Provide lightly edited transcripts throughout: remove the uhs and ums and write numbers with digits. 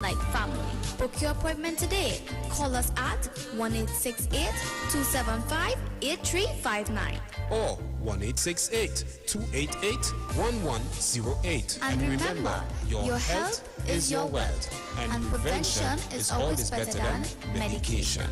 like family. Book your appointment today. Call us at 1-868-275-8359 or 1-868-288-1108. And remember, your health is your wealth, and prevention is always better than medication.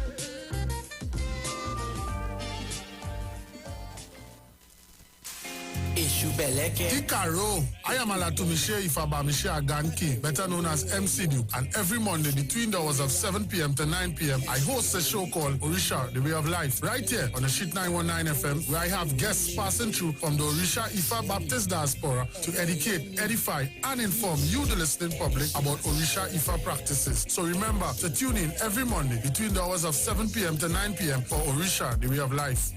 Ikaro, I am Alatumishe Ifabamishe Aganki, better known as MC Duke, and every Monday between the hours of 7 p.m. to 9 p.m. I host a show called Orisha, The Way of Life, right here on the Shit 919 FM, where I have guests passing through from the Orisha Ifa Baptist Diaspora to educate, edify, and inform you, the listening public, about Orisha Ifa practices. So remember to tune in every Monday between the hours of 7 p.m. to 9 p.m. for Orisha, The Way of Life.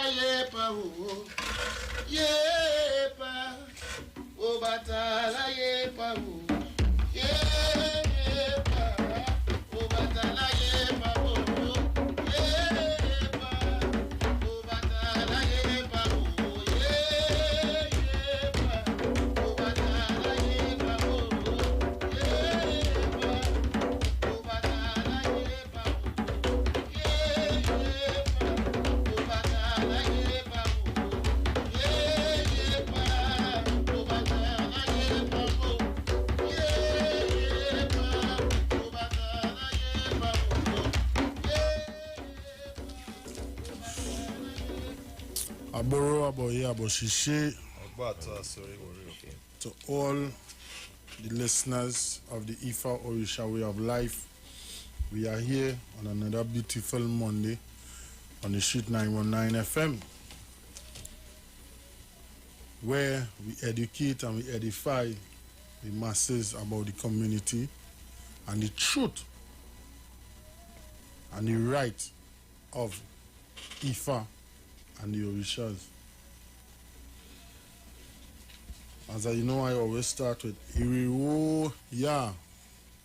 yepa o yepa o batala yepa o yepa o batala yepa o yepa o batala yepa o yepa o batala yepa o yepa o batala yepa Aboro aboye aboshishe sorry, okay. to all the listeners of the Ifa Orisha Way of Life. We are here on another beautiful Monday on the Sheet 919 FM, where we educate and we edify the masses about the community and the truth and the right of Ifa and the Orishas. As I know, I always start with Iwer. Yeah.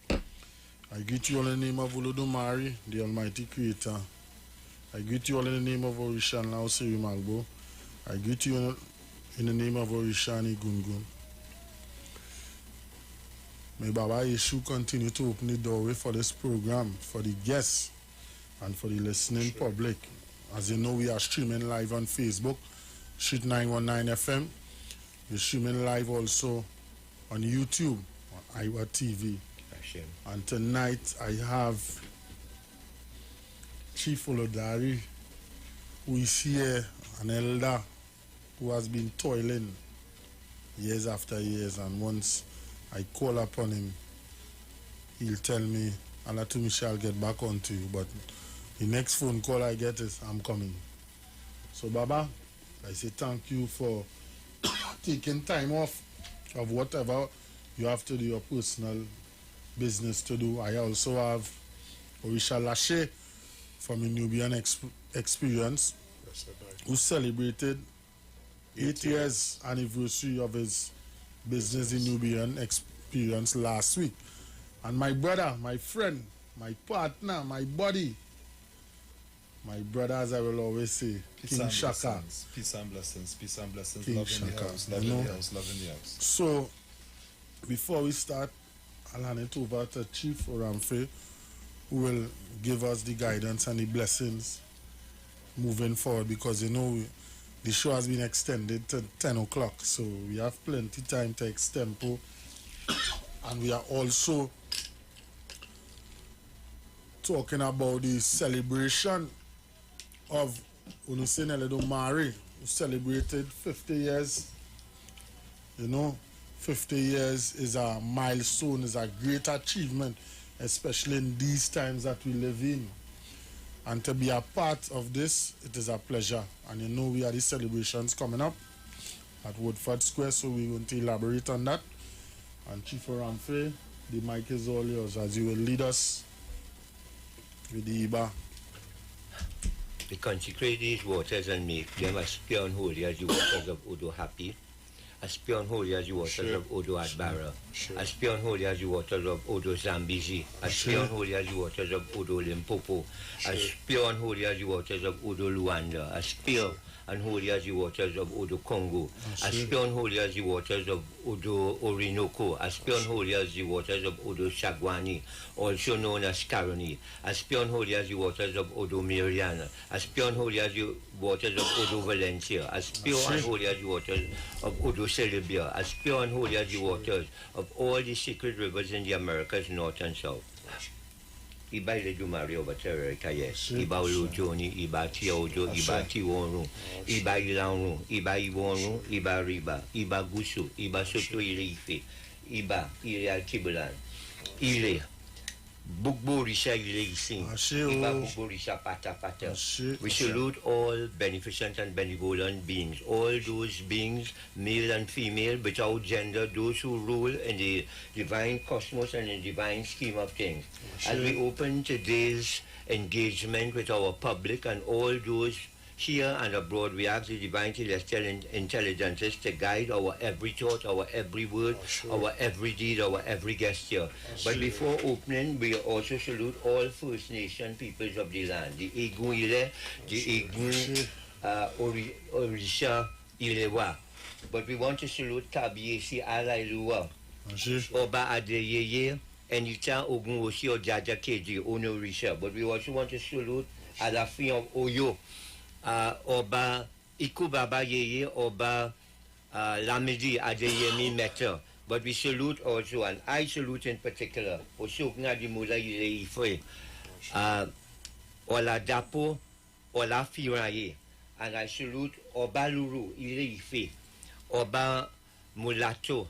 I greet you all in the name of Olodumare, the Almighty Creator. I greet you all in the name of Orisha and Laosiri Malbo. I greet you in the name of Orisha and Igungun. May Baba Yeshu continue to open the doorway for this program, for the guests, and for the listening public. As you know, we are streaming live on Facebook, Sheet 919 FM. We're streaming live also on YouTube, on Iwer TV. And tonight I have Chief Olodari, who is here, an elder who has been toiling years after years, and once I call upon him, he'll tell me, Alatumi shall get back on to you, but the next phone call I get is, I'm coming. So Baba, I say thank you for taking time off of whatever you have to do, your personal business to do. I also have Orisha Lashe from a Nubian Experience, who celebrated 8 years anniversary of his business in Nubian Experience last week. And my brother, my friend, my partner, my buddy, my brother, as I will always say, King Shaka. Peace and blessings, peace and blessings. King Love in Shaka, the house, love in the house, love in the house. So, before we start, I'll hand it over to Chief Oramfe, who will give us the guidance and the blessings moving forward, because you know the show has been extended to 10 o'clock, so we have plenty time to extempo, and we are also talking about the celebration of Onusenele Domare, who celebrated 50 years. You know, 50 years is a milestone, is a great achievement, especially in these times that we live in. And to be a part of this, it is a pleasure. And you know, we have the celebrations coming up at Woodford Square, so we want to elaborate on that. And Chief Oramfe, the mic is all yours as you will lead us with the Iba. We consecrate these waters and make them as pure and holy as the waters of Odo Happy, as pure and holy as the waters of Odo Adbara, as pure and holy as the waters of Odo Zambezi, as pure and holy as the waters of Odo Limpopo, as pure and holy as the waters of Odo Luanda, as pure and holy as the waters of Odo Congo, as pure and holy as the waters of Odo Orinoco, as pure and holy as the waters of Odo Shagwani, also known as Caroni, as pure and holy as the waters of Odo Miriana, as pure and holy as the waters of Odo Valencia, as pure and holy as the waters of Odo Celebia, as pure and holy as the waters of all the secret rivers in the Americas, north and south. Iba ile Dumare over Terrorica, yes. Iba Olujoni, Iba Tiojo, Iba Tiwonu, Iba Ilanru, Iba Iwonu, Iba Riba, Iba Gusu, Iba Soto Ileife, Iba Ile Altibulan, Ile Bugborisha Ile Sing, Iba Bugborisha Pata Pata. We salute all beneficent and benevolent beings, all those beings, male and female, without gender, those who rule in the divine cosmos and in the divine scheme of things. As we open today's engagement with our public and all those here and abroad. We ask the divine celestial intelligences to guide our every thought, our every word, our every deed, our every gesture. But before opening, we also salute all First Nation peoples of the land. The Egun Ile, the Egun Orisha Ilewa. But we want to salute Kabiesi Alailua, Oba Adeyeye, Enita Ogun Osi Ojaja Keji, Ono Orisha. But we also want to salute Alafi of Oyo, Oba Ikubaba Yeye, Oba Lamidi Adeyemi Meta. But we salute also, and I salute in particular, Osokna di Mula Ile Ife, Ola Dapo, Ola Firaye, and I salute Oba Luru Ile Ife, Oba Mulato,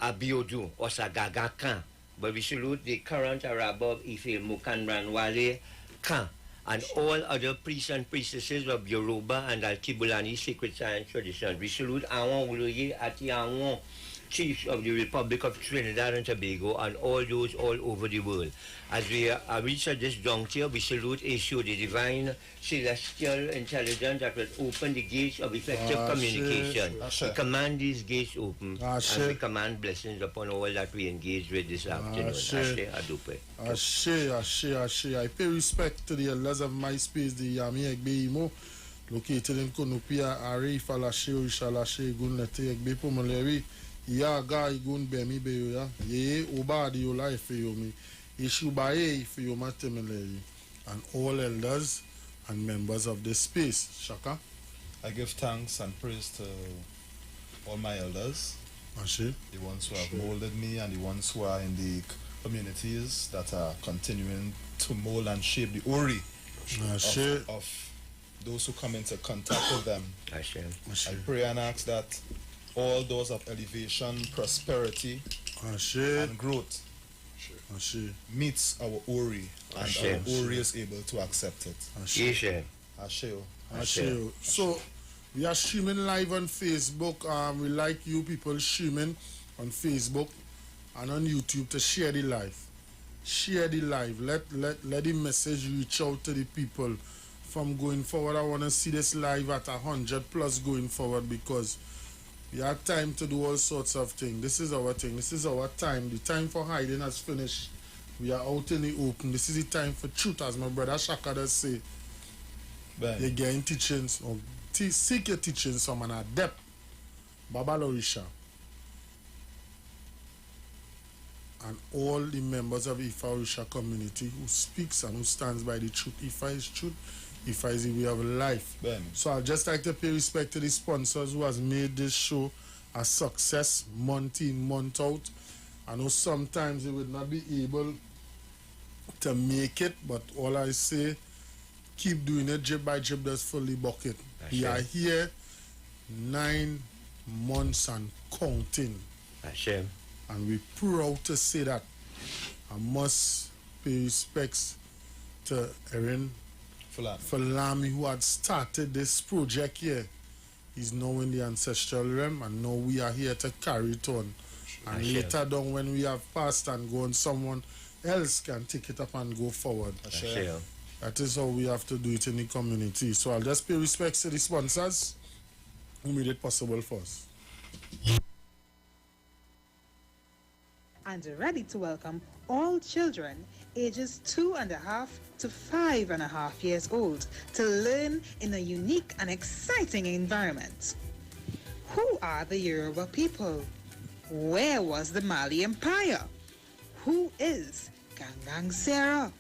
Abiodu, Osagaga Khan. But we salute the current Arab of Ife, Mukanran Wale Khan, and all other priests and priestesses of Yoruba and Al-Kibulani sacred science tradition. We salute Awon Uloye Ati Awon, chiefs of the Republic of Trinidad and Tobago, and all those all over the world. As we reach at this juncture, we salute Eshu, the divine celestial intelligence that will open the gates of effective communication. We command these gates open, and we command blessings upon all that we engage with this afternoon. Ashe, Adupe. Ashe. I pay respect to the elders of my space, the Yami Egbe Imo, located in Konopia, Ari, Falashe, Ushalashe, Gunlete, Egbe Pomoleri, Ya ga igun bemi be ya ye oba di ola ife yomi ishubaye ife yoma temeleri, and all elders and members of this space. Shaka, I give thanks and praise to all my elders, Ashe, the ones who have molded me and the ones who are in the communities that are continuing to mold and shape the Ori of those who come into contact with them. Ashe. I pray and ask that all doors of elevation, prosperity, and growth meets our Ori, and our Ori is able to accept it. Ashe. So we are streaming live on Facebook. We like you people streaming on Facebook and on YouTube to share the live. Share the live. Let the message reach out to the people. From going forward, I want to see this live at 100+ going forward, because we have time to do all sorts of things. This is our thing. This is our time. The time for hiding has finished. We are out in the open. This is the time for truth, as my brother Shaka does say. You're getting teachings, or seek your teachings from an adept, Baba Lorisha, and all the members of the Ifa Orisha community who speaks and who stands by the truth. Ifa is truth. Ifa is the way of life. So I'd just like to pay respect to the sponsors who has made this show a success month in, month out. I know sometimes they would not be able to make it, but all I say, keep doing it. Jib by jib does fully bucket. We are here 9 months and counting. Hashem. And we're proud to say that. I must pay respects to Erin Falami, who had started this project here. He's now in the ancestral realm, and now we are here to carry it on. And later down, when we have passed and gone, someone else can take it up and go forward. That is how we have to do it in the community. So I'll just pay respects to the sponsors who made it possible for us. And ready to welcome all children ages 2.5 to 5.5 years old to learn in a unique and exciting environment. Who are the Yoruba people? Where was the Mali Empire? Who is Gangang Sarah?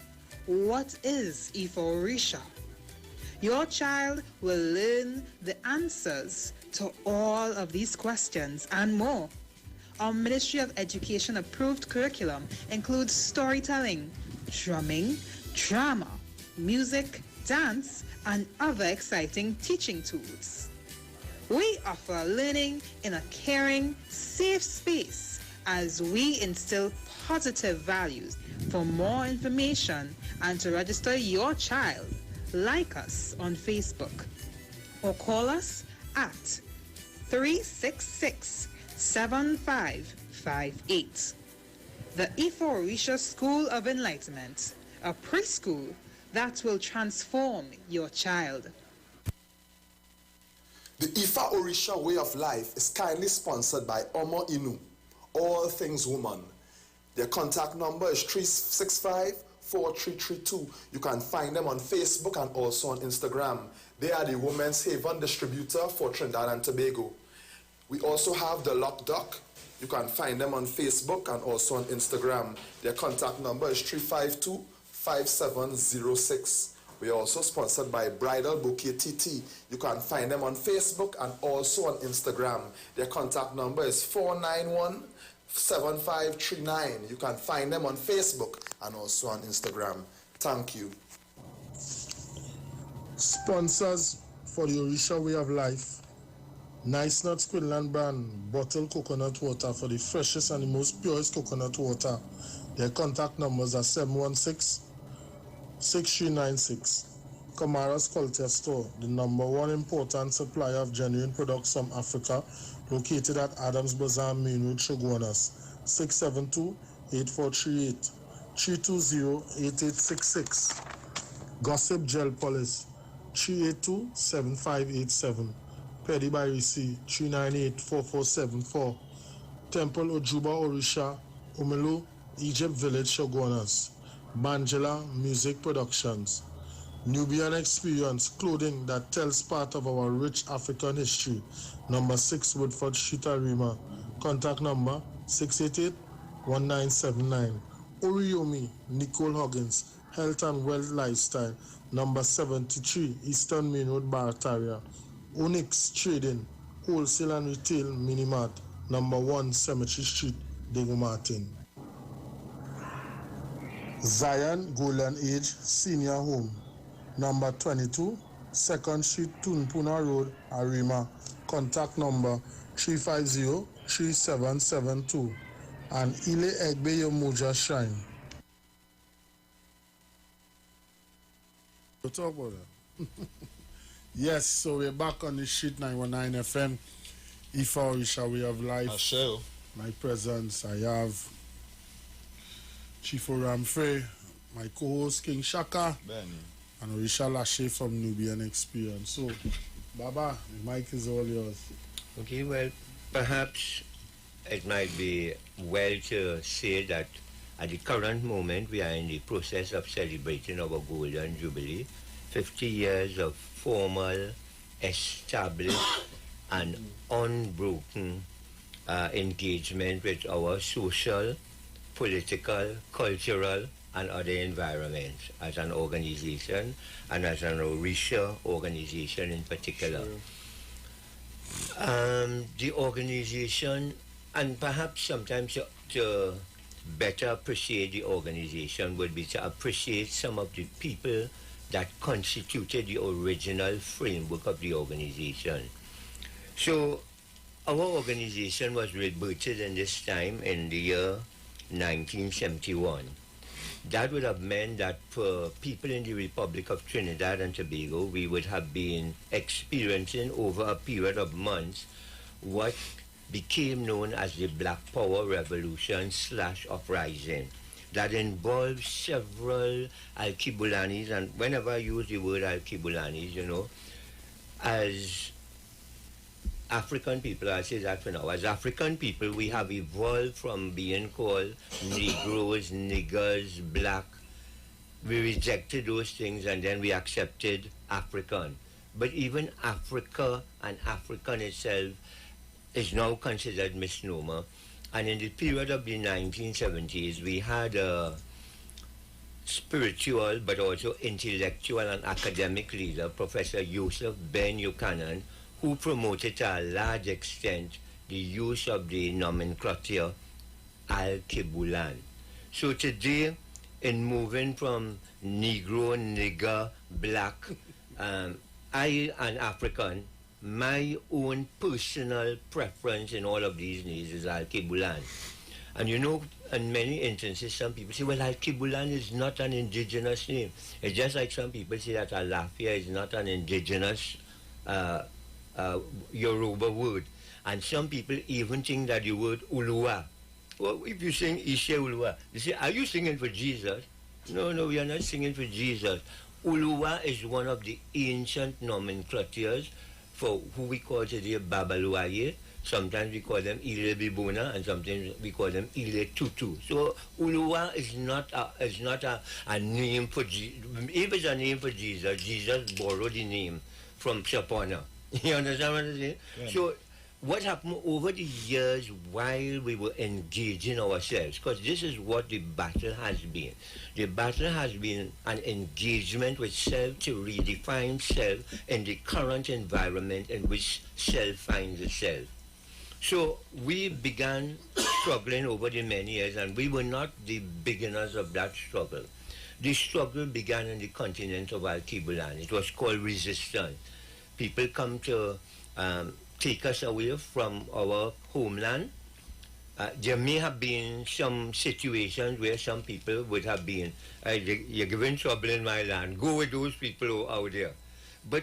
What is Ifa Orisha? Your child will learn the answers to all of these questions and more. Our Ministry of Education approved curriculum includes storytelling, drumming, drama, music, dance, and other exciting teaching tools. We offer learning in a caring, safe space as we instill positive values. For more information and to register your child, like us on Facebook or call us at 366-7558. The Ifa Orisha School of Enlightenment, a preschool that will transform your child. The Ifa Orisha Way of Life is kindly sponsored by Omo Inu, All Things Woman. Their contact number is 365-4332. You can find them on Facebook and also on Instagram. They are the Women's Haven distributor for Trinidad and Tobago. We also have the Lock Duck. You can find them on Facebook and also on Instagram. Their contact number is 352-5706. We are also sponsored by Bridal Bouquet TT. You can find them on Facebook and also on Instagram. Their contact number is 491-7539. You can find them on Facebook and also on Instagram. Thank you. Sponsors for the Orisha Way of Life. Nice Nuts Quinlan brand bottled coconut water for the freshest and the most purest coconut water. Their contact numbers are 716-6396. Kamara's Culture Store, the #1 important supplier of genuine products from Africa, located at Adams Bazaar, Main Road, Shoguanas, 672-8438, 320-8866. Gossip Gel Polish, 382-7587. Pedi by Risi, 398-4474. Temple Ojuba Orisha, Omelu, Egypt Village, Shoguanas. Banjela Music Productions. Nubian Experience, clothing that tells part of our rich African history. Number 6 Woodford Street, Arima. Contact number 688-1979. Oriomi, Nicole Huggins, Health and Wealth Lifestyle. Number 73 Eastern Main Road, Barataria. Onyx Trading, Wholesale and Retail Minimart. Number 1 Cemetery Street, Dago Martin. Zion Golden Age Senior Home, number 22, 2nd Street, Tunpuna Road, Arima. Contact number 350-3772. And Ile Egbe Yomoja Shrine. We'll talk about that. Yes, so we're back on the Sheet 919 FM. Ifa Orisha Way of Life. Asheo. My presence, I have Chief Oramfre, my co-host King Shaka, Benny, and Orisha Lashe from Nubian Experience. So, Baba, the mic is all yours. Okay, well, perhaps it might be well to say that at the current moment we are in the process of celebrating our Golden Jubilee, 50 years of formal, established, and unbroken engagement with our social, political, cultural, and other environments as an organization, and as an Orisha organization in particular. The organization, and perhaps sometimes to better appreciate the organization, would be to appreciate some of the people that constituted the original framework of the organization. So our organization was rebooted in this time in the year 1971. That would have meant that for people in the Republic of Trinidad and Tobago, we would have been experiencing over a period of months what became known as the Black Power Revolution / uprising. That involved several Alkibulanis, and whenever I use the word Alkibulanis, you know, as African people, I'll say that for now. As African people, we have evolved from being called Negroes, niggers, black. We rejected those things and then we accepted African. But even Africa and African itself is now considered misnomer. And in the period of the 1970s, we had a spiritual but also intellectual and academic leader, Professor Yusuf Ben Buchanan, who promoted to a large extent the use of the nomenclature Al-Kibulan. So today, in moving from Negro, nigger, black, I, an African, my own personal preference in all of these names is Al-Kibulan. And you know, in many instances, some people say, well, Al-Kibulan is not an indigenous name. It's just like some people say that Alafia is not an indigenous Yoruba word. And some people even think that the word Uluwa. Well, if you sing Ishe Uluwa, they say, are you singing for Jesus? No, we are not singing for Jesus. Uluwa is one of the ancient nomenclatures for who we call today Babaluaye. Sometimes we call them Ile Bibuna, and sometimes we call them Ile Tutu. So Uluwa is not a name for Jesus. If it's a name for Jesus, Jesus borrowed the name from Sapona. You understand what I'm saying? Yeah. So what happened over the years while we were engaging ourselves, because this is what the battle has been. The battle has been an engagement with self to redefine self in the current environment in which self finds itself. So we began struggling over the many years, and we were not the beginners of that struggle. The struggle began in the continent of Al-Kibulan. It was called resistance. People come to take us away from our homeland. There may have been some situations where some people would have been, you're giving trouble in my land, go with those people out there. But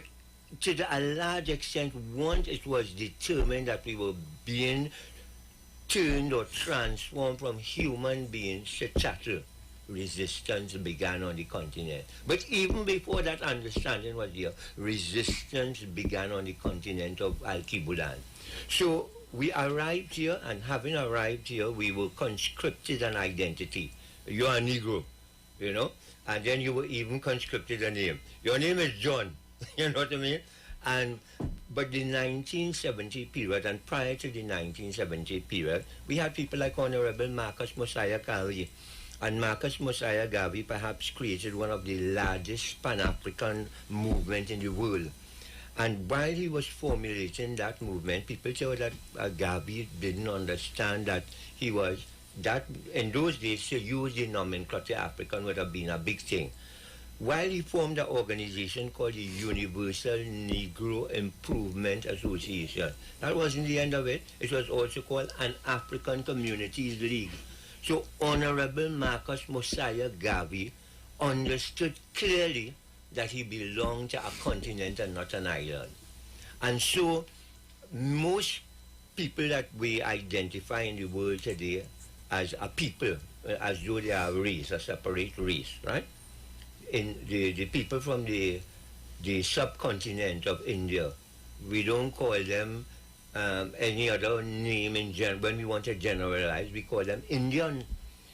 to a large extent, once it was determined that we were being turned or transformed from human beings to cattle, resistance began on the continent. But even before that understanding was there, resistance began on the continent of Al-Kibulan. So we arrived here, and having arrived here, we were conscripted an identity. You're a Negro, you know, and then you were even conscripted a name. Your name is John. You know what I mean? But the 1970 period, and prior to the 1970 period, we had people like Honorable Marcus Mosiah Garvey. And Marcus Mosiah Garvey perhaps created one of the largest Pan-African movements in the world. And while he was formulating that movement, people thought that Garvey didn't understand that he was, that in those days to use the nomenclature African would have been a big thing. While he formed an organization called the Universal Negro Improvement Association, that wasn't the end of it. It was also called an African Communities League. So Honorable Marcus Mosiah Garvey understood clearly that he belonged to a continent and not an island. And so most people that we identify in the world today as a people, as though they are a race, a separate race, right? In the people from the subcontinent of India, we don't call them any other name in general. When we want to generalize, we call them Indian.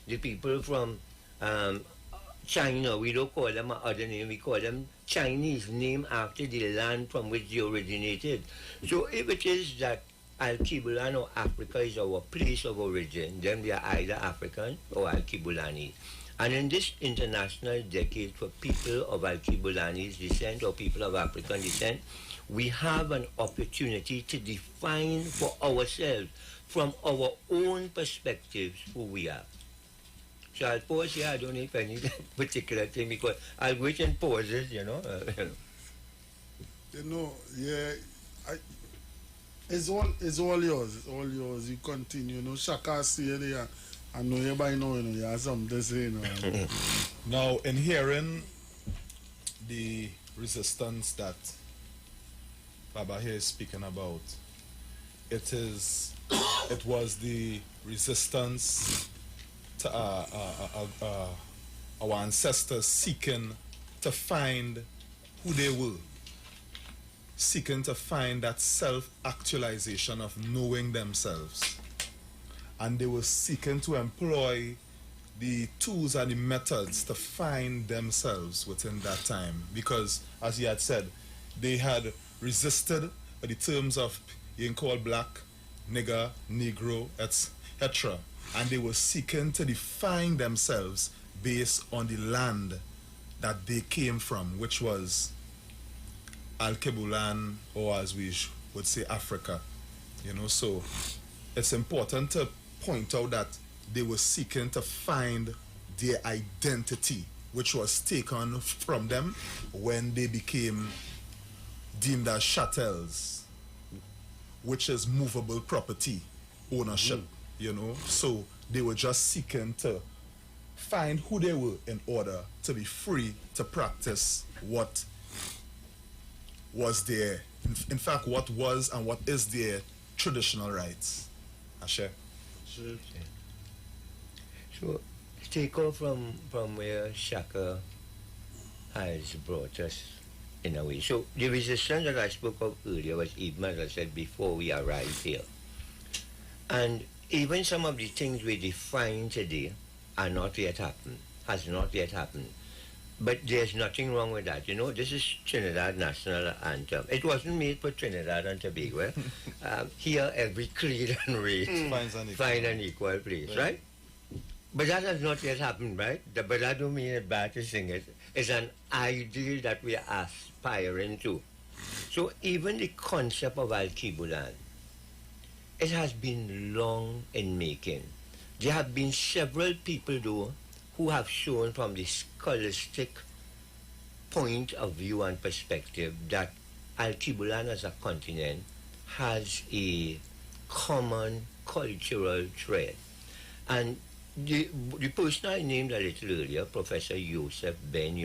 The people from China, we don't call them other name, we call them Chinese, named after the land from which they originated. So if it is that Al-Kibulan or Africa is our place of origin, then we are either African or Al-Kibulani. And in this international decade for people of Al-Kibulani's descent or people of African descent, we have an opportunity to define for ourselves from our own perspectives who we are. So I'll pause here. I don't know if any particular thing, because I'll wait and pauses, you know. You know, yeah, it's all yours. It's all yours. You continue, you know. Shaka see there. I know everybody know, you know, you have something to say, you know. Now, in hearing the resistance that Baba here is speaking about, it was the resistance to our ancestors seeking to find who they were, seeking to find that self-actualization of knowing themselves. And they were seeking to employ the tools and the methods to find themselves within that time. Because, as he had said, they had resisted the terms of being called black, nigger, negro, etc. And they were seeking to define themselves based on the land that they came from, which was Al-Kibulan, or as we would say, Africa. You know, so it's important to point out that they were seeking to find their identity, which was taken from them when they became deemed as chattels, which is movable property ownership, you know. So they were just seeking to find who they were in order to be free to practice what was their, in fact, what was and what is their traditional rights. Ashe. Sure. So take off from where Shaka has brought us. in a way. So the resistance that I spoke of earlier was even, as I said, before we arrived here. And even some of the things we define today are not yet happened, has not yet happened. But there's nothing wrong with that. You know, this is Trinidad National Anthem. It wasn't made for Trinidad and Tobago. Here, every creed and race find an equal place, right? But that has not yet happened, right? But I don't mean it bad to sing it. It's an ideal that we are aspiring to. So even the concept of Al-Kibulan, it has been long in making. There have been several people, though, who have shown from the scholastic point of view and perspective that Al-Kibulan as a continent has a common cultural thread. And the person I named a little earlier, Professor Joseph Ben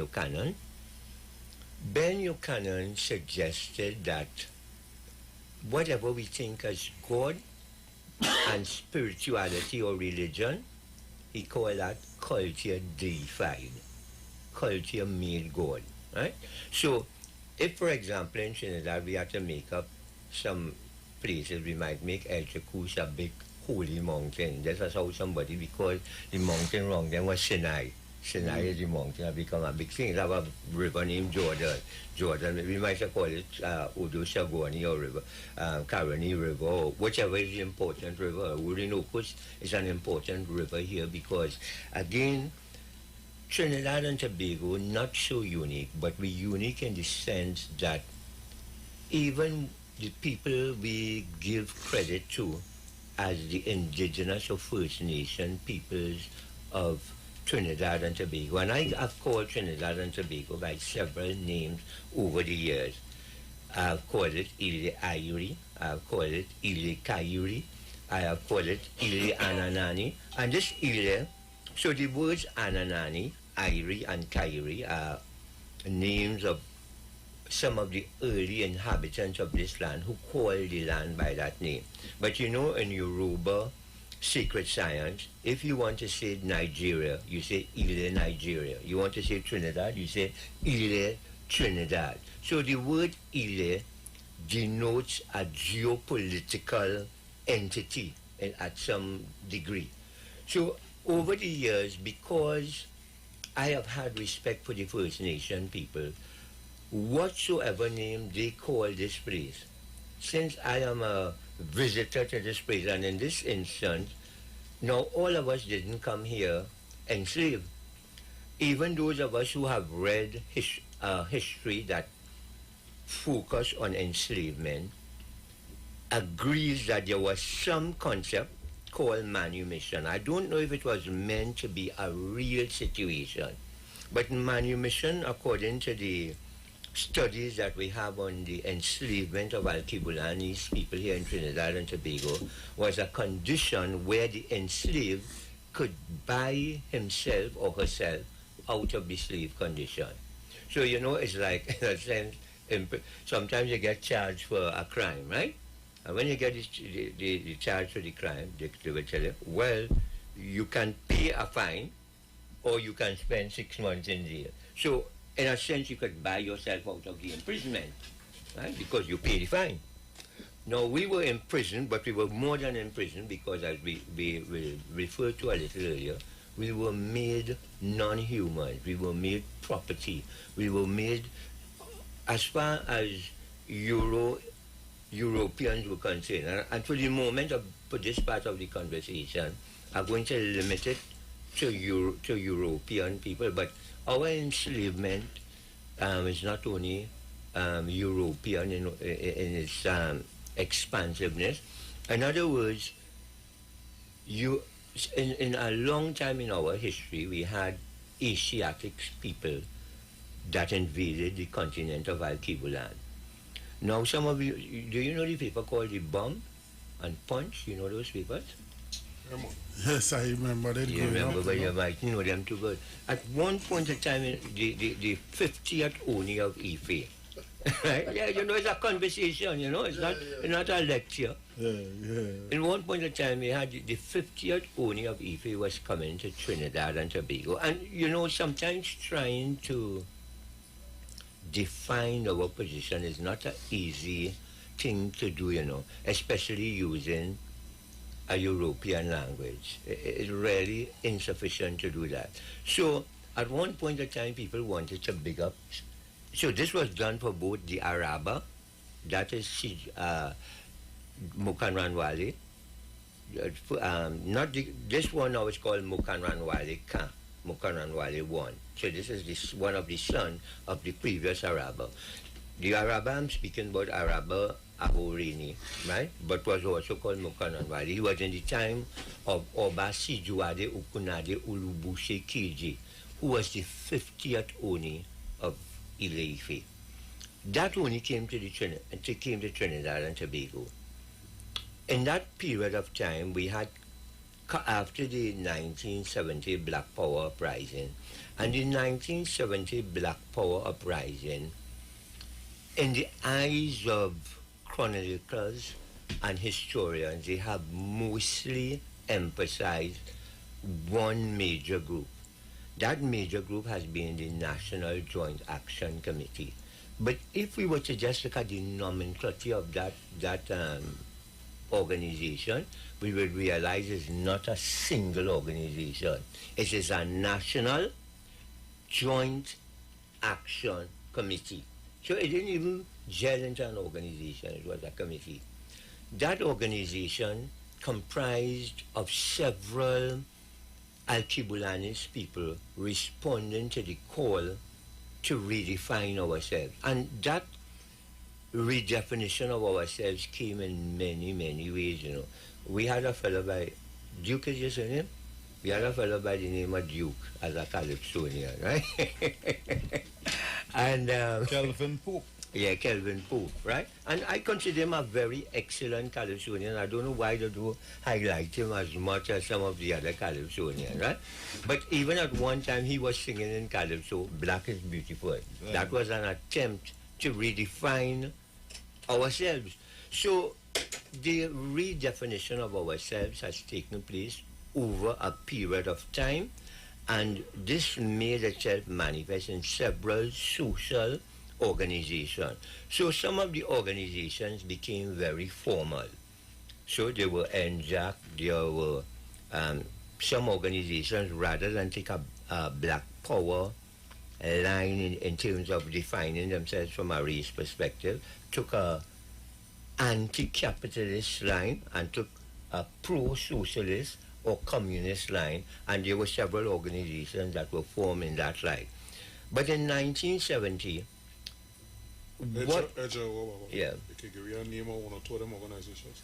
Buchanan suggested that whatever we think as God and spirituality or religion, he called that culture deified, culture made God, right? So, if, for example, in Trinidad, we had to make up some places, we might make El Chacus a big holy mountain. This is how somebody, because the mountain wrong then was Sinai. Sinai is the mountain, has become a big thing. It have a river named Jordan. We might call it Udo Shagwani or river, Karani River, or whichever is the important river. Orinoco's is an important river here because, again, Trinidad and Tobago, not so unique, but we're unique in the sense that even the people we give credit to as the indigenous or First Nation peoples of Trinidad and Tobago. And I have called Trinidad and Tobago by several names over the years. I've called it Ile Iwer, I've called it Ile Kairi, I have called it Ile Ananani. And this Ile, so the words Ananani, Iwer, and Kairi are names of some of the early inhabitants of this land who called the land by that name. But you know, in Yoruba secret science, if you want to say Nigeria, you say Ile Nigeria. You want to say Trinidad, you say Ile Trinidad. So the word Ile denotes a geopolitical entity at some degree. So over the years, because I have had respect for the First Nation people, whatsoever name they call this place, since I am a visitor to this place, and in this instance, now all of us didn't come here enslaved. Even those of us who have read history that focus on enslavement agrees that there was some concept called manumission. I don't know if it was meant to be a real situation, but manumission, according to the studies that we have on the enslavement of Al-Kibulanese people here in Trinidad and Tobago, was a condition where the enslaved could buy himself or herself out of the slave condition. So, you know, it's like, in a sense, sometimes you get charged for a crime, right? And when you get the charge for the crime, they will tell you, well, you can pay a fine or you can spend 6 months in jail. So, in a sense, you could buy yourself out of the imprisonment, right? Because you pay the fine. Now, we were in prison, but we were more than in prison because, as we referred to a little earlier, we were made non-human. We were made property. We were made, as far as Europeans were concerned. And for the moment, for this part of the conversation, I'm going to limit it to European people, but our enslavement is not only European in its expansiveness. In other words, in a long time in our history, we had Asiatic people that invaded the continent of Al-Kibulan. Now, some of you, do you know the people called the Bomb and Punch? You know those people? Yes, I remember that. You remember, but you might know them too good. At one point in time, the 50th owner of Ife, right? Yeah, you know, it's a conversation, you know, it's not a lecture. In one point in time, we had the 50th owner of Ife was coming to Trinidad and Tobago. And, you know, sometimes trying to define our position is not an easy thing to do, especially using a European language. It's really insufficient to do that. So at one point in time, people wanted to big up. So this was done for both the Araba, that is Mukanranwale. This one now is called Mukanranwale Ka, Mukanranwale 1. So this is one of the sons of the previous Araba. The Araba I'm speaking about, Araba Ahorini, right? But was also called Mukanranwale. He was in the time of Oba Sijuade Ukunade Ulubushe Kiji, who was the 50th Oni of Ile-Ife. That Oni came to Trinidad and Tobago. In that period of time, we had, after the 1970 Black Power uprising, and the 1970 Black Power uprising, in the eyes of chroniclers and historians, they have mostly emphasized one major group. That major group has been the National Joint Action Committee. But if we were to just look at the nomenclature of that organization, we would realize it's not a single organization. It is a National Joint Action Committee. So it didn't even gel into an organization, it was a committee. That organization comprised of several Alkebulanist people responding to the call to redefine ourselves. And that redefinition of ourselves came in many, many ways, We had a fellow by, Duke is your name? We had a fellow by the name of Duke as a Calypsonian, right? And Kelvin Pope. Yeah, Kelvin Pope, right? And I consider him a very excellent Calypsonian. I don't know why they do highlight him as much as some of the other Calypsonians, right? But even at one time, he was singing in Calypso, Black is Beautiful. Yeah. That was an attempt to redefine ourselves. So the redefinition of ourselves has taken place over a period of time, and this made itself manifest in several social organizations. So some of the organizations became very formal. So there were NJAC, there were some organizations, rather than take a Black Power line in terms of defining themselves from a race perspective, took a anti-capitalist line and took a pro-socialist or communist line, and there were several organizations that were formed in that line. But in 1970, yeah. You can give you a name of one or two of them organizations.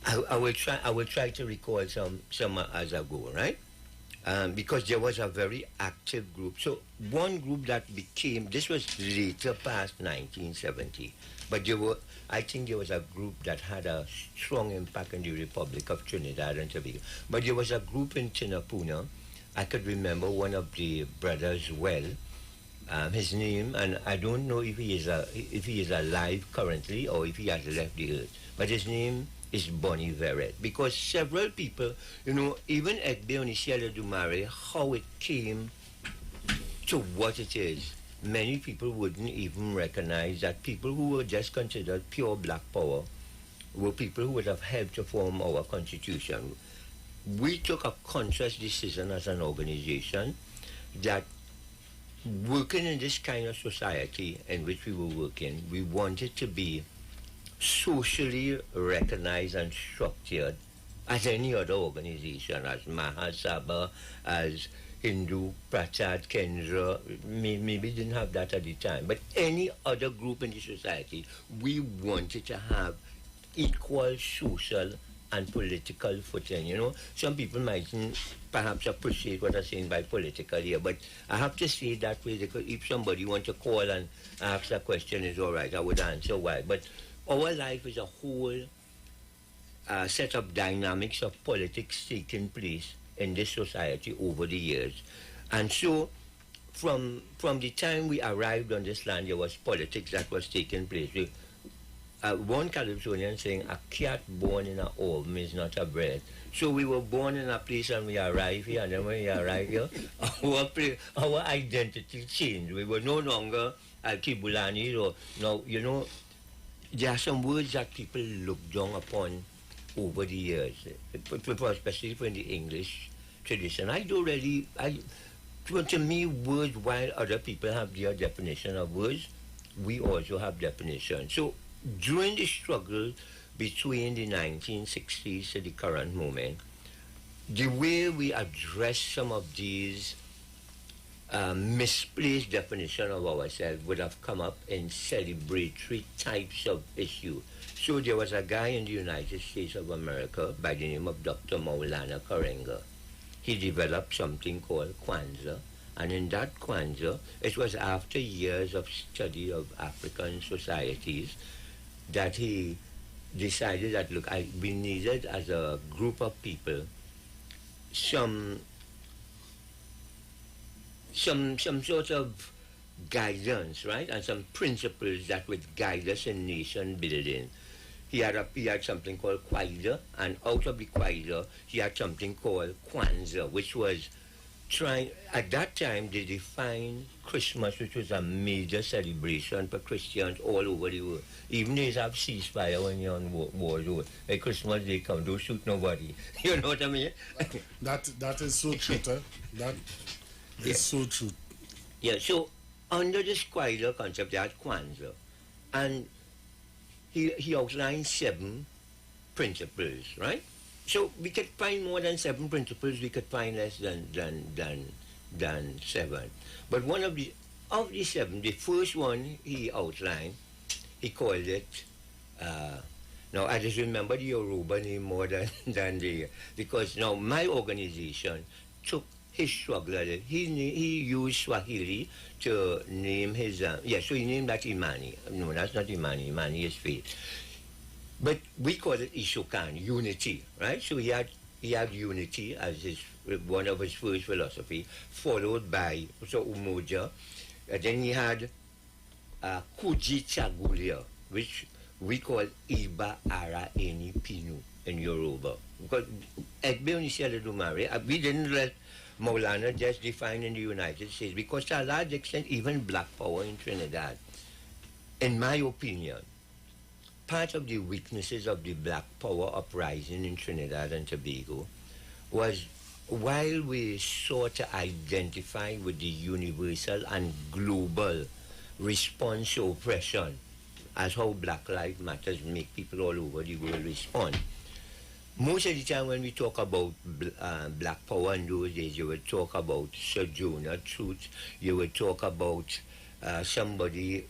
I will try to recall some as I go, right? Because there was a very active group. So one group that became, this was later past 1970, but I think there was a group that had a strong impact in the Republic of Trinidad and Tobago. But there was a group in Tinapuna. I could remember one of the brothers well. His name, and I don't know if he is alive currently or if he has left the earth, but his name is Bonnie Verrett, because several people, even Ekbe Onisiele Dumare, how it came to what it is, many people wouldn't even recognize that people who were just considered pure Black Power were people who would have helped to form our constitution. We took a conscious decision as an organization that working in this kind of society in which we were working, we wanted to be socially recognized and structured as any other organization, as Mahasabha, as Hindu, Prachad, Kendra. Maybe didn't have that at the time, but any other group in the society, we wanted to have equal social and political footing. Some people mightn't perhaps appreciate what I'm saying by political here, but I have to say it that way, because if somebody wants to call and ask a question, it's all right, I would answer why. But our life is a whole set of dynamics of politics taking place in this society over the years. And so from the time we arrived on this land, there was politics that was taking place. One Calypsonian saying, a cat born in an oven is not a bread. So we were born in a place and we arrived here, and then when we arrived here, our identity changed. We were no longer Al-Kibulani, or now, you know, there are some words that people look down upon over the years, especially in the English tradition. I don't really, to me, words, while other people have their definition of words, we also have definition. So during the struggle between the 1960s to the current moment, the way we address some of these misplaced definition of ourselves would have come up in celebratory types of issue. So there was a guy in the United States of America by the name of Dr. Maulana Karenga. He developed something called Kwanzaa, and in that Kwanzaa, it was after years of study of African societies that he decided that, look, we needed as a group of people some sort of guidance, right, and some principles that would guide us in nation building. He had something called Kwaida, and out of the Kwaida, he had something called Kwanzaa, which was trying, at that time, they defined Christmas, which was a major celebration for Christians all over the world. Even they have ceasefire when you're on war zone. At Christmas, they come, don't shoot nobody. You know what I mean? That is so true, eh? That is so true. Yeah, so under this Kwaida concept, they had Kwanzaa. And he outlined 7 principles, right? So we could find more than 7 principles, we could find less than 7. But one of the 7, the first one he outlined, he called it, now I just remember the Yoruba name more than because now my organization took his struggle, he used Swahili to name his, so he named that Imani. No, that's not Imani, Imani is faith. But we call it Ishokan, unity, right? So he had unity as one of his first philosophy, followed by Umoja. Then he had Kuji Chagulia, which we call Iba Ara Eni Pinu in Yoruba. Because we didn't let Maulana just define in the United States, because to a large extent, even black power in Trinidad, in my opinion, part of the weaknesses of the black power uprising in Trinidad and Tobago was, while we sought to identify with the universal and global response to oppression, as how Black Lives Matters make people all over the world respond. Most of the time when we talk about black power in those days, you would talk about Sojourner Truth, you would talk about somebody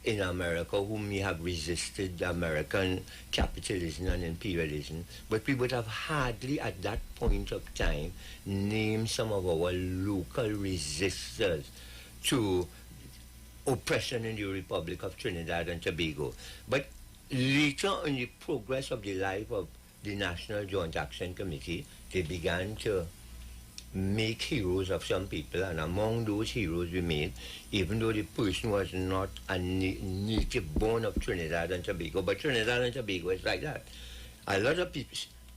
in America who may have resisted American capitalism and imperialism, but we would have hardly at that point of time named some of our local resistors to oppression in the Republic of Trinidad and Tobago. But later in the progress of the life of the National Joint Action Committee, they began to make heroes of some people, and among those heroes we made, even though the person was not a native born of Trinidad and Tobago, but Trinidad and Tobago is like that. A lot of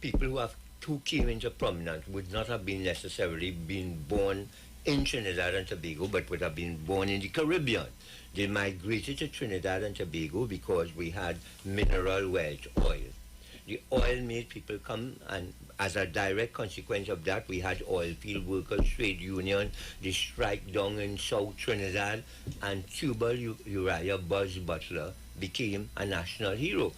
people who came into prominence would not have been necessarily been born in Trinidad and Tobago, but would have been born in the Caribbean. They migrated to Trinidad and Tobago because we had mineral wealth, oil. The oil made people come, and as a direct consequence of that, we had oil field workers, trade union, the strike down in South Trinidad, and Tubal Uriah Buzz Butler became a national hero.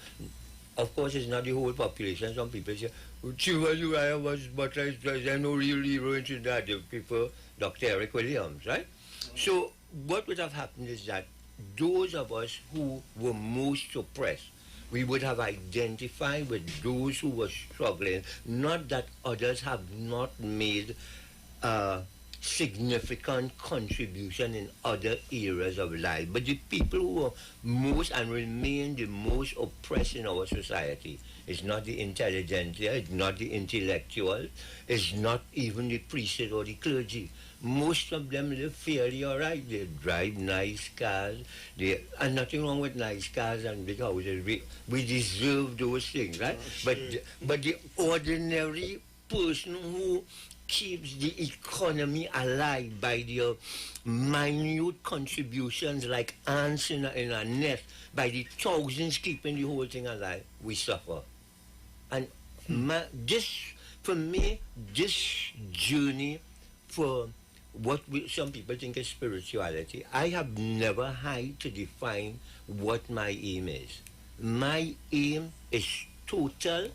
Of course, it's not the whole population. Some people say, Tubal Uriah Buzz Butler, there's no real hero in Trinidad. They prefer Dr. Eric Williams, right? So what would have happened is that those of us who were most oppressed, we would have identified with those who were struggling, not that others have not made a significant contribution in other areas of life, but the people who are most and remain the most oppressed in our society. It's not the intelligentsia, it's not the intellectual, it's not even the priesthood or the clergy. Most of them live fairly all right. They drive nice cars. And nothing wrong with nice cars and big houses. We deserve those things, right? But the ordinary person who keeps the economy alive by their minute contributions like ants in a nest, by the thousands keeping the whole thing alive, we suffer. And for me, this journey for what some people think is spirituality, I have never had to define what my aim is. My aim is total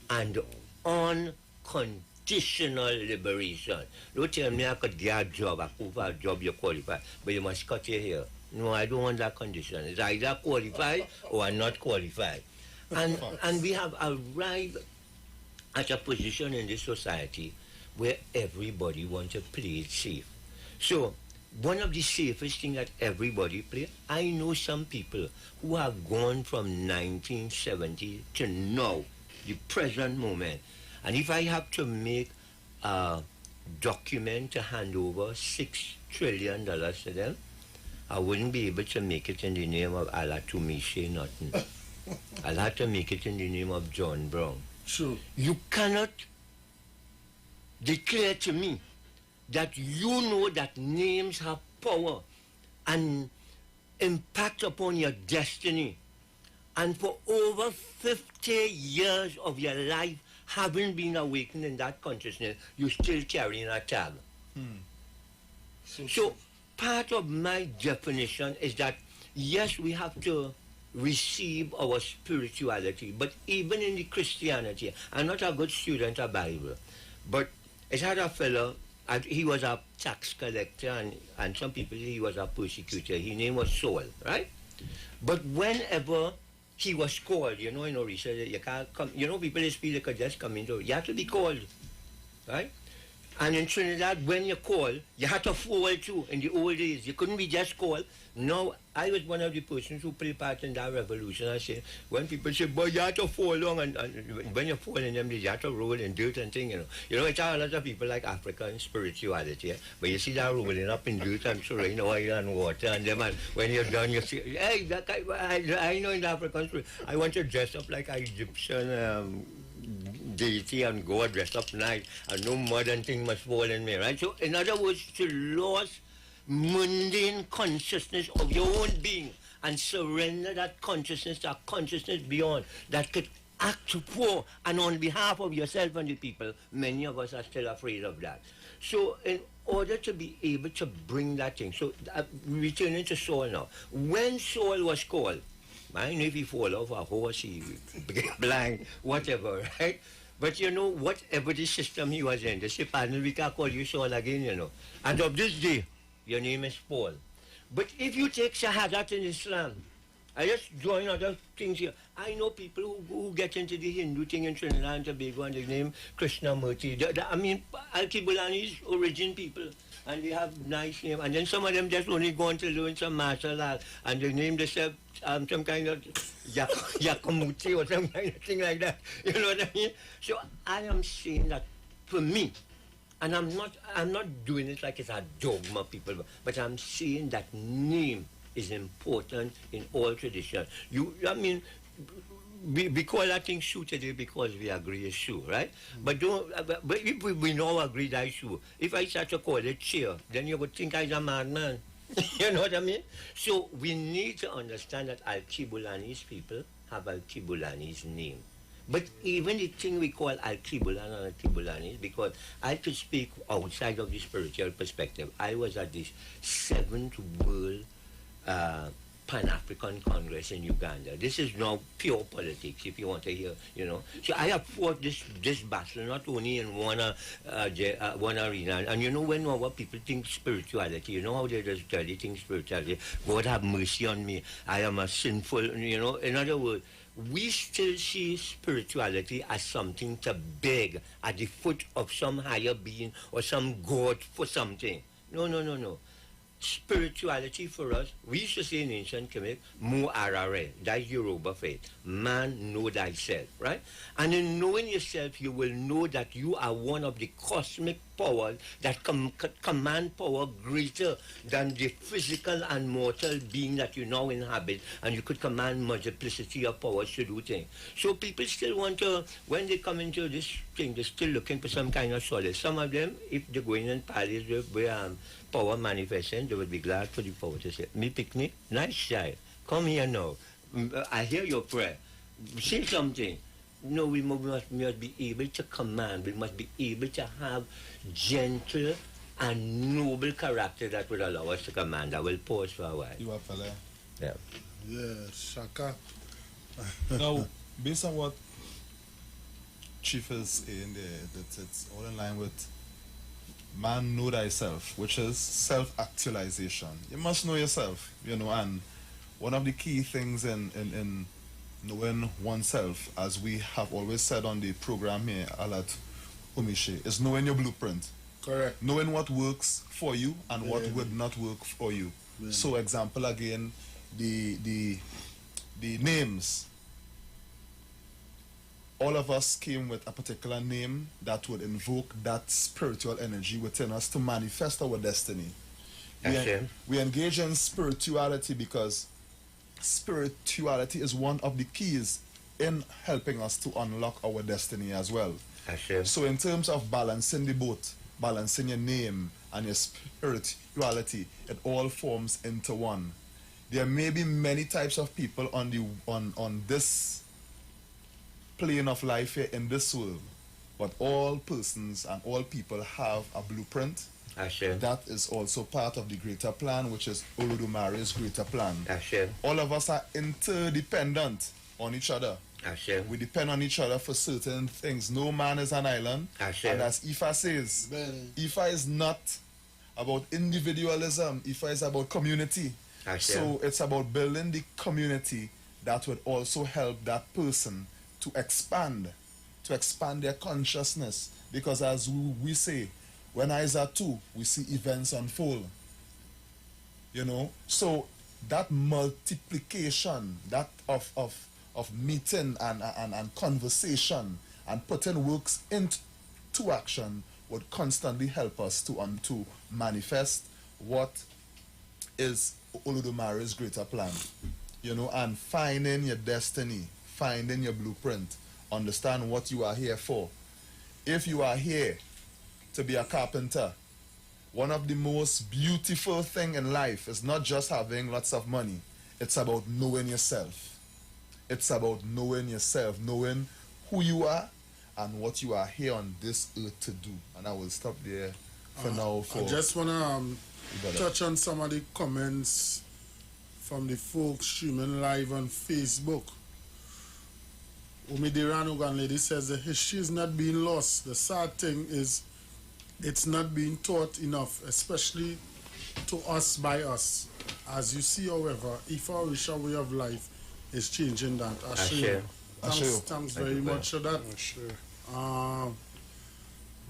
and unconditional liberation. Don't tell me I could get a job, I could have a job, you qualify, but you must cut your hair. No, I don't want that condition. It's either qualified or I'm not qualified. And we have arrived at a position in this society where everybody wants to play it safe. So, one of the safest things that everybody plays, I know some people who have gone from 1970 to now, the present moment. And if I have to make a document to hand over $6 trillion to them, I wouldn't be able to make it in the name of Allah to me say nothing. I'll have to make it in the name of John Brown. Sure. You cannot declare to me that you know that names have power and impact upon your destiny, and for over 50 years of your life haven't been awakened in that consciousness, you're still carrying a tag. So part of my definition is that, yes, we have to receive our spirituality, but even in the Christianity, I'm not a good student of Bible, but it had a fellow, he was a tax collector, and some people say he was a persecutor. His name was Saul, right? But whenever he was called, in Orissa, you can't come, people in Speed could just come into, you have to be called, right? And in Trinidad, when you call, you had to forward too. In the old days, you couldn't be just called. No, I was one of the persons who played part in that revolution. I say, when people say, boy, you have to fall long, and when you fall in them, you have to roll in dirt and things, it's a lot of people like African spirituality, but you see that rolling up in dirt and throwing oil and water, and then when you're done, you say, hey, that guy, I know in the African spirit, I want to dress up like an Egyptian deity and go dress up nice, and no modern thing must fall in me, right? So, in other words, to lose mundane consciousness of your own being and surrender that consciousness to a consciousness beyond that could act for and on behalf of yourself and the people. Many of us are still afraid of that. So, in order to be able to bring that thing, so returning to Saul now, when Saul was called, I know if he fall off a horse, he get blind, whatever, right? But whatever the system he was in, they say, pardon, we can call you Saul again, And of this day, your name is Paul. But if you take Shahadat in Islam, I just join other things here. I know people who get into the Hindu thing in Trinidad and Tobago, and they name Krishnamurti. Al-Kibulani is origin people, and they have nice name. And then some of them just only going to learn some martial art, and they name themselves some kind of Yakamuti or some kind of thing like that. You know what I mean? So I am saying that for me, and I'm not doing it like it's a dogma, people, but I'm saying that name is important in all traditions. We call that thing shoe today because we agree it's shoe, right? But if we now agree that it's shoe, if I start to call it chair, then you would think I'm a madman. You know what I mean? So we need to understand that Al-Kibulani's people have Al-Kibulani's name. But even the thing we call Al-Kibulan and Al-Kibulanis, because I could speak outside of the spiritual perspective. I was at this 7th World Pan-African Congress in Uganda. This is now pure politics, if you want to hear, So I have fought this battle not only in one arena. And when our people think spirituality, how they just tell you think spirituality, God have mercy on me, I am a sinful, In other words, we still see spirituality as something to beg at the foot of some higher being or some God for something. No. Spirituality for us, we used to say in ancient Kemet, Mu Arare, that's Yoruba faith. Man, know thyself, right? And in knowing yourself, you will know that you are one of the cosmic power that command power greater than the physical and mortal being that you now inhabit, and you could command multiplicity of powers to do things. So people still want to, when they come into this thing, they're still looking for some kind of solace. Some of them, if they're going in palace where power manifesting, they would be glad for the power to say, me picnic, nice child, come here now. I hear your prayer. Say something. No, we must be able to command. We must be able to have gentle and noble character that would allow us to command. I will pause for a while. You are fella. Yeah. Yeah, Shaka. Now, based on what Chief is saying there, that it's all in line with man know thyself, which is self-actualization. You must know yourself, and one of the key things in knowing oneself, as we have always said on the program here, Alat Umishe, is knowing your blueprint. Correct. Knowing what works for you and what would not work for you. So, example again, the names. All of us came with a particular name that would invoke that spiritual energy within us to manifest our destiny. We engage in spirituality because spirituality is one of the keys in helping us to unlock our destiny as well. So in terms of balancing the both, balancing your name and your spirituality, it all forms into one. There may be many types of people on this plane of life here in this world, but all persons and all people have a blueprint. That is also part of the greater plan, which is Olodumare's greater plan. All of us are interdependent on each other. We depend on each other for certain things. No man is an island. And as Ifa says, Ifa is not about individualism. Ifa is about community. So it's about building the community that would also help that person to expand their consciousness. Because as we say, when eyes are two, we see events unfold. So that multiplication, that of meeting and conversation and putting works into action would constantly help us to manifest what is Olodumare's greater plan. And finding your destiny, finding your blueprint, understand what you are here for. If you are here to be a carpenter, one of the most beautiful things in life is not just having lots of money. It's about knowing yourself. It's about knowing yourself, knowing who you are and what you are here on this earth to do. And I will stop there for now. I just want to touch on some of the comments from the folks streaming live on Facebook. Umidiran Ugan lady says the history is not being lost. The sad thing is it's not being taught enough, especially to us by us. As you see, however, if our way of life is changing that. Thanks very much for that. I'm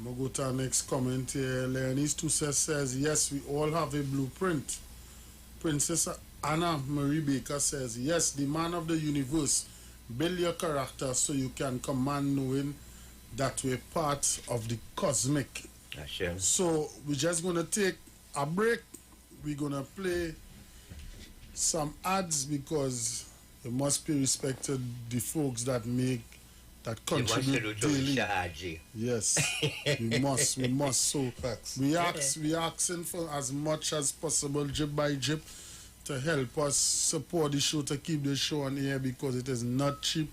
going to go to our next comment here. Leonis Toussaint says, yes, we all have a blueprint. Princess Anna Marie Baker says, yes, the man of the universe, build your character so you can command knowing that we're part of the cosmic. So we're just going to take a break. We're going to play some ads because it must be respected the folks that contribute daily. Yes, we must. So we asking for as much as possible, jib by jib, to help us support the show, to keep the show on air, because it is not cheap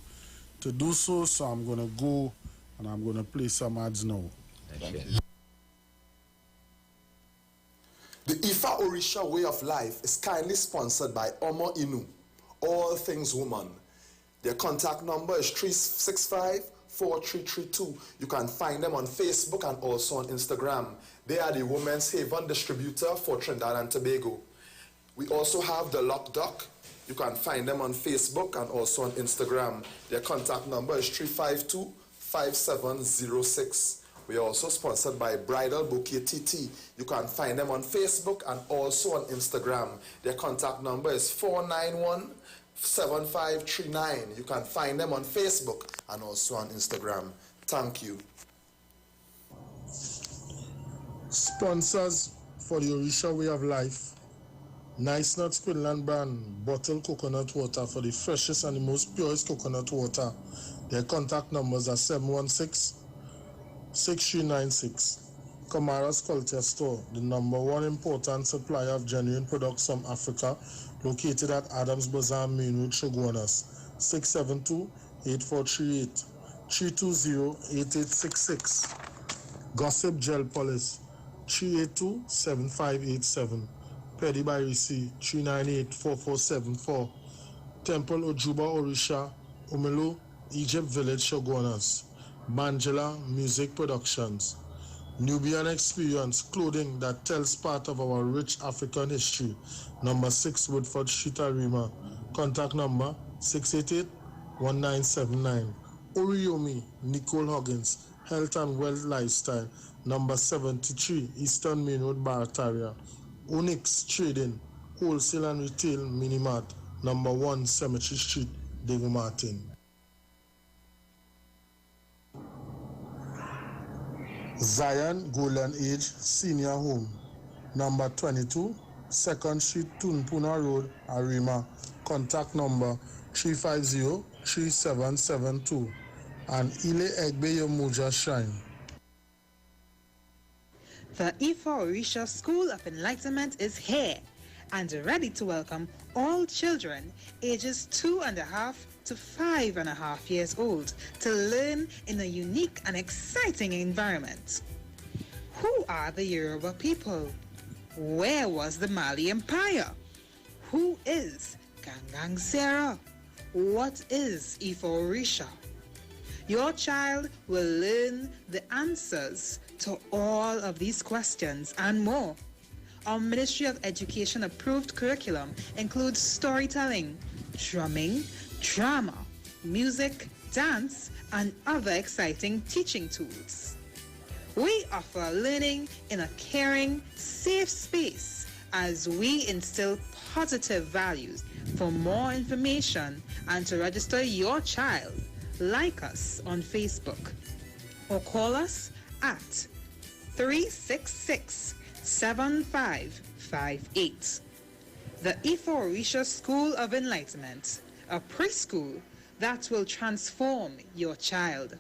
to do so. So I'm gonna go and I'm gonna play some ads now. The Ifa Orisha way of life is kindly sponsored by Omo Inu, All Things Woman. Their contact number is 365-4332. You can find them on Facebook and also on Instagram. They are the Women's Haven distributor for Trinidad and Tobago. We also have the Lock Duck. You can find them on Facebook and also on Instagram. Their contact number is 352-5706. We are also sponsored by Bridal Bouquet TT. You can find them on Facebook and also on Instagram. Their contact number is 491-7539. You can find them on Facebook and also on Instagram. Thank you. Sponsors for the Orisha Way of Life. Nice Nuts Quinlan brand bottled coconut water for the freshest and the most purest coconut water. Their contact numbers are 716-6396. Kamara's Culture Store, the #1 important supplier of genuine products from Africa, located at Adams Bazaar, Main Road, Shogunas. 672-8438, 320-8866. Gossip Gel Polish, 382-7587. Pedi by Risi, 398-4474. Temple Ojuba Orisha, Umelu, Egypt Village, Shogunas. Manjela Music Productions. Nubian Experience, clothing that tells part of our rich African history. Number 6 Woodford Street, Arima. Contact number 688-1979. Oriomi, Nicole Huggins, Health and Wealth Lifestyle. Number 73 Eastern Main Road, Barataria. Onyx Trading, Wholesale and Retail Minimart. Number 1 Cemetery Street, Dago Martin. Zion Golden Age Senior Home, number 22, 2nd Street, Tunpuna Road, Arima. Contact number 350-3772. And Ile Egbe Yomuja Shrine. The Ifa Orisha School of Enlightenment is here and ready to welcome all children ages 2.5 to 5.5 years old to learn in a unique and exciting environment. Who are the Yoruba people? Where was the Mali Empire? Who is Gangang Sera? What is Ifa Orisha? Your child will learn the answers to all of these questions and more. Our Ministry of Education approved curriculum includes storytelling, drumming, drama, music, dance, and other exciting teaching tools. We offer learning in a caring, safe space as we instill positive values. For more information and to register your child, like us on Facebook or call us at 366-7558. The Ifa Orisha School of Enlightenment, a preschool that will transform your child.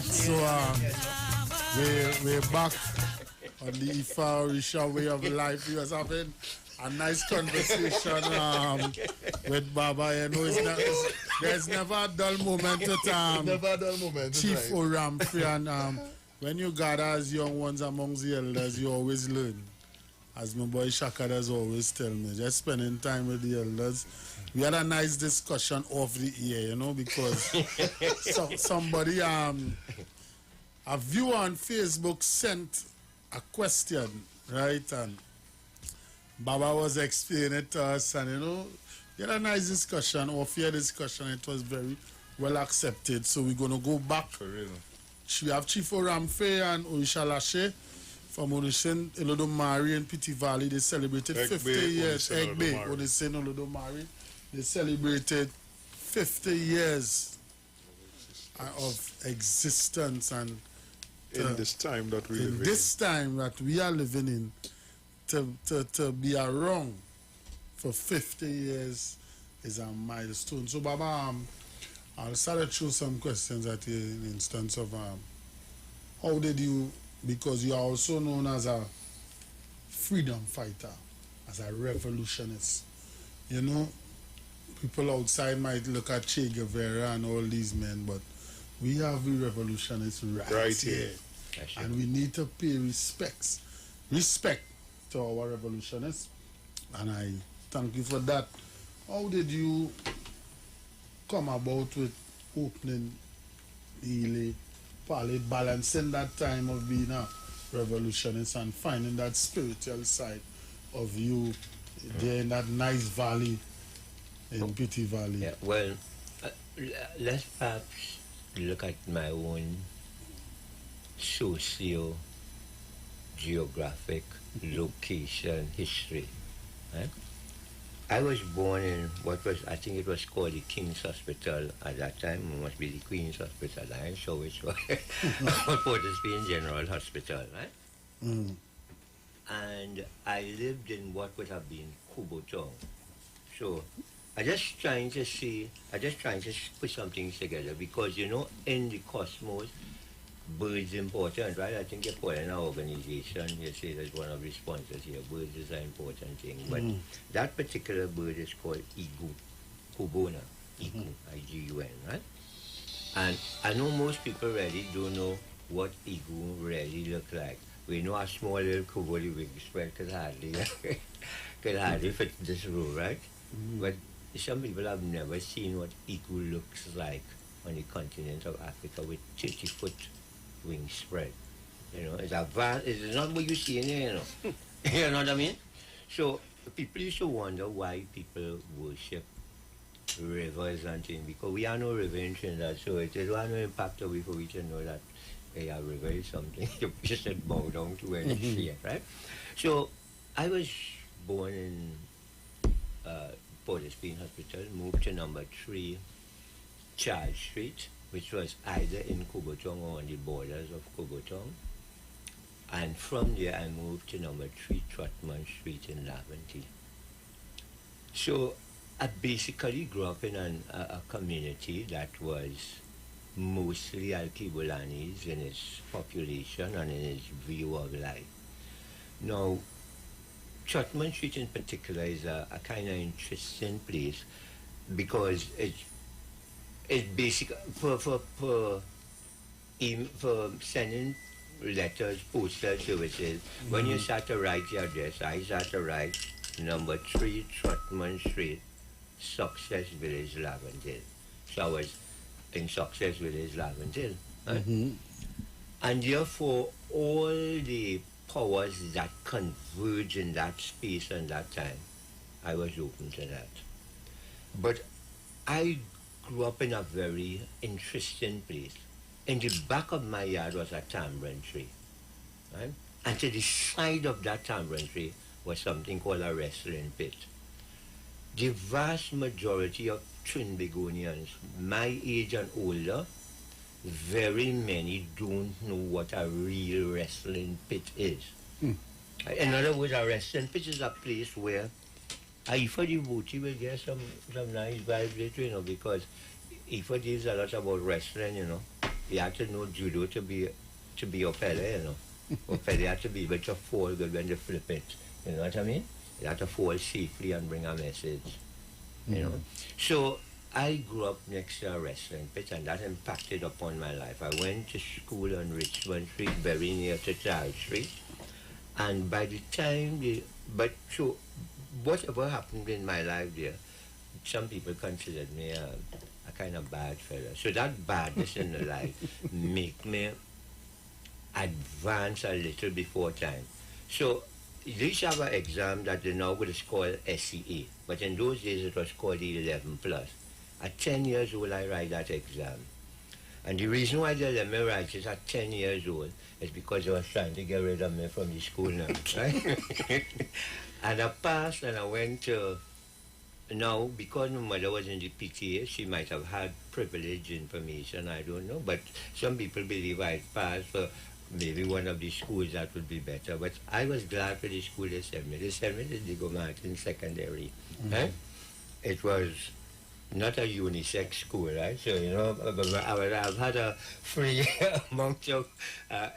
So we're back on the Ifa Orisha way of life. We was having a nice conversation with Baba. You know, there's never a dull moment with Never a dull moment. Chief Oramfri, and when you gather as young ones amongst the elders, you always learn. As my boy Shaka does always tell me, just spending time with the elders. We had a nice discussion off the air, you know, because somebody, a viewer on Facebook sent a question, right? And Baba was explaining it to us, and you know, we had a nice discussion, off-air discussion. It was very well accepted. So we're going to go back. For real. We have Chief Oramfe and Orisha Lashe from Onisen Olodomari in Pity Valley. They celebrated 50 years. Egbe, Onisen Olodomari. They celebrated 50 years of existence, and in this time that we live in. This time that we are living in, to be around for 50 years is a milestone. So, Baba, I'll start through some questions at the instance of how did you, because you are also known as a freedom fighter, as a revolutionist. You know, people outside might look at Che Guevara and all these men, but we have the revolutionists right here. And we need to pay respect to our revolutionists. And I thank you for that. How did you come about with opening Ely, Pali, balancing that time of being a revolutionist and finding that spiritual side of you there in that nice valley in Pity Valley? Yeah, well, let's perhaps look at my own socio-geographic location history. Right? I was born in what was, I think it was called the King's Hospital at that time. It must be the Queen's Hospital. I ain't sure which one. Port of Spain General Hospital, right? Mm. And I lived in what would have been Kubo Town. So I just trying to put some things together, because, you know, in the cosmos, birds important, right? I think you're calling our organization, you say that's one of the sponsors here. Birds is an important thing. But that particular bird is called Igu, Kubona, Igu, I-G-U-N, right? And I know most people really don't know what Igu really look like. We know a small little Kuboli wing spread could hardly fit this room, right? But some people have never seen what Igu looks like on the continent of Africa with 30-foot wing spread. You know, it's not what you see in here, you know. You know what I mean? So people used to wonder why people worship rivers and things, because we are no river in Trinidad, so it is no impact away for we to know that a river is something you should bow down to and see it, right? So I was born in Port of Spain Hospital, moved to number 3 Charles Street, which was either in Kubotong or on the borders of Kubotong. And from there I moved to number 3 Trotman Street in Laventille. So I basically grew up in a community that was mostly Alkibolanis in its population and in its view of life. Now, Trotman Street in particular is a kind of interesting place, because it's basic for sending letters, postal services. When you start to write your address, I start to write number 3 Trotman Street, Success Village, Laventille. So I was in Success Village, Laventille. Right? And therefore, all the powers that converge in that space and that time, I was open to that. But I grew up in a very interesting place. In the back of my yard was a tamarind tree, right? And to the side of that tamarind tree was something called a wrestling pit. The vast majority of Trinbagonians, my age and older, very many don't know what a real wrestling pit is. In other words, a wrestling pit is a place where Ifa devotee will get some nice vibes later, you know, because Ifa is a lot about wrestling, you know. you had to know judo to be your Pele, you know. Or Pele had to be able to fall good when they flip it. You know what I mean? You had to fall safely and bring a message. You know? So I grew up next to a wrestling pitch, and that impacted upon my life. I went to school on Richmond Street, very near to Charles Street. And by the time so whatever happened in my life there, some people considered me a kind of bad fella. So that badness in the life make me advance a little before time. So these have an exam that they now would call SCA, but in those days it was called 11 plus. At 10 years old, I write that exam. And the reason why they let me write it at 10 years old is because they was trying to get rid of me from the school now, right? And I passed, and I went to, now, because my mother was in the PTA, she might have had privileged information, I don't know, but some people believe I passed for maybe one of the schools that would be better. But I was glad for the school they sent me. They sent me to Diego Martin Secondary. Right? It was not a unisex school, right? So, you know, I've had a free amount of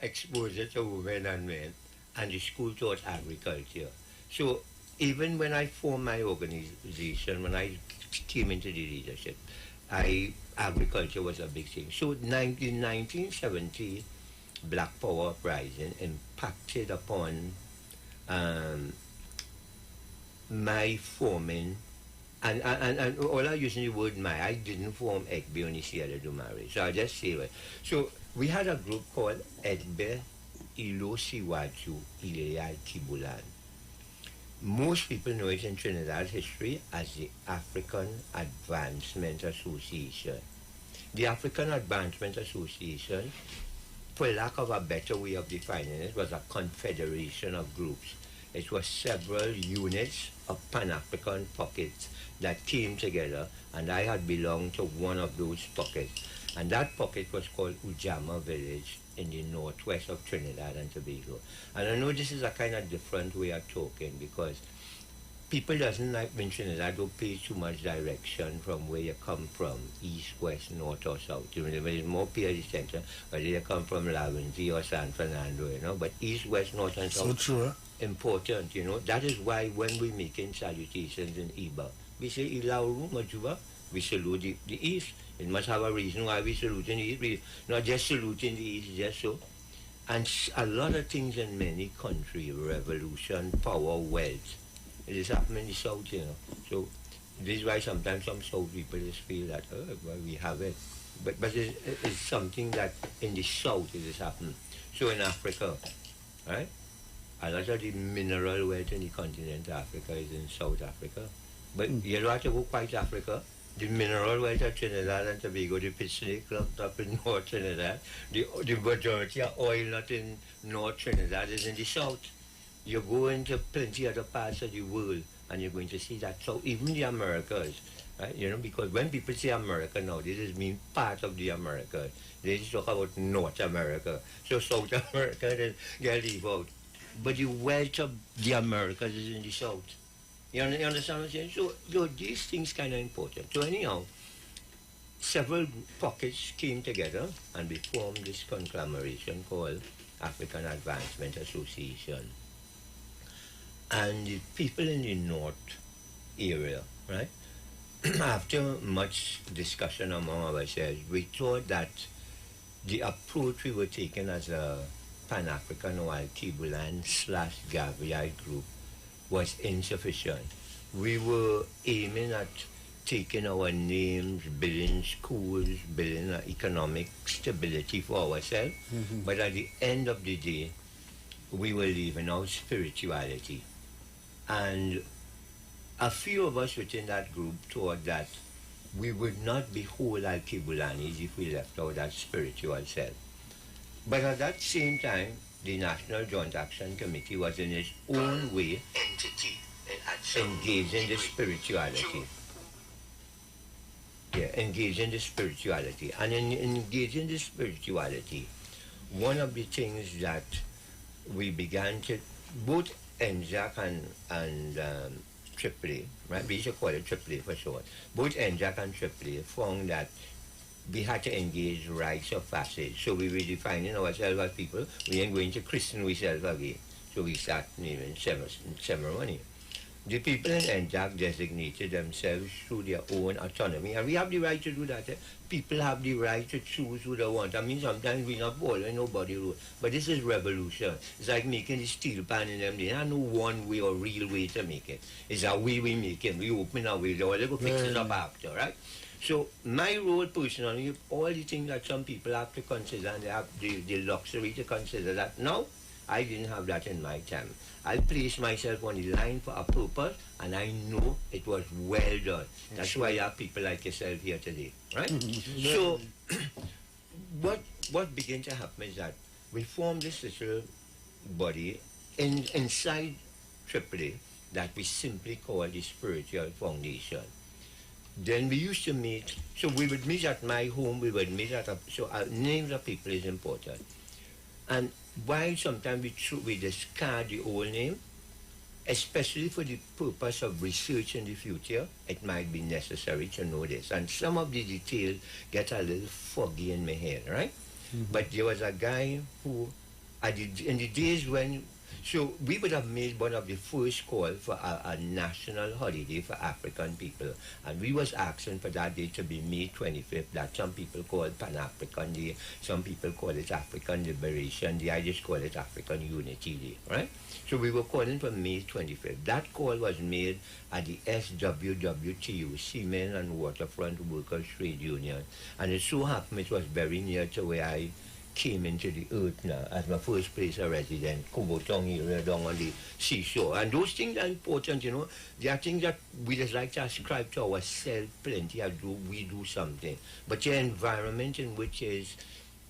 exposure to women and men, and the school taught agriculture. So even when I formed my organization, when I came into the leadership, agriculture was a big thing. So in 1970, Black Power uprising impacted upon my forming, and all I using the word my, I didn't form Egbe Onisiele Dumare, so I just say it. So we had a group called Egbe Ilo Siwaju Ileyai Kibulan. Most people know it in Trinidad history as the African Advancement Association. The African Advancement Association, for lack of a better way of defining it, was a confederation of groups. It was several units of Pan-African pockets that came together, and I had belonged to one of those pockets. And that pocket was called Ujama Village in the northwest of Trinidad and Tobago. And I know this is a kind of different way of talking, because people doesn't like when Trinidad don't pay too much direction from where you come from, east, west, north, or south. You know, there's more pay at the center, whether you come from Lavenzie or San Fernando, you know, but east, west, north, and south. So true, important, you know. That is why when we making salutations in Iba, we say Ilauru Majuba, we salute the east. It must have a reason why we salute in the east. We not just saluting the east, just so. And a lot of things in many countries, revolution, power, wealth, it is happening in the south, you know. So this is why sometimes some south people just feel that, oh, well, we have it. But it's something that in the south it is happening. So in Africa, right? A lot of the mineral wealth in the continent of Africa is in South Africa. But you don't have to go quite Africa. The mineral wealth of Trinidad and Tobago, the pit snake locked up in North Trinidad. The majority of oil not in North Trinidad is in the south. You go into plenty other parts of the world and you're going to see that. So even the Americas, right? You know, because when people say America now, this is mean part of the America. They just talk about North America. So South America, they leave out. But the wealth of the Americas is in the south. You understand what I'm saying? So these things kind of important. So anyhow, several pockets came together and we formed this conglomeration called African Advancement Association. And the people in the north area, right, after much discussion among ourselves, we thought that the approach we were taking as a Pan-African or Kibulan/Gaviai group was insufficient. We were aiming at taking our names, building schools, building economic stability for ourselves, but at the end of the day, we were leaving out spirituality. And a few of us within that group thought that we would not be whole Al-Kibulanis if we left out that spiritual self. But at that same time, the National Joint Action Committee was in its own way engaged in the spirituality. Yeah, engaged in the spirituality. And in engaging the spirituality, one of the things that we began to, both NJAC and AAA, right? We used to call it AAA for short. Both NJAC and AAA found that we had to engage rites of passage. So we were defining ourselves as people. We ain't going to christen ourselves again. So we start naming ceremony. The people in NJAC designated themselves through their own autonomy, and we have the right to do that. People have the right to choose who they want. I mean, sometimes we're not following nobody rule, but this is revolution. It's like making the steel pan in them. There's no one way or real way to make it. It's a way we make it. We open our way, they go fix it up after, right? So my role personally, all the things that some people have to consider, and they have the luxury to consider that. Now, I didn't have that in my time. I placed myself on the line for a purpose, and I know it was well done. That's why you have people like yourself here today, right? So, what began to happen is that we formed this little body inside AAA that we simply call the Spiritual Foundation. Then we used to meet, so we would meet at my home, we would meet at names of people is important. And why sometimes we discard the old name, especially for the purpose of research in the future, it might be necessary to know this. And some of the details get a little foggy in my head, right? But there was a guy who, in the days when, so we would have made one of the first calls for a national holiday for African people. And we was asking for that day to be May 25th, that some people call Pan-African Day, some people call it African Liberation Day, I just call it African Unity Day, right? So we were calling for May 25th. That call was made at the SWWTU, Seamen and Waterfront Workers Trade Union. And it so happened it was very near to where I came into the earth now as my first place of residence, Kobotong area down on the seashore. And those things are important, you know. They are things that we just like to ascribe to ourselves plenty. We do something. But your environment in which is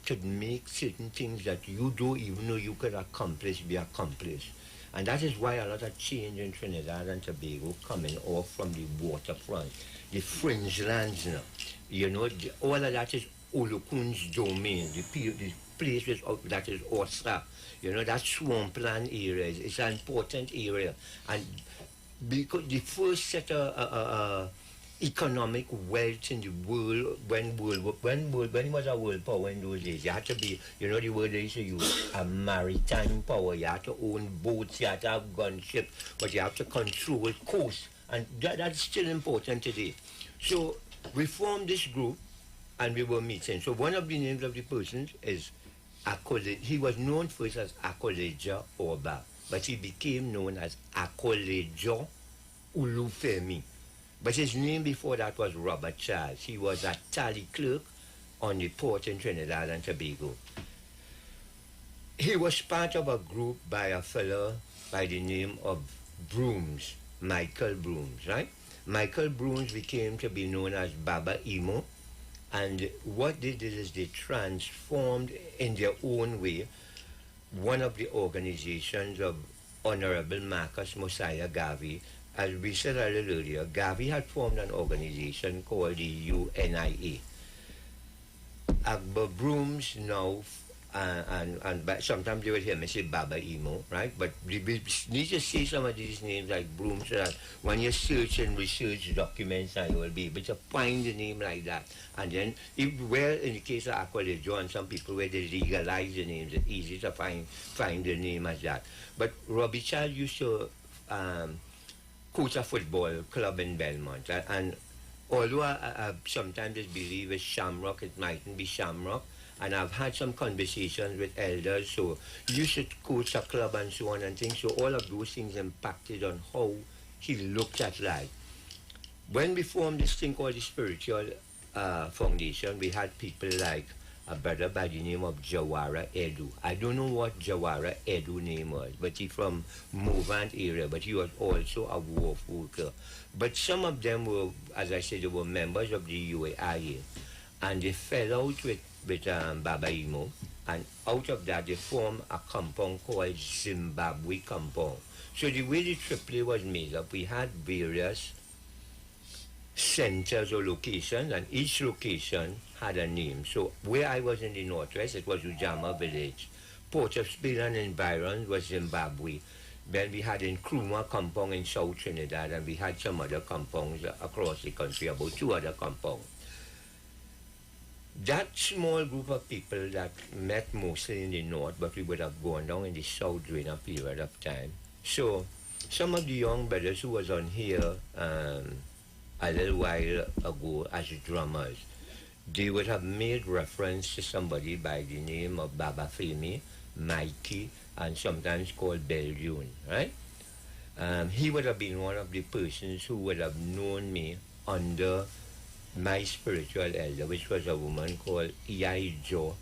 could make certain things that you do even though you could accomplish, be accomplished. And that is why a lot of change in Trinidad and Tobago coming off from the waterfront, the fringe lands now. You know, all of that is Olukun's domain, the place that is Osa. You know, that swampland area is an important area. And because the first set of economic wealth in the world, when it was a world power in those days, you had to be, you know the word they used to use, a maritime power. You had to own boats, you had to have gunship, but you have to control coast. And that's still important today. So we formed this group, and we were meeting. So one of the names of the persons is he was known first as Akoleja Oba, but he became known as Akoleja Ulufemi. But his name before that was Robert Charles. He was a tally clerk on the port in Trinidad and Tobago. He was part of a group by a fellow by the name of Brooms, Michael Brooms, right? Michael Brooms became to be known as Baba Imo. And what they did is they transformed in their own way one of the organizations of Honorable Marcus Mosiah Garvey. As we said a little earlier, Garvey had formed an organization called the UNIA. Akbar Brooms now, and sometimes they will hear me say Baba Imo, right? But we need to say some of these names like Brooms so that when you search and research documents, you will be able to find the name like that. And then, in the case of Aqualejo and some people where they legalize the names, it's easy to find the name as that. But Robbie Child used to coach a football club in Belmont. And although I sometimes believe it's Shamrock, it mightn't be Shamrock. And I've had some conversations with elders, so you should coach a club and so on and things. So all of those things impacted on how he looked at life. When we formed this thing called the Spiritual Foundation, we had people like a brother by the name of Jawara Edu. I don't know what Jawara Edu name was, but he's from Movant area, but he was also a wharf worker. But some of them were, as I said, they were members of the UAIA, and they fell out with Baba Imo, and out of that they formed a compound called Zimbabwe Compound. So the way the AAA was made up, we had various centers or locations, and each location had a name. So where I was in the northwest, it was Ujama Village. Port of Spain and environs was Zimbabwe. Then we had in Nkrumah compound in South Trinidad, and we had some other compounds across the country, about 2 other compounds. that small group of people that met mostly in the north, but we would have gone down in the south during a period of time. So some of the young brothers who was on here a little while ago as drummers, they would have made reference to somebody by the name of Baba Femi, Mikey, and sometimes called Belgian, right? He would have been one of the persons who would have known me under my spiritual elder, which was a woman called Iwer.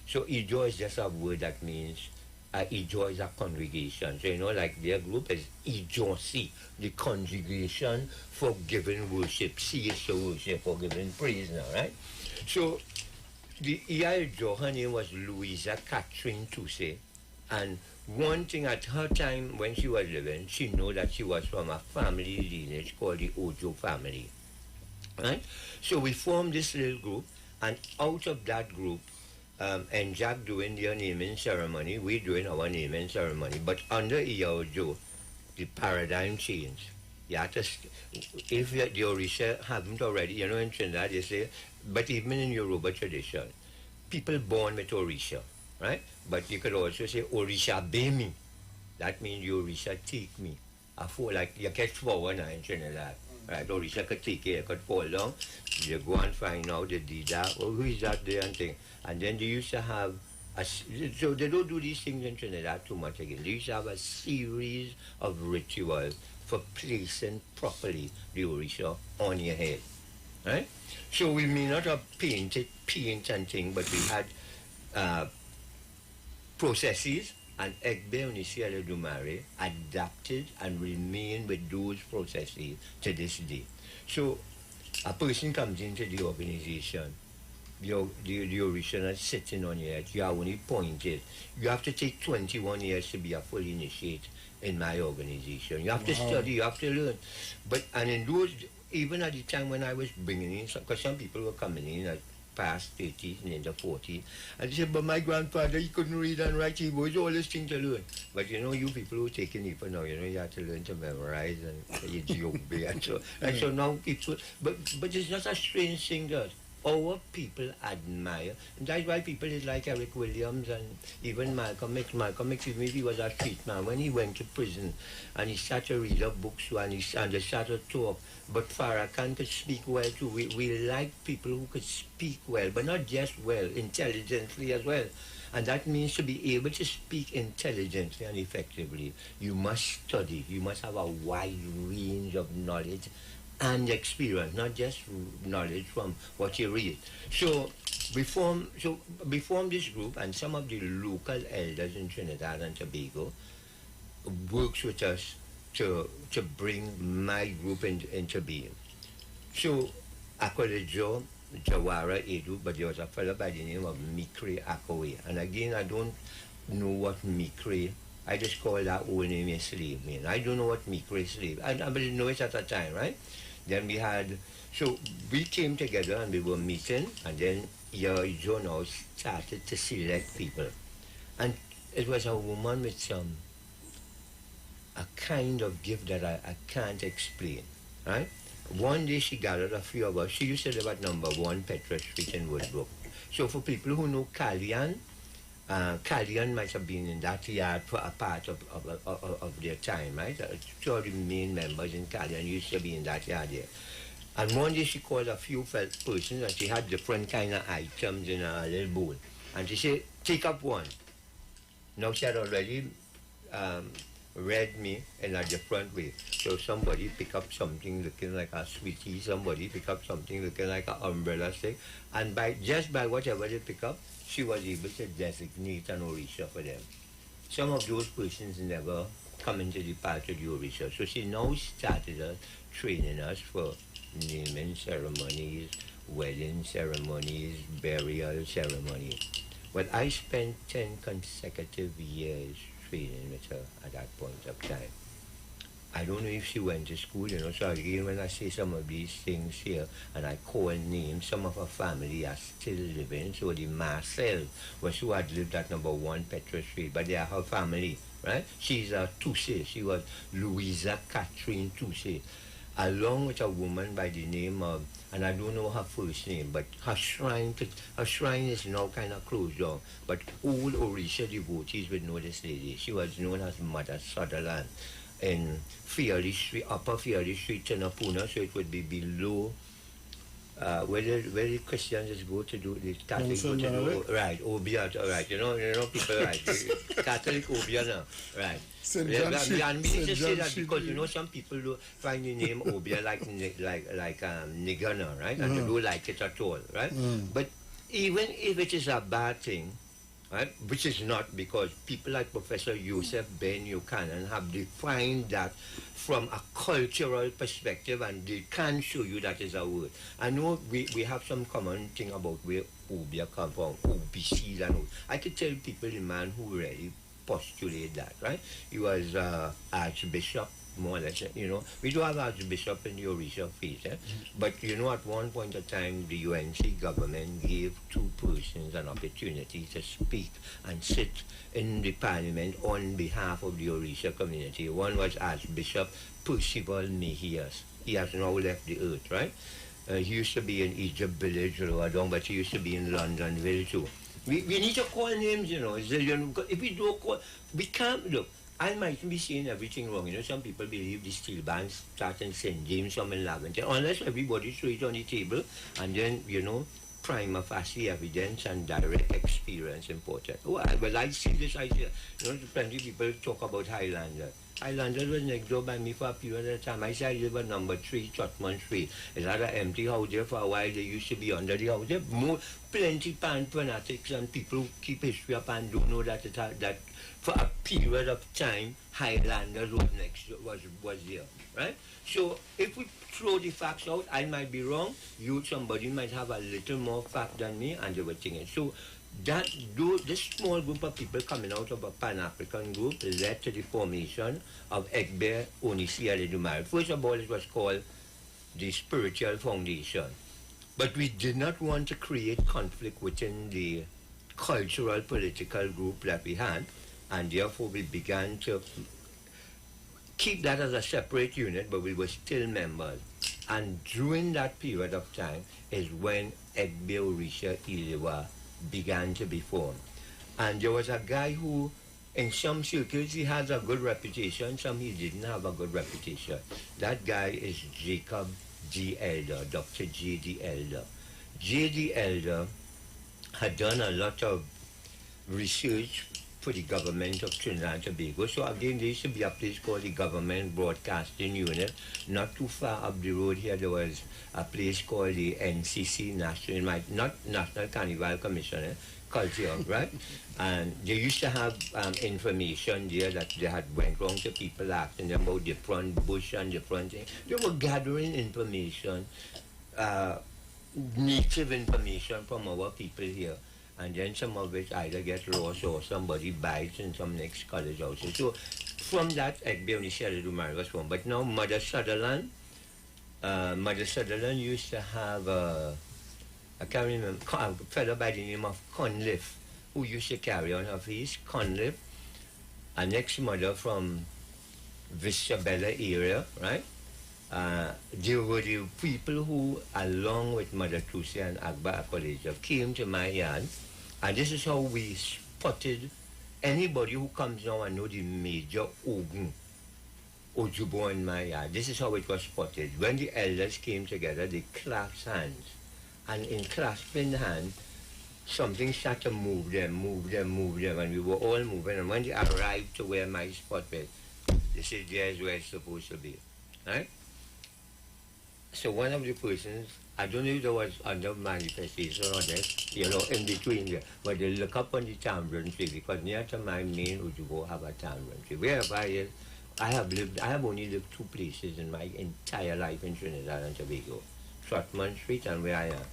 So Iwer is just a word that means Iwer is a congregation. So, you know, like their group is Iwer, the congregation for giving worship. C is to worship, for giving praise now, right? So, the Iwer, her name was Louisa Catherine Toussey. And one thing at her time when she was living, she knew that she was from a family lineage called the Ojo family. Right? So we formed this little group, and out of that group, and Jack doing their naming ceremony, we doing our naming ceremony. But under Iyaojo, the paradigm changed. You have to, if the Orisha haven't already, you know, in Trinidad they say, but even in Yoruba tradition, people born with Orisha, right? But you could also say Orisha be me. That means Orisha take me. I feel like you catch forward now in Trinidad. Right, Orisha could take it, could fall down. You go and find out the Dida, or who is that there and thing. And then they used to have, so they don't do these things in Trinidad too much again. They used to have a series of rituals for placing properly the Orisha on your head. Right? So we may not have painted paint and thing, but we had processes, and Egbe Onisiale Dumare adapted and remained with those processes to this day. So a person comes into the organization, the Orisha is sitting on your head, you are only pointed. You have to take 21 years to be a full initiate in my organization. You have to study, you have to learn. But, and in those, even at the time when I was bringing in, because some people were coming in at past 30 and into 40, and they said, but my grandfather, he couldn't read and write, he was all this thing to learn. But you know, you people who take it for now, you know, you have to learn to memorize and you joke and so, and so now people, but it's not a strange thing that our people admire, and that's why people is like Eric Williams and even Malcolm X. Malcolm X, even if he was a street man, when he went to prison and he started to read up books and they started to talk, but Farrakhan could speak well too. We like people who could speak well, but not just well, intelligently as well. And that means to be able to speak intelligently and effectively, you must study, you must have a wide range of knowledge and experience, not just knowledge from what you read. So we formed this group, and some of the local elders in Trinidad and Tobago works with us to bring my group into being. So Akwadejo, Jawara, Edu, but there was a fellow by the name of Mikre Akawe. And again, I don't know what Mikre, I just call that old name a slave man. I don't know what Mikre slave. I didn't know it at that time, right? Then we had, so we came together and we were meeting, and then Joe now started to select people. And it was a woman with a kind of gift that I can't explain, right? One day she gathered a few of us. She used to live at number 1 Petra Street in Woodbrook. So for people who know Kalyan, Kalyan might have been in that yard for a part of their time, right? Two of the main members in Kalyan used to be in that yard there. And one day she called a few persons and she had different kind of items in a little bowl. And she said, take up one. Now she had already read me in a different way. So somebody pick up something looking like a sweetie, somebody pick up something looking like an umbrella stick, and just by whatever they pick up, she was able to designate an Orisha for them. Some of those persons never come into the part of the Orisha. So she now started training us for naming ceremonies, wedding ceremonies, burial ceremonies. But I spent 10 consecutive years training with her at that point of time. I don't know if she went to school, you know, so again when I say some of these things here and I call names, some of her family are still living. So the Marcel was who had lived at number 1 Petra Street, but they are her family, right? She's a Toussey. She was Louisa Catherine Toussey, along with a woman by the name of and I don't know her first name, but her shrine is now kind of closed down. But all Orisha devotees would know this lady. She was known as Mother Sutherland in Fieri Street, Upper Fieri Street in Pune, so it would be below where the Christians go to do the Catholic go to do right, Obia, right, you know people right, Catholic Obia now, right. And we need to say that because you know some people do find the name Obia like Nigana, right, and they don't like it at all, right. But even if it is a bad thing, right, which is not, because people like Professor Yosef Ben Buchanan have defined that from a cultural perspective, and they can show you that is a word. I know we have some common thing about where Obia come from, OBC and all. I could tell people the man who really postulated that, right? He was Archbishop, more or less, you know. We do have Archbishop in the Orisha faith, but you know, at one point of time, the UNC government gave two persons an opportunity to speak and sit in the parliament on behalf of the Orisha community. One was Archbishop Percival Mejias. He has now left the earth, right? He used to be in Egypt Village, but he used to be in Londonville too. We need to call names, you know. If we don't call, we can't, look, I might be saying everything wrong. You know, some people believe the steel bands start in St. James, some in Lavender, unless everybody throw it on the table, and then, you know, prima facie evidence and direct experience important. Well, I see this idea. You know, plenty of people talk about Highlander. Highlander was next door by me for a period of time. I said I live at number 3, Chotman Street. It's had an empty house there for a while. They used to be under the house. There more plenty pan fanatics and people who keep history up and don't know that that for a period of time Highlander was was there, right? So if we throw the facts out, I might be wrong. Somebody might have a little more fact than me, and they were thinking. So this small group of people coming out of a Pan-African group led to the formation of Egbe Onisi Aledumare. First of all, it was called the Spiritual Foundation. But we did not want to create conflict within the cultural political group that we had, and therefore we began to keep that as a separate unit, but we were still members. And during that period of time is when Egbe Orisha Iwer began to be formed. And there was a guy who, in some circles, he has a good reputation, some he didn't have a good reputation. That guy is Jacob G. Elder, Dr. J.D. Elder. J.D. Elder had done a lot of research for the government of Trinidad and Tobago. So again, there used to be a place called the Government Broadcasting Unit. Not too far up the road here, there was a place called the NCC, not National Carnival Commission, Culture, right? And they used to have information there that they had went wrong to people asking them about different bush and different things. They were gathering information, native information from our people here. And then some of it either get lost or somebody buys in some next college also. So from that, Egbe Onisi Aledumare was formed. But now Mother Sutherland used to have I can't remember, a fellow by the name of Conliffe, who used to carry on her face, Conliffe, an ex-mother from Vistabella area, right? There were the people who, along with Mother Tusia and Agba Akolaja, came to my yard, and this is how we spotted anybody who comes now and know the major Ogun Ojubo in my yard. This is how it was spotted. When the elders came together, they clasped hands, and in clasping hands, something started to move them, and we were all moving. And when they arrived to where my spot was, they said, there's where it's supposed to be, right? So one of the persons, I don't know if there was under manifestation or that, you know, in between there, but they look up on the tambourine tree, because near to my main Ujubo have a tambourine tree. Wherever I have only lived 2 places in my entire life in Trinidad and Tobago, Trotman Street and where I am.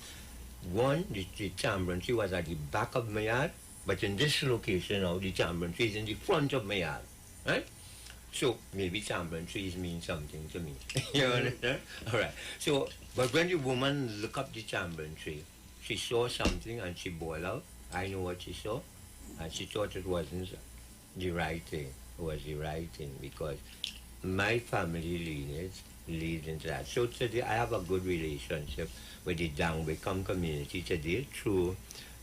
One, the tambourine tree was at the back of my yard, but in this location now, the tambourine tree is in the front of my yard, right? So maybe tambourine trees mean something to me. You understand? All right. So, but when the woman looked up the tambourine tree, she saw something and she boiled out. I know what she saw, and she thought it wasn't the right thing. It was the right thing, because my family lineage leads into that. So today I have a good relationship with the Dangwickham community today through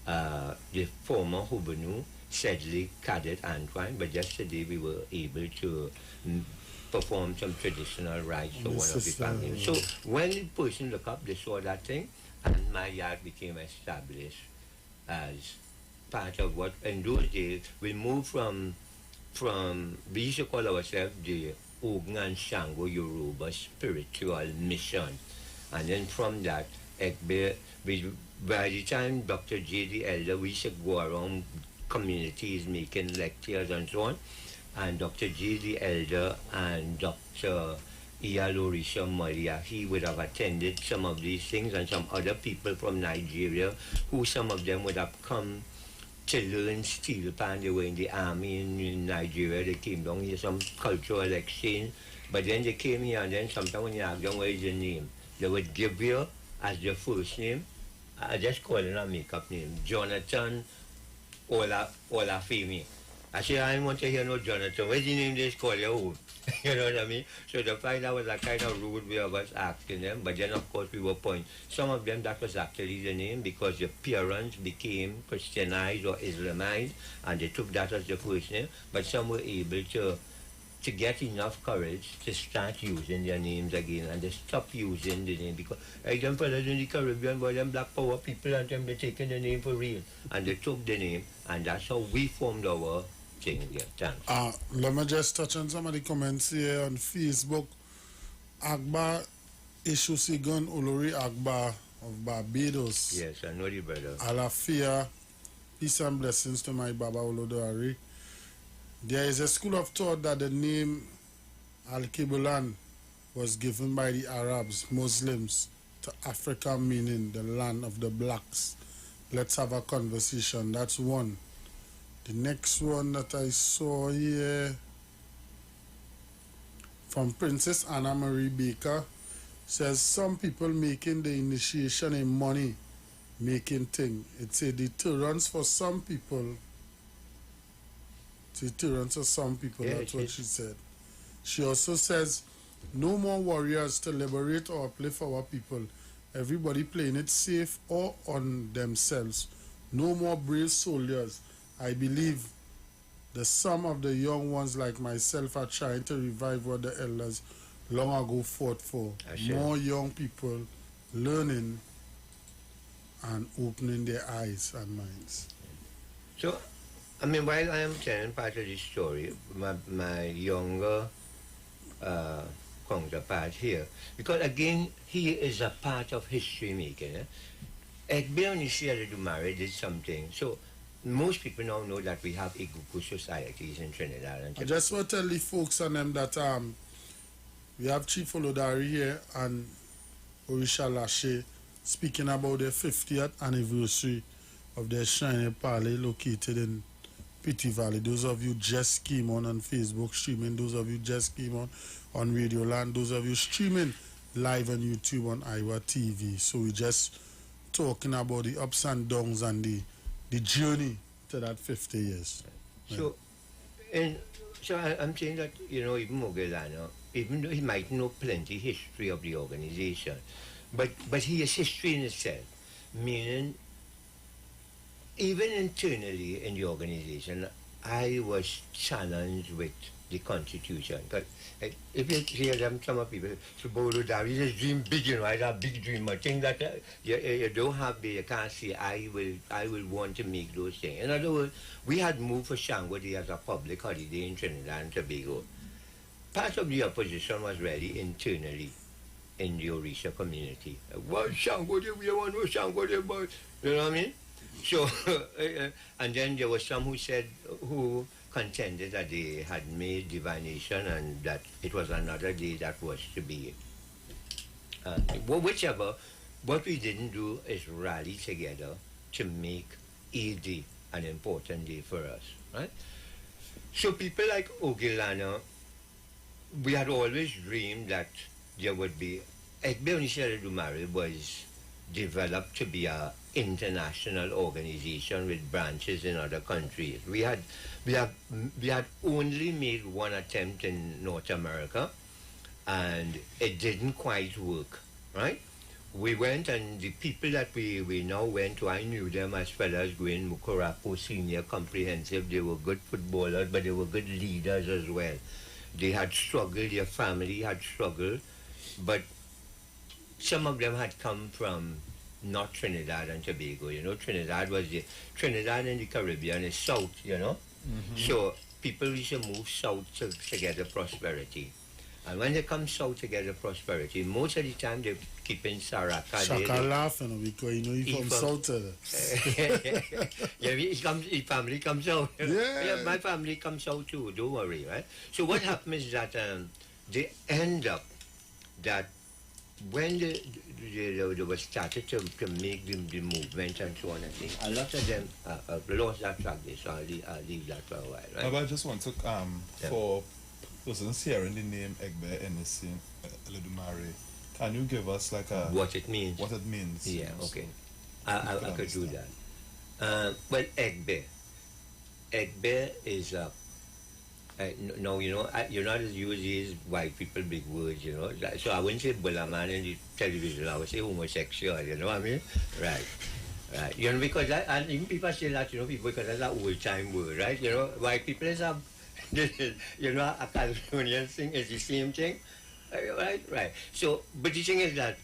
the former Hubanu, Sedley, Cadet, Antoine, but yesterday we were able to perform some traditional rites for one of the families. So when the person looked up, they saw that thing, and my yard became established as part of what, in those days, we moved from we used to call ourselves the Ogun and Shango Yoruba Spiritual Mission. And then from that, by the time Dr. J.D. Elder, we used to go around communities making lectures and so on. And Dr. J.D. Elder and Dr. Ialorisha Maria, he would have attended some of these things, and some other people from Nigeria, who some of them would have come to learn steel pan. They were in the army in Nigeria. They came down here, some cultural exchange. But then they came here, and then sometimes when you ask them what is your name, they would give you as their first name. I just call it a make-up name, Jonathan Olafemi. I said, I don't want to hear no Jonathan. What's the name they call your own? You know what I mean? So the find that was a kind of rude way of us asking them. But then, of course, we were pointing. Some of them, that was actually the name because their parents became Christianized or Islamized, and they took that as the first name. But some were able to get enough courage to start using their names again, and they stopped using the name because them fellas in the Caribbean were them black power people, and them they taking the name for real, and they took the name, and that's how we formed our thing here. Thanks. Let me just touch on some of the comments here on Facebook. Agba Ishusigun Olori Agba of Barbados. Yes, I know the brother. Alafia, peace and blessings to my Baba Olodari. There is a school of thought that the name Al-Kibulan was given by the Arabs, Muslims, to Africa, meaning the land of the blacks. Let's have a conversation. That's one. The next one that I saw here from Princess Anna Marie Baker says some people making the initiation a money making thing. It's a deterrence for some people. Deterrence of some people, yeah, that's what she said. She also says, no more warriors to liberate or uplift our people. Everybody playing it safe or on themselves. No more brave soldiers. I believe that some of the young ones like myself are trying to revive what the elders long ago fought for. More young people learning and opening their eyes and minds. So, I mean, while I am telling part of this story, my younger counterpart here, because again, he is a part of history making. Ekbe Dumare did something. So, most people now know that we have Iguku societies in Trinidad and Tobago. I just want to tell the folks on them that we have Chief Olodari here and Orisha Lashe speaking about their 50th anniversary of their Shrine Parley located in Pity Valley. Those of you just came on Facebook streaming, those of you just came on Radio Land, those of you streaming live on YouTube on Iwer TV. So we're just talking about the ups and downs and the journey to that 50 years. So, I'm saying that, you know, even Mogilano, even though he might know plenty history of the organization, but he has history in itself, meaning even internally in the organization, I was challenged with the Constitution. But if you hear them, some of people, Suboru Dari just dream big, you know, I have a big dream. I think that you don't have, you can't say, I will want to make those things. In other words, we had moved for Shango Day as a public holiday in Trinidad and Tobago. Part of the opposition was really internally in the Orisha community. What Shango Day, we want no Shango Day, but, you know what I mean? So, and then there was some who contended that they had made divination and that it was another day that was to be. Whichever, what we didn't do is rally together to make ED an important day for us, right? So people like Ogilana, we had always dreamed that there would be, Ekbe Onishele Dumare was developed to be an international organization with branches in other countries. We had only made one attempt in North America, and it didn't quite work, right? We went, and the people that we now went to, I knew them as fellas going Mukorapo Senior Comprehensive. They were good footballers, but they were good leaders as well. They had struggled, their family had struggled, but some of them had come from not Trinidad and Tobago. Trinidad and the Caribbean is south, So people used to move south to get the prosperity. And when they come south to get the prosperity, most of the time they keep in Saraka. Shaka laughing because he from south. Yeah, his family comes out. Yeah, my family comes out too, don't worry, right? So what happens is that they end up that when they were started to make the movement and so on and things, a lot of them lost that track, so I'll leave that for a while, right? But I just want to, for persons hearing the name Egbe Enisi Eledumare, can you give us like a... What it means? What it means. Yeah, okay. I could do that. Well, Egbe is no, you're not as use these white people big words, So I wouldn't say Bulaman in the television, I would say homosexual, you know what I mean? Right. Because even people say that, people, because that's an old time word, right? White people is a Californian thing is the same thing, right. So, but the thing is that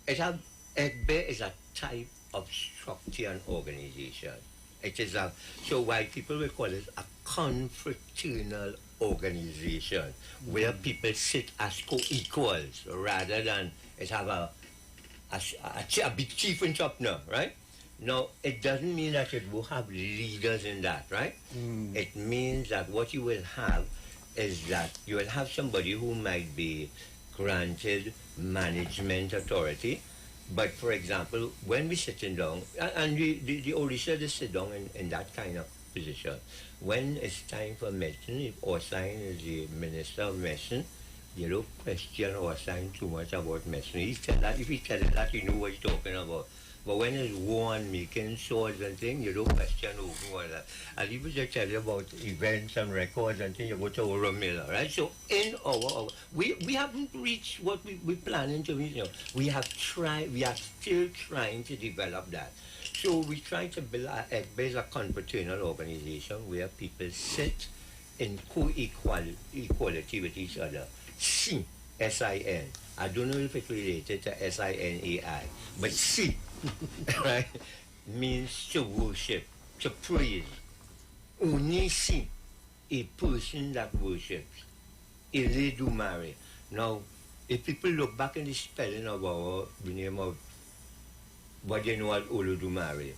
Egbe is a type of structure and organization. It is so white people will call it a confraternal organization where people sit as co-equals rather than it have a big chief and top now, right? Now, it doesn't mean that it will have leaders in that, right? It means that what you will have is that you will have somebody who might be granted management authority. But, for example, when we're sitting down, and the Orisha just sit down in that kind of position, when it's time for medicine, if Osain is the Minister of Medicine, you don't question Osain too much about medicine. If he tells that, he knows what he's talking about. But when it's war and making swords and things, you don't question all that. And people just tell you about events and records and things, you go to Ora Miller, right? So in we haven't reached what we're planning to reach. We are still trying to develop that. So we try to build a confraternal organization where people sit in equality with each other. S-I-N. I don't know if it's related to S-I-N-A-I, but C, right, means to worship, to praise. Only C, a person that worships. Eledumare. Now, if people look back in the spelling of the name of what they know as Olodumare,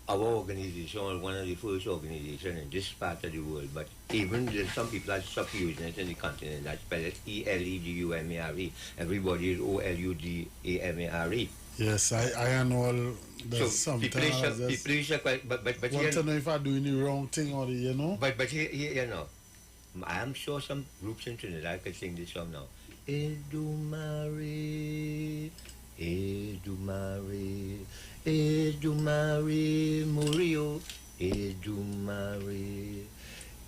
our organization was one of the first organizations in this part of the world, but even some people are using it in the continent. I spell it E-L-E-D-U-M-A-R-E. Everybody is O-L-U-D-A-M-A-R-E. Yes, I know sometimes but want to know if I'm doing the wrong thing or But here, I am sure some groups in Trinidad could sing this song now. Edumare, Edumare, Edumare Murio, Edumare,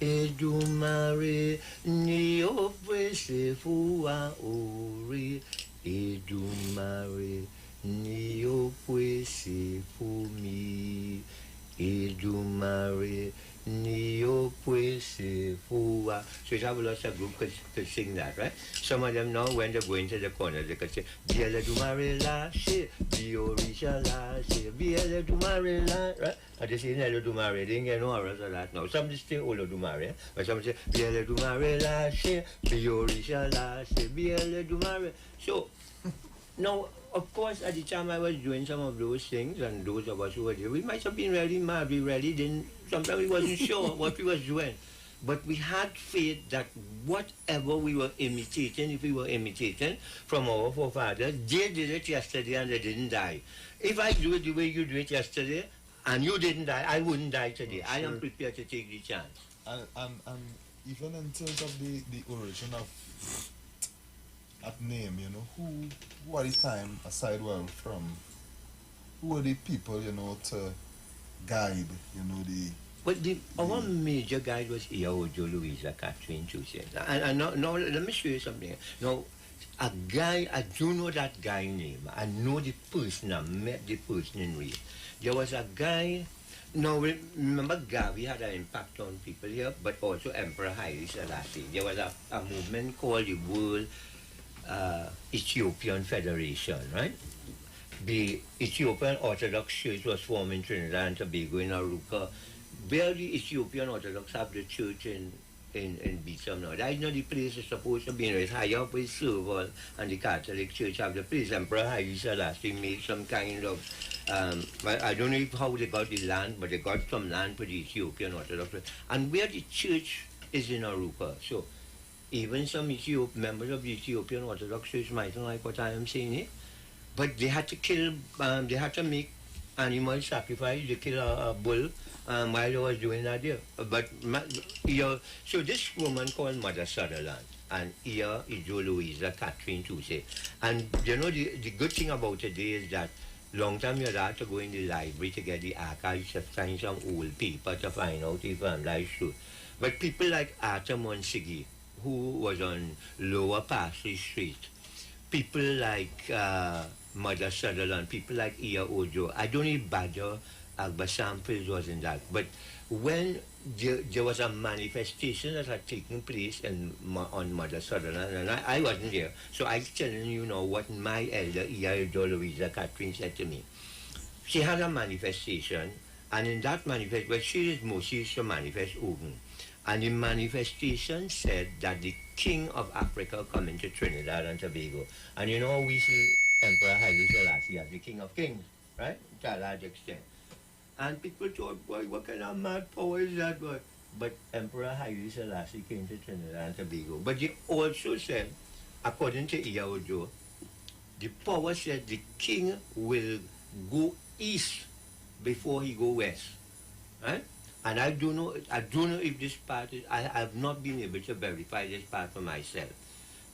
Edumare Nio Pwese Fua Ori, Edumare Nio Pwese Fumi, Edumare Nio Pwese Fua. So you have a lot of groups could sing that, right? Some of them now, when they're going to the corner, they could say, Biele Dumare La She, Biorisha La She, Biele Dumare La, right? And they say, Nelo Dumare, they didn't get no hours of that now. Some just say Olo Dumare, but some say, Biele Dumare La She, Biorisha La She, Biele Dumare. So, now, of course, at the time I was doing some of those things, and those of us who were there, we might have been really mad, we really didn't, sometimes we wasn't sure what we was doing. But we had faith that whatever we were imitating, if we were imitating from our forefathers, they did it yesterday and they didn't die. If I do it the way you do it yesterday, and you didn't die, I wouldn't die today. I am prepared to take the chance. And even in terms of the origin of that name, who at the time, aside where I'm from, who were the people, to guide, But our major guide was Iwer Louisa Catherine Tuesday. And now let me show you something. Now, a guy, I do know that guy name. I know the person, I met the person in real. There was a guy, now remember Gavi had an impact on people here, but also Emperor Haile Selassie. There was a movement called the World Ethiopian Federation, right? The Ethiopian Orthodox Church was formed in Trinidad and Tobago in Aruca, where the Ethiopian Orthodox have the church in Beecham now. That's not the place it's supposed to be. It's higher up with Serval, and the Catholic Church have the place. Emperor Haile Selassie made some kind of, I don't know how they got the land, but they got some land for the Ethiopian Orthodox. And where the church is in Aruca. So even some members of the Ethiopian Orthodox Church mightn't like what I am saying here. But they had to kill, they had to make animal sacrifice. They kill a bull while they was doing that there. But so this woman called Mother Sutherland, and here is Jo Louisa Catherine Tuesday. And you know the good thing about today is that long time you had to go in the library to get the archives to find some old paper to find out if that's true. But people like Arthur Monsigi, who was on Lower Parsley Street, people like Mother Sutherland, people like Iya Ojo. I don't need Badger, Agba Samples was in that. But when there was a manifestation that had taken place on Mother Sutherland, and I wasn't there, so I'm telling you now what my elder, Iya Ojo Louisa Catherine, said to me. She had a manifestation, and in that manifestation, well, she is mostly to manifest Ogun. And the manifestation said that the king of Africa coming to Trinidad and Tobago. And you know, we see Emperor Haile Selassie as the king of kings, right? To a large extent. And people thought, boy, what kind of mad power is that, boy? But Emperor Haile Selassie came to Trinidad and Tobago. But he also said, according to Iya Ojo, the power said the king will go east before he go west, right? And I don't know if this part is, I have not been able to verify this part for myself.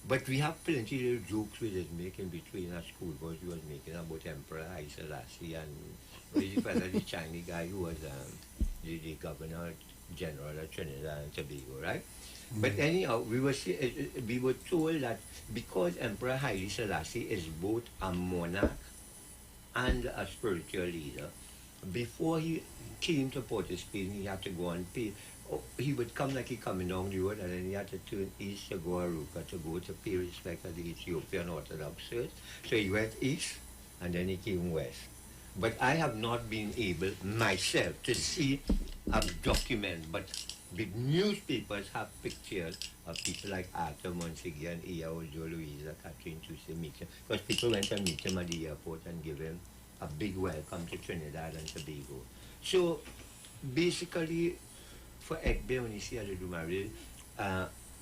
But we have plenty of jokes we did make in between our schoolboys we was making about Emperor Haile Selassie and the fellow, the Chinese guy who was the governor general of Trinidad and Tobago, right? Mm-hmm. But anyhow, we were told that because Emperor Haile Selassie is both a monarch and a spiritual leader, before he came to Port of Spain, he had to go and pay. Oh, he would come like he coming down the road, and then he had to turn east to go Aruca to go to pay respect to the Ethiopian Orthodox Church. So he went east, and then he came west. But I have not been able myself to see a document, but the newspapers have pictures of people like Arthur Monsigi and Iya Ojo Louisa Catherine Tuesday meet him, because people went to meet him at the airport and give him a big welcome to Trinidad and Tobago. So basically, for Egbe, when you see how they do marriage,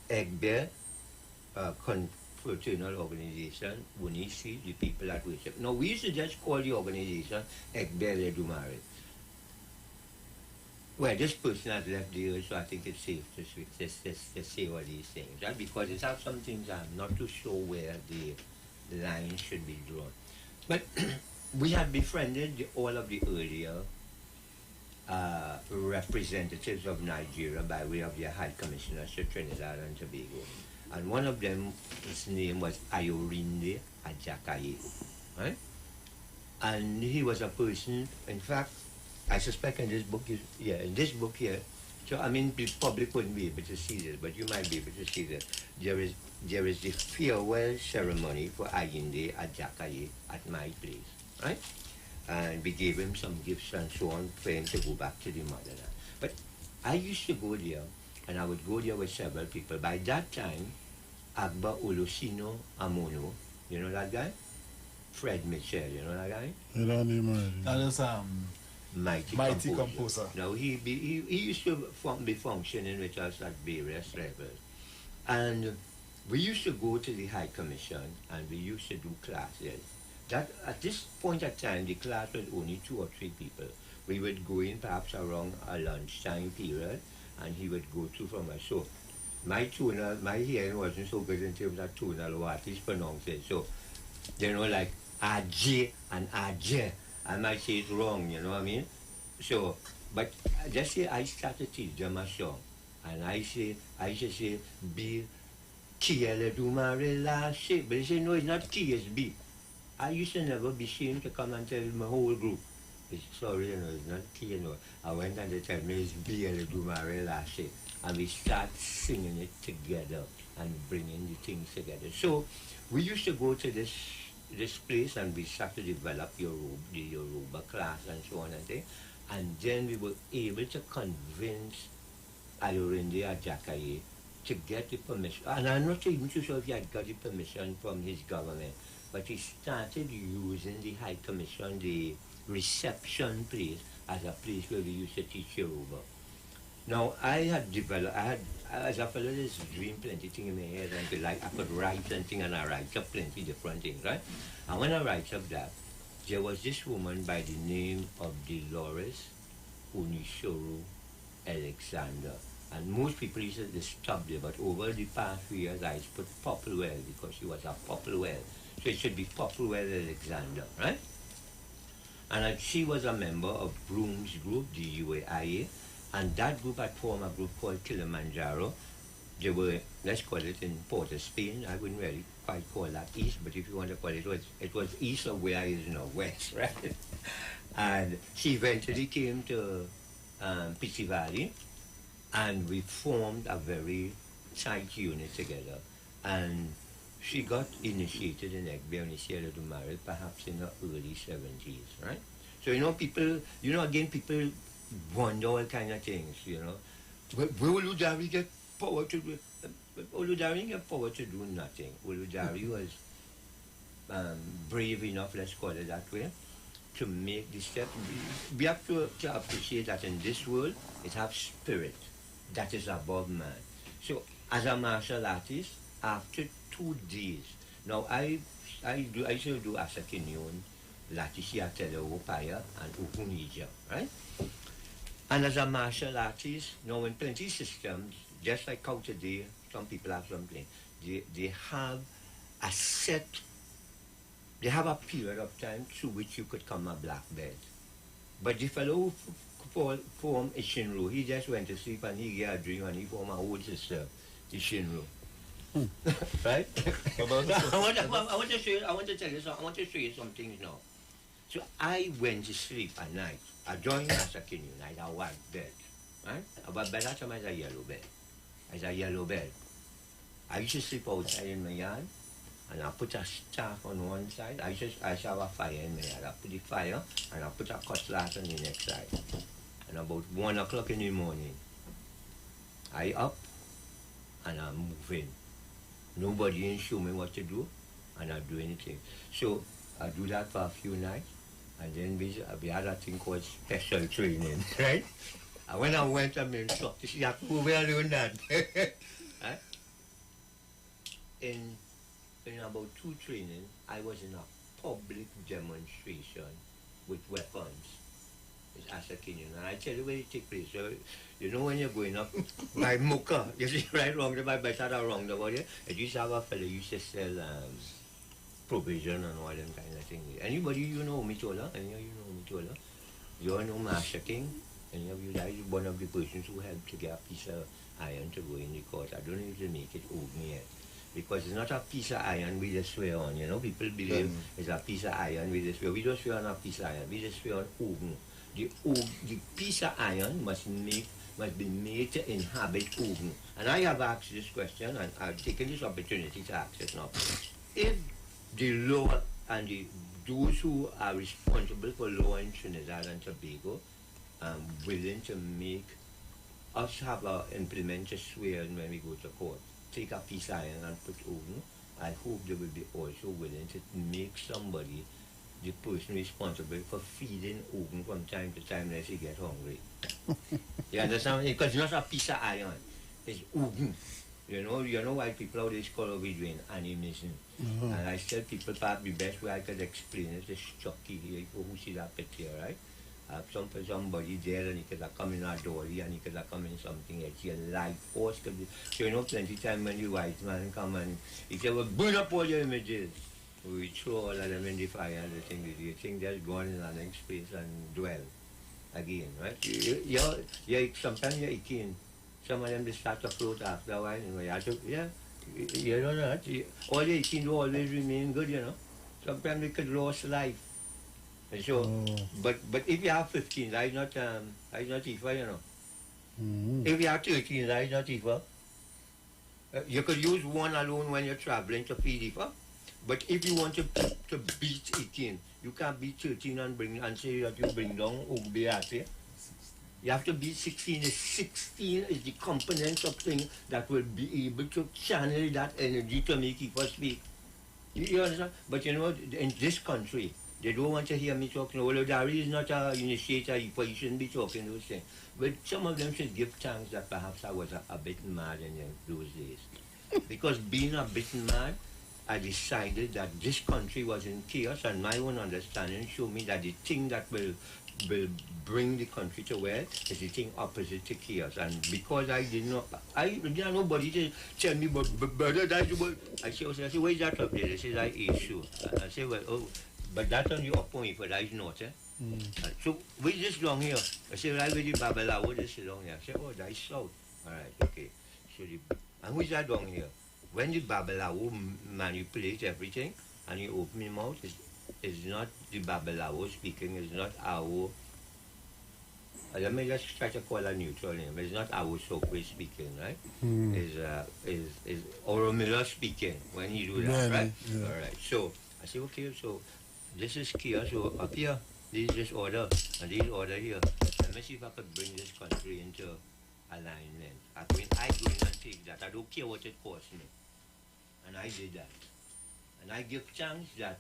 Egbe, fraternal organization, when you see the people that worship. Now, we used to just call the organization Egbe they do marriage. Well, this person has left the earth, so I think it's safe to say all these things, right? Because it has some things I'm not too sure where the line should be drawn. But we have befriended all of the earlier representatives of Nigeria by way of their High Commissioners to Trinidad and Tobago. And one of them, his name was Ayorinde Ajakaye, right? And he was a person, in fact, I suspect in this book here, so I mean, the public wouldn't be able to see this, but you might be able to see this. There is the farewell ceremony for Ayinde Ajakaye at my place, right? And we gave him some gifts and so on for him to go back to the motherland. But I used to go there, and I would go there with several people. By that time, Agba Olosino Amono, you know that guy? Fred Mitchell, you know that guy? You don't even That is Mighty composer. Now he used to be functioning with us at various levels, and we used to go to the High Commission and we used to do classes. That at this point of time, the class was only 2 or 3 people. We would go in perhaps around a lunchtime period, and he would go through from us. So my hearing wasn't so good in terms of tonal what he's pronouncing. So you know, like Aj and Aj. I might say it wrong, you know what I mean? So, But just say I started to teach them a song, and I just say, B, Kiele do marilla, but they say, no, it's not Ki, it's B. I used to never be ashamed to come and tell my whole group. It's sorry, it's not Ki, I went and they tell me it's B, L, do marilla, and we start singing it together and bringing the things together. So we used to go to this place and we start to develop the Yoruba class and so on and things. And then we were able to convince Ayorinde Ajakaye to get the permission. And I'm not even too sure if he had got the permission from his government, but he started using the High Commission, the reception place, as a place where we used to teach Yoruba. Now, as I followed this dream, plenty thing in my head, and I could write something, and I write up plenty different things, right? And when I write up that, there was this woman by the name of Dolores Unishoru Alexander. And most people used to stop there, but over the past few years, I put Popplewell because she was a Popplewell. So it should be Popplewell Alexander, right? And she was a member of Broom's group, the UAIA, and that group had formed a group called Kilimanjaro. They were, let's call it in Port of Spain. I wouldn't really quite call that east, but if you want to call it was east of where I is now, west, right? And she eventually came to Pichi Valley, and we formed a very tight unit together. And she got initiated in Egbe and initiated to marry perhaps in the early 70s, right? So, people, again, people wonder all kind of things, Where will Udari get power to do? Oludari didn't get power to do nothing. Oludari was brave enough, let's call it that way, to make the step. We have to appreciate that in this world, it has spirit that is above man. So, as a martial artist, after 2 days, now I should do Asakinion, Latishia Teleopaya, and Ukunija, right? And as a martial artist, in plenty systems, just like how today, some people have something, they have a set, they have a period of time through which you could come a black belt. But the fellow who formed a Shinru, he just went to sleep and he got a dream and he formed a whole system, the Shinru. Right? I want to tell you something. I want to show you some things now. So I went to sleep at night. I joined Asakinu night, a white bed. Right? But by that time I was a yellow bed. I was a yellow bed. I used to sleep outside in my yard, and I put a staff on one side. I have a fire in my yard. I put the fire, and I put a cutlass on the next side. And about 1 o'clock in the morning, I up, and I'm moving. Nobody didn't show me what to do, and I do anything. So I do that for a few nights, and then we had a thing called special training, right? And when I went, I'm instructed, she had to move doing that. Right? In about 2 trainings, I was in a public demonstration with weapons. It's Asakinian. And I tell you where it takes place. So, when you're going up by Muka, you see right wrong, by better or wrong about it. It used to have a fellow used to sell provision and all them kind of things. Anybody Mitola? Any of you know Mitola? You all know Master King? Any of you guys, one of the persons who helped to get a piece of iron to go in the court. I don't know if they make it open yet. Because it's not a piece of iron we just swear on, People believe it's a piece of iron we just swear. We don't swear on a piece of iron, we just swear on oven. The piece of iron must be made to inhabit oven. And I have asked this question, and I've taken this opportunity to ask it now. If the law and those who are responsible for law in Trinidad and Tobago willing to make us implement a swearing when we go to court, take a piece of iron and put oven, I hope they will be also willing to make somebody the person responsible for feeding oven from time to time unless he get hungry. You understand? Because it's not a piece of iron, it's oven. You know why people always call we doing animation. And I tell people perhaps the best way I could explain it is Chucky here, who see that picture, right? Somebody there and he could have come in a dory and he could have come in something else. Your life force could be. So plenty time when the white man come and he said, well, burn up all your images. We throw all of them in the fire and the thing that's gone in the next place and dwell. again, right? Sometimes you're 18. Some of them they start to float after a while. You have to, you don't know. All the 18 will always remain good, Sometimes they could lose life. And so, but if you have 15, that's not equal, If you have 13, that's not equal. You could use one alone when you're traveling to feed equal. But if you want to beat 18, you can't beat 13 and say that you bring down Ogbeate. You have to beat 16. 16 is the component of thing that will be able to channel that energy to make people speak. You understand? But in this country, they don't want to hear me talking. Although Dari is not a initiator, he shouldn't be talking those things. But some of them should give thanks that perhaps I was a bit mad in those days. Because being a bit mad, I decided that this country was in chaos, and my own understanding showed me that the thing that will bring the country to where is the thing opposite to chaos. And because I did not, nobody to tell me, but brother, that's what I say, where is that up there? They say, that is sure. I say, well, but that's on the up point, but that is not, So, where is this long here? I say, right with the Babalawo, this is long here. I say, oh, that is south. All right, okay. So, and who is that down here? When the Babalawo manipulates everything and you open your mouth, it's not the Babalawo speaking, it's not our. Let me just try to call a neutral name. It's not our Sokwe speaking, right? Is Oromila speaking when he do that, right? Yeah. All right. So I say, okay, so this is chaos. So up here, this is order, and this order here. Let me see if I could bring this country into alignment. I mean, I go in and take that. I don't care what it costs me. And I did that. And I give thanks that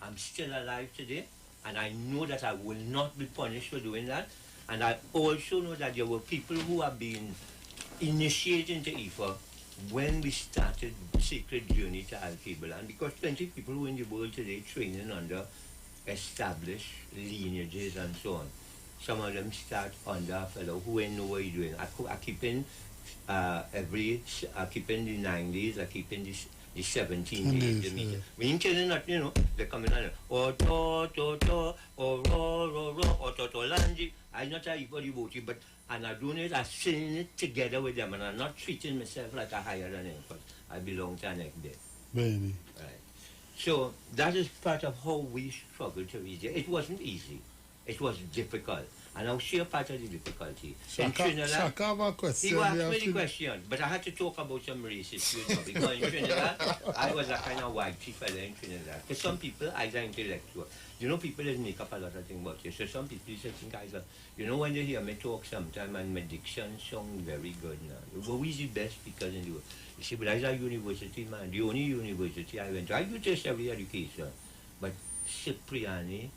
I'm still alive today, and I know that I will not be punished for doing that. And I also know that there were people who have been initiated into Ifa when we started the sacred journey to Al-Qibla. And because plenty of people who are in the world today training under established lineages and so on. Some of them start under a fellow who ain't know what he's doing. I keep in I keep in the 90s, I keep in the 17 days. When you tell them that, they're coming on, or lanji. I'm not everybody voting, but and I doing it, I'm singing it together with them, and I'm not treating myself like a higher than them, because I belong to an next Baby. Right. So that is part of how we struggle to reach it. It wasn't easy. It was difficult. And I'll share part of the difficulty. In Trinidad, he asked me the question, but I had to talk about some racist because in Trinidad, I was a kind of whitey fella in Trinidad. Because some people, either intellectual. People that make up a lot of things about you. So some people think when they hear me talk sometime and my diction sound very good now. Who is the best speaker in the world? You see, but I was a university man, the only university I went to. I do test every education. But Cipriani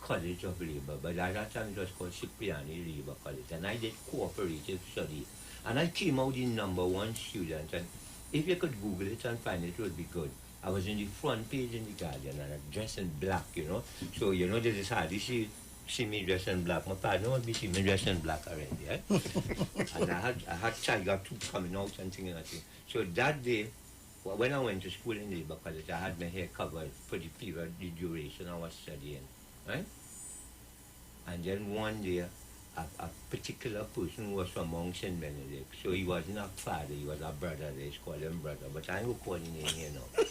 College of Labour, but at that time it was called Cipriani Labour College, and I did cooperative study, and I came out the #1 student, and if you could Google it and find it, it would be good. I was in the front page in the Guardian, and I dressed in black, so this is hardly see me dressed in black. My partner would be see me dressed in black already, and I had tiger tooth coming out and things like that. So that day, when I went to school in Labour College, I had my hair covered for the period, the duration I was studying. Right? And then one day, a particular person was from Mount St. Benedict. So he wasn't a father, he was a brother. They called him brother. But I ain't calling him here now.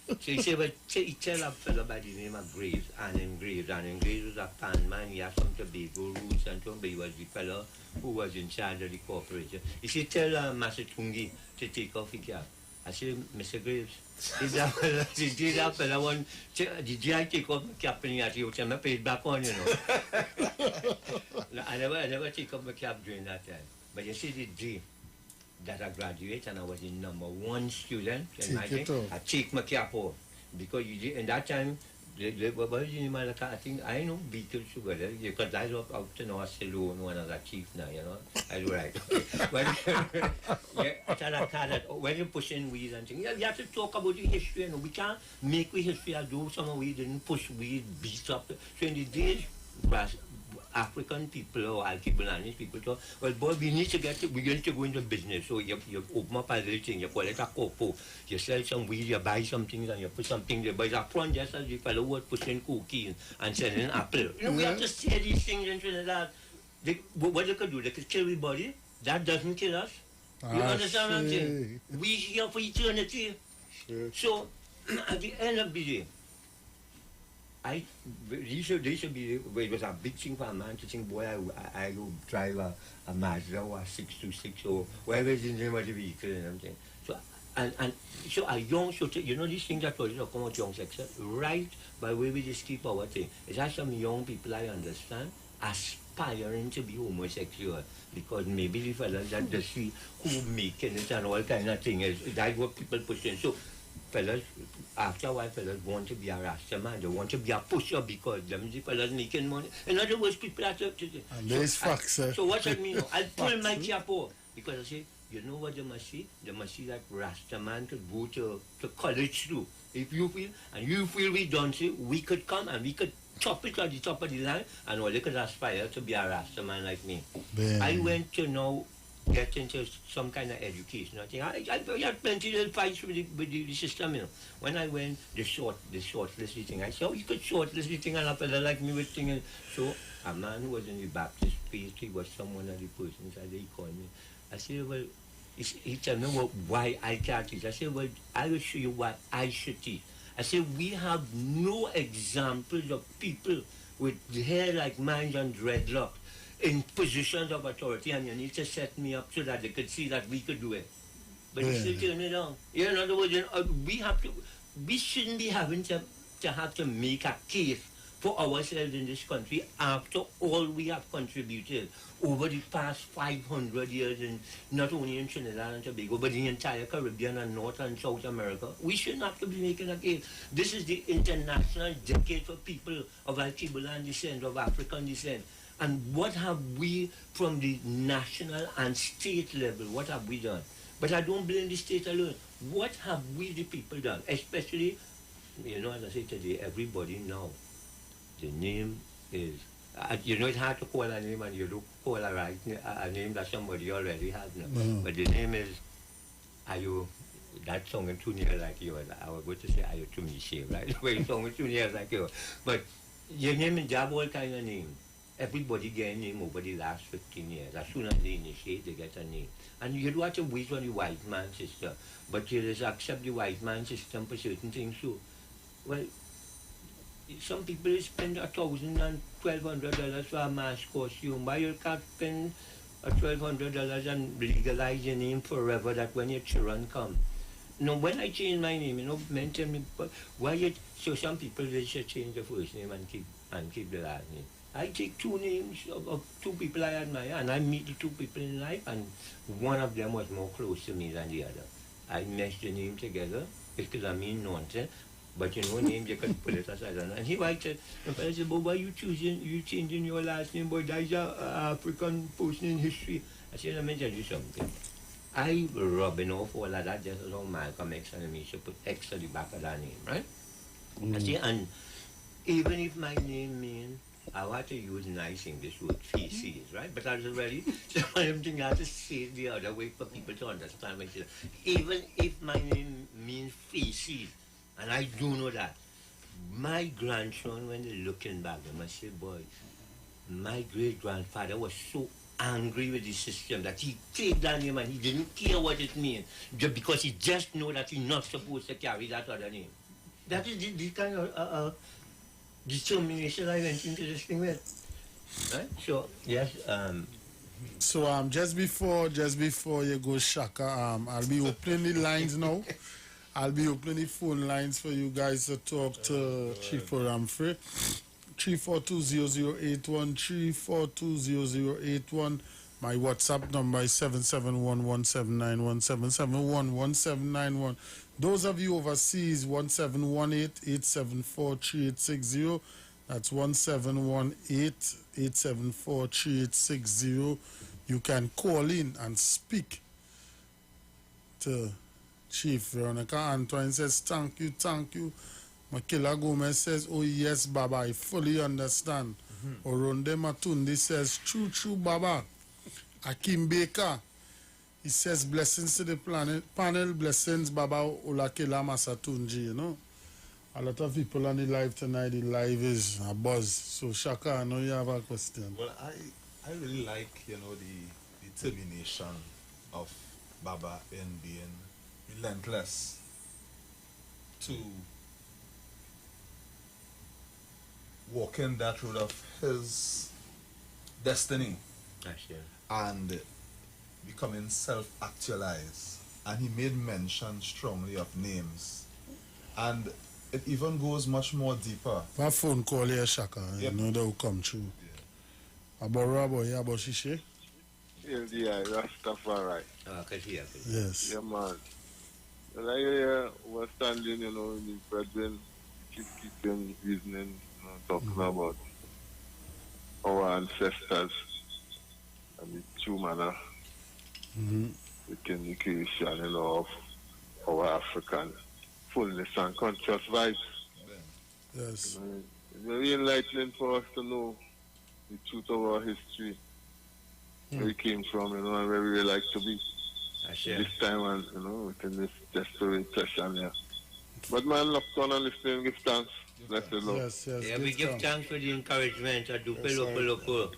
So he said, but he tell a fellow by the name of Graves, and Graves was a pan man. He had some Tobago roots and so, but he was the fellow who was in charge of the corporation. He said, tell Master Tungi to take off his cap. I said, Mr. Graves, did that fella want, did I take off my cap and he said, my pay back on, I never take off my cap during that time. But you see the day that I graduated and I was the #1 student in my thing, I take my cap off. Because in that time, what was the name of the I think, I know Beetle Sugar, because I was out to know Salone, one of the chief now, I was right. When you push in weed and things, you have to talk about the history, we can't make the history as though some we didn't push weed, beat up. So in the days, African people or Alkebulanese people thought, well, boy, we need to go into business. So you open up a little thing, you call it a copo, you sell some weed, you buy some things and you put something there. But it's upfront just as the fellow was pushing cookies and selling apple. You know, we have to say these things in Trinidad. What they could do, they could kill everybody. That doesn't kill us. You understand what I'm saying? We here for eternity. So, at the end of the day, they should be, it was a big thing for a man to think, boy, I will drive a Mazda or a 626 or whatever is the name of the vehicle and everything. So, and so a young, so you know these things that always come out young sex, right? By way we just keep our thing. Is that some young people I understand aspiring to be homosexual because maybe the fellas that they see who making it and all kind of things, that's what people push in. So, fellas, after a while, fellas want to be a Rasta man. They want to be a pusher because them the fellas making money. In other words, people are to there's facts, sir. So what I mean, I pull my cap off because I say, you know what they must see? They must see that Rasta man could go to college too. If you feel, and you feel we don't see, we could come and we could chop it at the top of the line and all they could aspire to be a Rasta man like me. I went to know get into some kind of education. I had plenty of fights with the system, you know. When I went, the shortlisting thing, I said, oh, you could shortlist the thing and a fella like me with thing. So a man who was in the Baptist priest, he was someone of the persons, and they called me. I said, well, he told me why I can't teach. I said, well, I will show you what I should teach. I said, we have no examples of people with hair like mine and dreadlock in positions of authority, and you need to set me up so that they could see that we could do it. But you still turn it down. In other words, we shouldn't be having to have to make a case for ourselves in this country after all we have contributed over the past 500 years, in not only in Trinidad and Tobago, but the entire Caribbean and North and South America. We shouldn't have to be making a case. This is the international decade for people of Alkebulan descent, of African descent. And what have we, from the national and state level, what have we done? But I don't blame the state alone. What have we, the people, done? Especially, you know, as I say today, everybody now, the name is, you know, it's hard to call a name and you don't call a name that somebody already has now. But the name is, are you, that song is too near like yours. I was going to say, are you to me, right? Well, the song is too near like yours. But your name is job all kind of name. Everybody get a name over the last 15 years. As soon as they initiate, they get a name. And you don't have to wait on the white man system. But you just accept the white man system for certain things too. Well, some people spend $1,000 and $1,200 for a mask costume. Why you can't spend $1,200 and legalize your name forever, that when your children come? No, when I change my name, you know, men tell me, but why you, so some people, they should change the first name and keep the last name. I take two names of two people I admire, and I meet the two people in life, and one of them was more close to me than the other. I meshed the name together because I mean nonsense, but you know, names you can put it aside. And he said, I said, but why you changing your last name? Boy, that's an African person in history. I said, let me tell you something. I rubbing off all of that just as how Malcolm X and me should put X at the back of that name, right? I say, and even if my name means, I want to use nice English word, feces, right? But I was already, so I'm thinking I have to say it the other way for people to understand myself. Even if my name means feces, and I do know that, my grandson, when they're looking back, they must say, boy, my great-grandfather was so angry with the system that he take that name and he didn't care what it means, just because he just know that he's not supposed to carry that other name. That is the kind of determination I went into this thing with. Right? So, yes. So, just before you go, Shaka, I'll be opening the lines now. I'll be opening the phone lines for you guys to talk to Chief Ramfrey. 3420081, 3420081. My WhatsApp number is 7711791, 7711791. Those of you overseas, 1718-874-3860. That's 1718-874-3860. You can call in and speak to Chief. Veronica Antoine says, thank you. Makila Gomez says, oh yes, Baba, I fully understand. Oronde Matundi says, Choo Choo Baba. Akim Baker, he says, blessings to the panel, blessings Baba Olakela Masatunji, you know. A lot of people on the live tonight, the live is a buzz. So Shaka, I know you have a question. Well, I really like, the determination of Baba in being relentless to walking that road of his destiny and becoming self-actualized. And he made mention strongly of names. And it even goes much more deeper. That phone call here, Shaka, Yep. you know that will come true. About Rabo, yeah, about Shishe? Yeah, Rastafari. Yes. Yeah, man. And I was standing, in the brethren, keeping reasoning, talking about our ancestors and the true manner, the communication, of our African fullness and conscious vibes. Yes. It's very enlightening for us to know the truth of our history, where we came from, and where we would like to be. This time, and within this desperate session here. But man, look on and listen, give thanks. Bless the Lord. Yes, yes. Yeah, we give thanks for the encouragement. I do loco.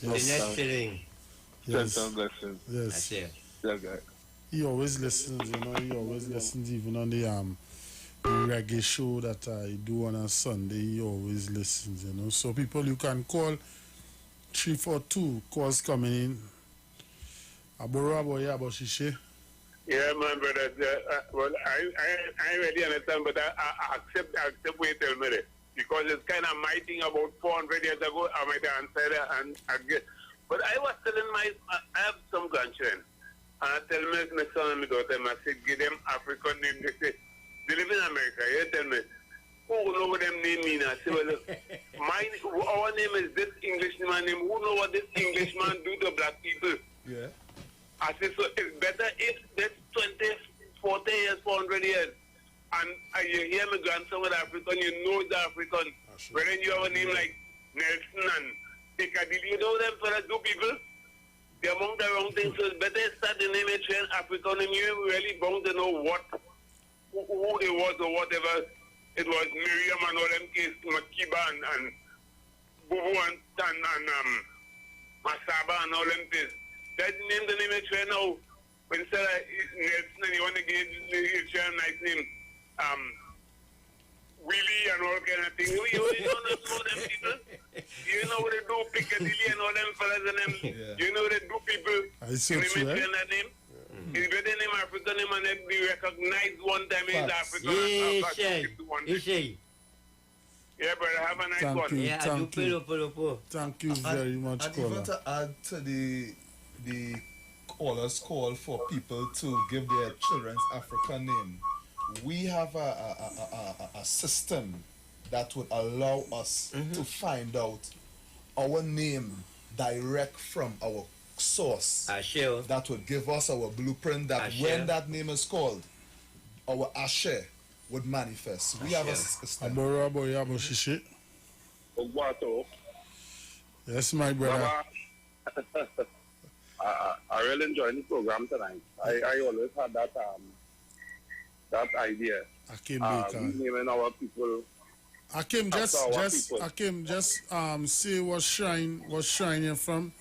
The next thing. Yes. And blessings. Yes. Yeah, guy. He always listens, he always listens even on the reggae show that I do on a Sunday. He always listens, So people, you can call 342 calls coming in. Aborabo, yeah, Shishe. Yeah, man, brother. Well, I really understand, but I accept what you tell me there. Because it's kind of my thing about 400 years ago. I might answer that and again. But I was telling I have some grandchildren. And I tell my son and my daughter, I said, give them African name. They say, they live in America. You tell me, who know what them name mean? I say, well, our name is this Englishman name. Who know what this Englishman do to black people? Yeah. I said, so it's better if that's 20, 40 years, 400 years. And you hear my grandson with African, you know the African. But then you have a name like Nelson and Piccadilly. You know them for the two people? They're among the wrong things. So it's better start the name and train African and you're really bound to know who they was or whatever. It was Miriam and all them case, Makiba and Bubu and Masaba and all them things. That name the name is now. When instead of Nelson and you want to give a nice name, Willie and all kind of things. You don't know them people. You know what they do, Piccadilly and all them fellas and them. Yeah. You know what they do, people. So you mention that name. It's better name African name and they be recognized one time in African. Yeah, brother, have a nice one. Thank you very much, and even to add to the callers call for people to give their children's African name, we have a system that would allow us to find out our name direct from our source. That would give us our blueprint that when that name is called, our Ashe would manifest. We have a system. Yes, my brother. I really enjoyed the program tonight. I always had that idea. Naming our people. Akim, just say what shrine you're from,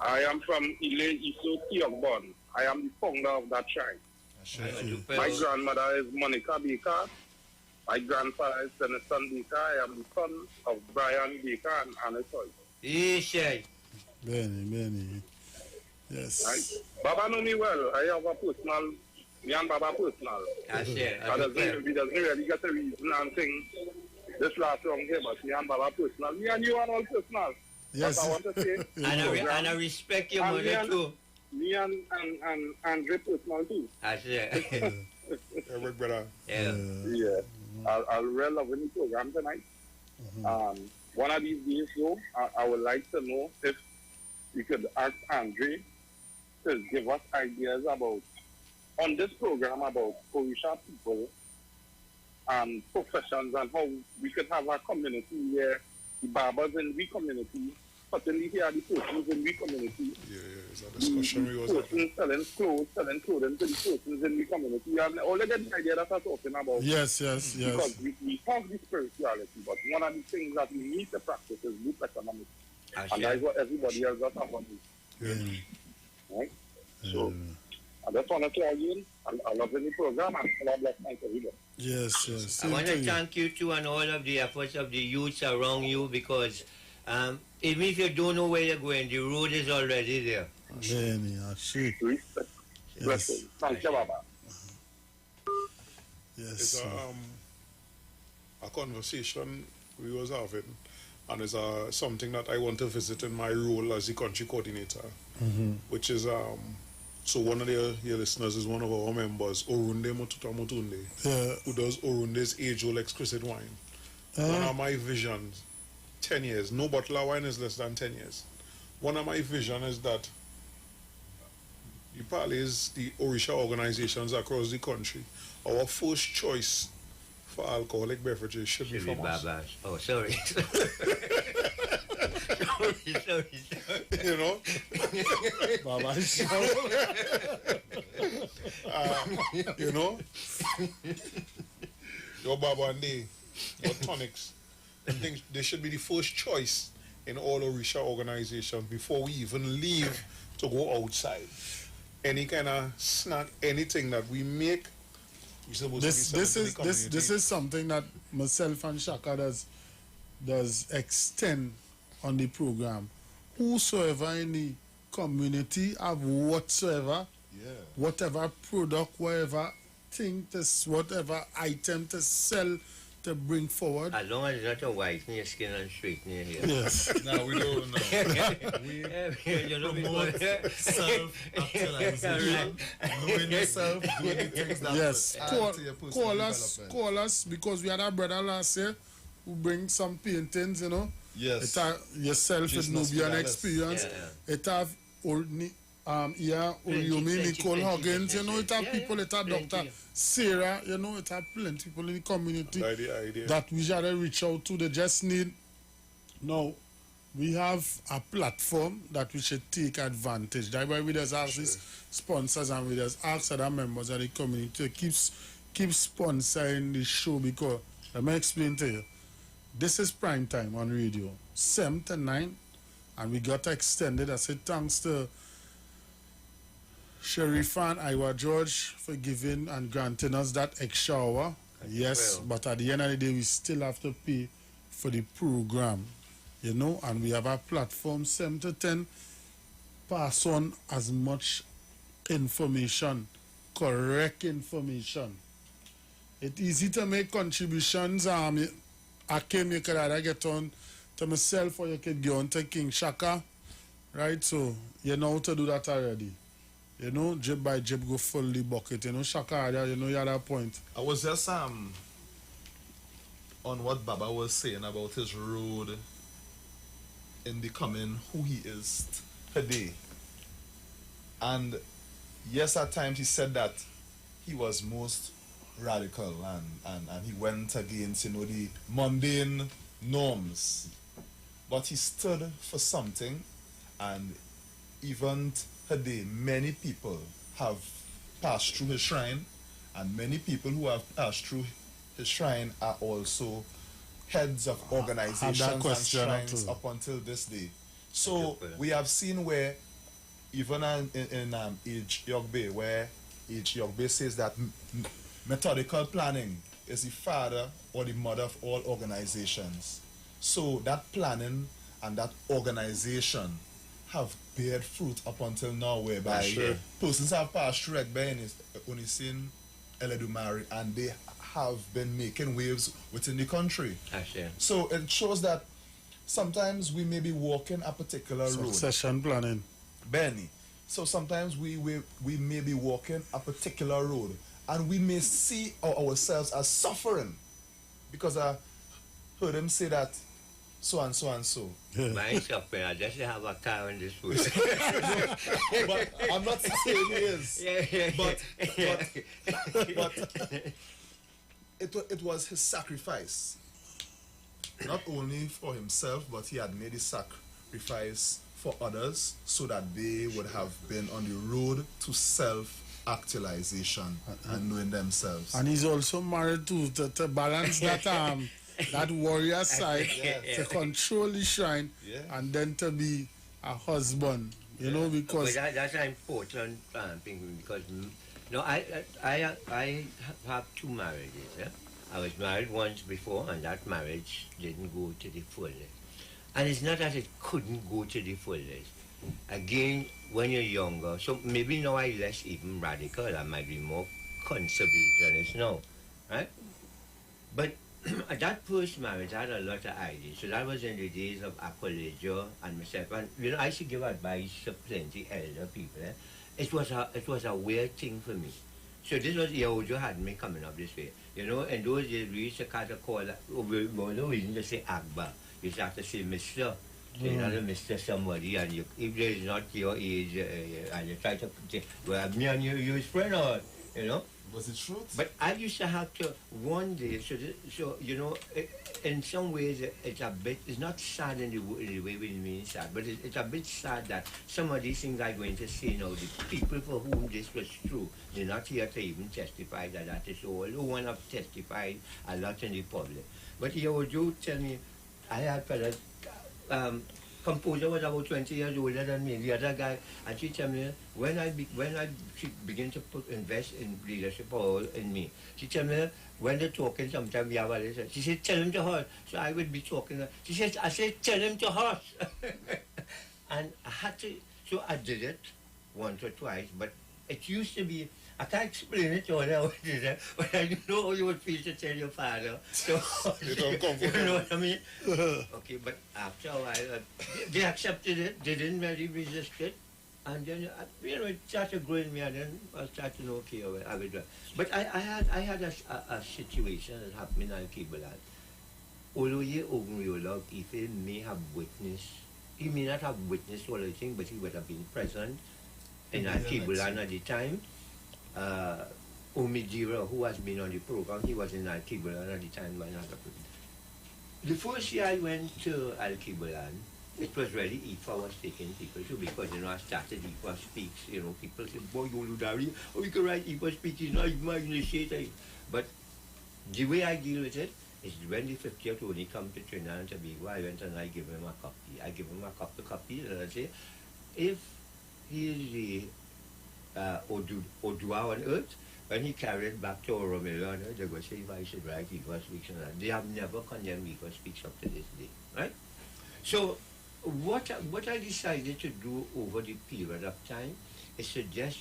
I am from Ile Iso Tiokbon. I am the founder of that shrine. My grandmother is Monica Baker. My grandfather is Senator Baker. I am the son of Brian Baker and Anna Soy. Benny. Yes. Right. Baba know me well. I have a personal, me and Baba personal. He doesn't really get a reason and thing this last song here, but me and Baba personal. Me and you are all personal. Yes. But I want to say, and I respect your mother too. Me and Andre personal too. Brother. Yeah. I'll really love the program tonight. One of these days, though, I would like to know if you could ask Andre to give us ideas about, on this program, about Orisha people and professions and how we could have a community where the barbers in the community, certainly here are the persons in the community. It's a discussion we was having. Selling clothing to the persons in the community. And all the idea that I'm talking about. Yes. Because we have the spirituality, but one of the things that we need to practice is group economics. And that's what everybody else does have on this. Right? So, I just want to tell you, I love the program and God bless my everybody. Yes. I want to thank you too and all of the efforts of the youths around you because even if you don't know where you're going, the road is already there. Yes. Thank you, Baba. It's a conversation we was having, and it's something that I want to visit in my role as the country coordinator, which is so one of your listeners is one of our members, Orunde Motuta Mutunde, who does Orunde's age-old exquisite wine. One of my visions, 10 years, no bottle of wine is less than 10 years. One of my visions is that the Palace, the Orisha organizations across the country, our first choice for alcoholic beverages should be from us. Oh, sorry. sorry. You know? You know? Your Baba and your tonics. I think they should be the first choice in all Orisha organizations before we even leave to go outside. Any kind of snack, anything that we make, this is something that myself and Shaka does extend on the program. Whosoever in the community have whatsoever, whatever product, whatever thing, whatever item to sell, to bring forward. As long as it's not a whiten your skin and straighten your hair. Yes. No, we don't know. We promote self-actualization, knowing yourself, doing the things that add to your personal development. Call us, because we had a brother last year who bring some paintings, you know. Yes. It have yourself with Nubian experience. It have Oriomi, Nicole Huggins, you know, it have people, it have Dr. Sarah, you know, it have plenty of people in the community that we should reach out to. They just need, now, we have a platform that we should take advantage. That's why we just ask these sponsors and we just ask other members of the community to keep sponsoring the show, because, let me explain to you, this is prime time on radio, 7 to 9, and we got extended. I said thanks to Sheriff and Iwer George for giving and granting us that extra hour. Yes, but at the end of the day, we still have to pay for the program, you know, and we have a platform 7 to 10. Pass on as much information, correct information. It's easy to make contributions. I came, you could either get on to myself or you could go on to King Shaka, right? So you know how to do that already. You know, jib by jib go full the bucket. You know, Shaka, you know, you had a point. I was just on what Baba was saying about his road in becoming who he is today. And yes, at times he said that he was most radical and he went against, you know, the mundane norms. But he stood for something, and even today, many people have passed through his shrine, and many people who have passed through his shrine are also heads of organizations and shrines up until this day. So we have seen where, even in H. Yogbe, where H. Yogbe says that methodical planning is the father or the mother of all organizations. So that planning and that organization have beared fruit up until now, whereby persons have passed through Egbe and Onisin, Eledumari, and they have been making waves within the country. So it shows that sometimes we may be walking a particular road. Succession planning. Benny. So sometimes we may be walking a particular road, and we may see ourselves as suffering, because I heard him say that so and so and so. My suffering, I just have a car in this wood. But I'm not saying he is. But it was his sacrifice. not only for himself, but he had made a sacrifice for others so that they would have been on the road to self-actualization and knowing themselves. And he's also married to balance that that warrior side, to control the shrine, and then to be a husband. You know, because that's an important thing, because I have two marriages. Yeah? I was married once before, and that marriage didn't go to the fullest. And it's not that it couldn't go to the fullest. Again, when you're younger, so maybe now I'm less even radical, I might be more conservationist now, right? But that first marriage, I had a lot of ideas. So that was in the days of Aqualejo and myself. And, you know, I used to give advice to plenty elder people. Eh? It was a weird thing for me. So this was, Yehojo had me coming up this way. You know, in those days, we used to kind of call that, we didn't just say Agba. You used to have to say Mr. So you have to Mr. somebody, and you, if there is not your age, and you try to say, well, me and you his friend, or, you know. Was it truth? But I used to have to, one day, so you know, in some ways, it's a bit, it's not sad in the way we mean sad, but it's a bit sad that some of these things I'm going to say now, the people for whom this was true, they're not here to even testify that is all. No one have testified a lot in the public. But you tell me, I had fellas, composer was about 20 years older than me, the other guy, and she tell me, when I begin to invest in leadership or in me, she tell me, when they're talking, sometimes we have a listen. She said, tell him to hush. So I would be talking. She said, I said, tell him to hush. And I had to, so I did it once or twice, but it used to be, I can't explain it to you, but I know how you would feel to tell your father. So, you know what I mean? Okay, but after a while, they accepted it, they didn't really resist it, and then, you know, it started growing me, and then I started to know, okay, I will do it. But I had a situation that happened in Al-Kibalan. Although if he may have witnessed, he may not have witnessed all the things, but he would have been present in Al-Kibalan at the time. Omidira, who has been on the program, he was in Al-Kibalan at the time by another person. The first year I went to Al-Kibalan, it was really Ifa was taking people to, because, you know, I started Ifa Speaks, you know, people said, boy, you Dari, oh, you can write Ifa Speaks, it's not even my initiative. But the way I deal with it is when the 50th only come to Trinidad and Tobago, I went and I give him a copy. I give him a copy, and I say, if he is the Odua on earth, when he carried back to Oromelo, they go say if I should write Ifa Speaks, and they have never condemned Ifa Speaks up to this day, right? So what I decided to do over the period of time is to just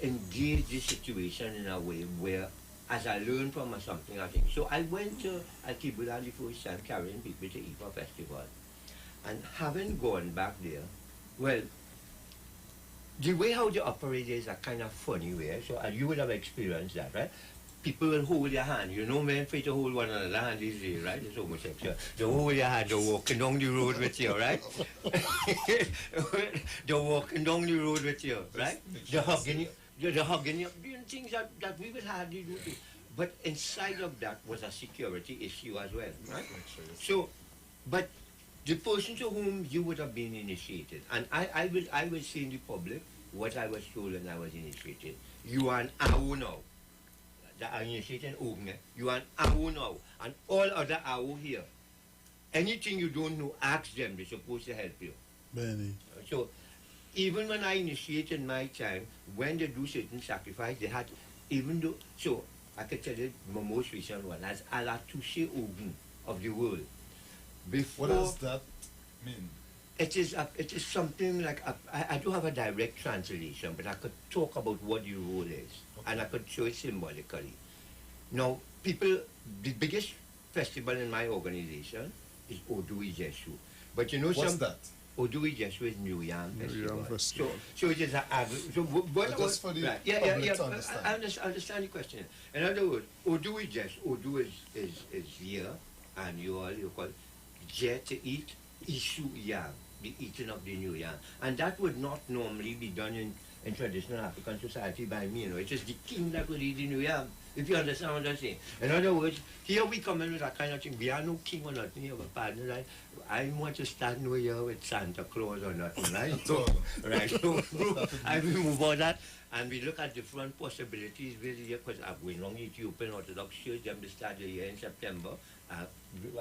engage the situation in a way where, as I learned from something, I think. So I went to Al-Kibalan the first time carrying people to Ifa Festival, and having gone back there, well, the way how they operate is a kind of funny way. So you would have experienced that, right? People will hold your hand. You know, men try to hold one another hand these days, right? It's homosexual. They hold your hand, they're walking down the road with you, right? They're walking down the road with you, right? They're hugging you. They're hugging you. Doing things that we would hardly do. But inside of that was a security issue as well, right? So, but the person to whom you would have been initiated, and I will say in the public what I was told when I was initiated. You are an AU now. The initiated Ogne. You are an AU now. And all other AU here. Anything you don't know, ask them. They're supposed to help you. Benny. So, even when I initiated my time, when they do certain sacrifice, they had, even though, so I could tell you my most recent one, as Alatushe Ogun of the world. Before, what does that mean? It is something like, I don't have a direct translation, but I could talk about what the role is, and I could show it symbolically. Now, people, the biggest festival in my organization is Odui Jesu. But you know, what's that? Odui Jesu is New Yam Festival. Festival. So it is a just for the right. public to understand. I understand the question. In other words, Odui Jesu, Odu is year, and you call Je to eat, Isu Yam, the eating of the new yam. And that would not normally be done in traditional African society by me, It is the king that will lead in New York, if you understand what I'm saying. In other words, here we come in with that kind of thing. We are no king or nothing here, but partner, right? I want to start New Year with Santa Claus or nothing, right? So, right, so I will move on that, and we look at different possibilities with here, because I'm going on Ethiopian Orthodox Church, them to start the year in September.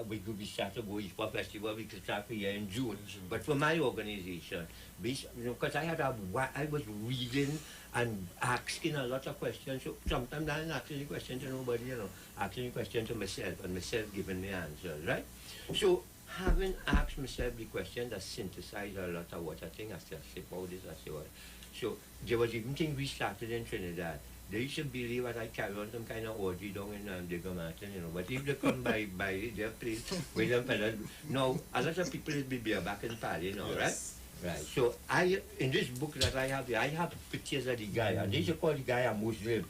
We could be start to go Easter Festival, we could start the year in June. But for my organization, because I was reading and asking a lot of questions, so sometimes I'm not asking questions to nobody, asking questions to myself, and myself giving me answers, right? So, having asked myself the question that synthesized a lot of what I think, I still say about this, I say what. So, there was even things we started in Trinidad. They used to believe that I carry on some kind of orgy down in Digger Mountain, But if they come by their place, with them fellas, now, a lot of people will be back in Pali, yes. Right? So, in this book that I have here, I have pictures of the guy, and they used to call the guy a Muslim.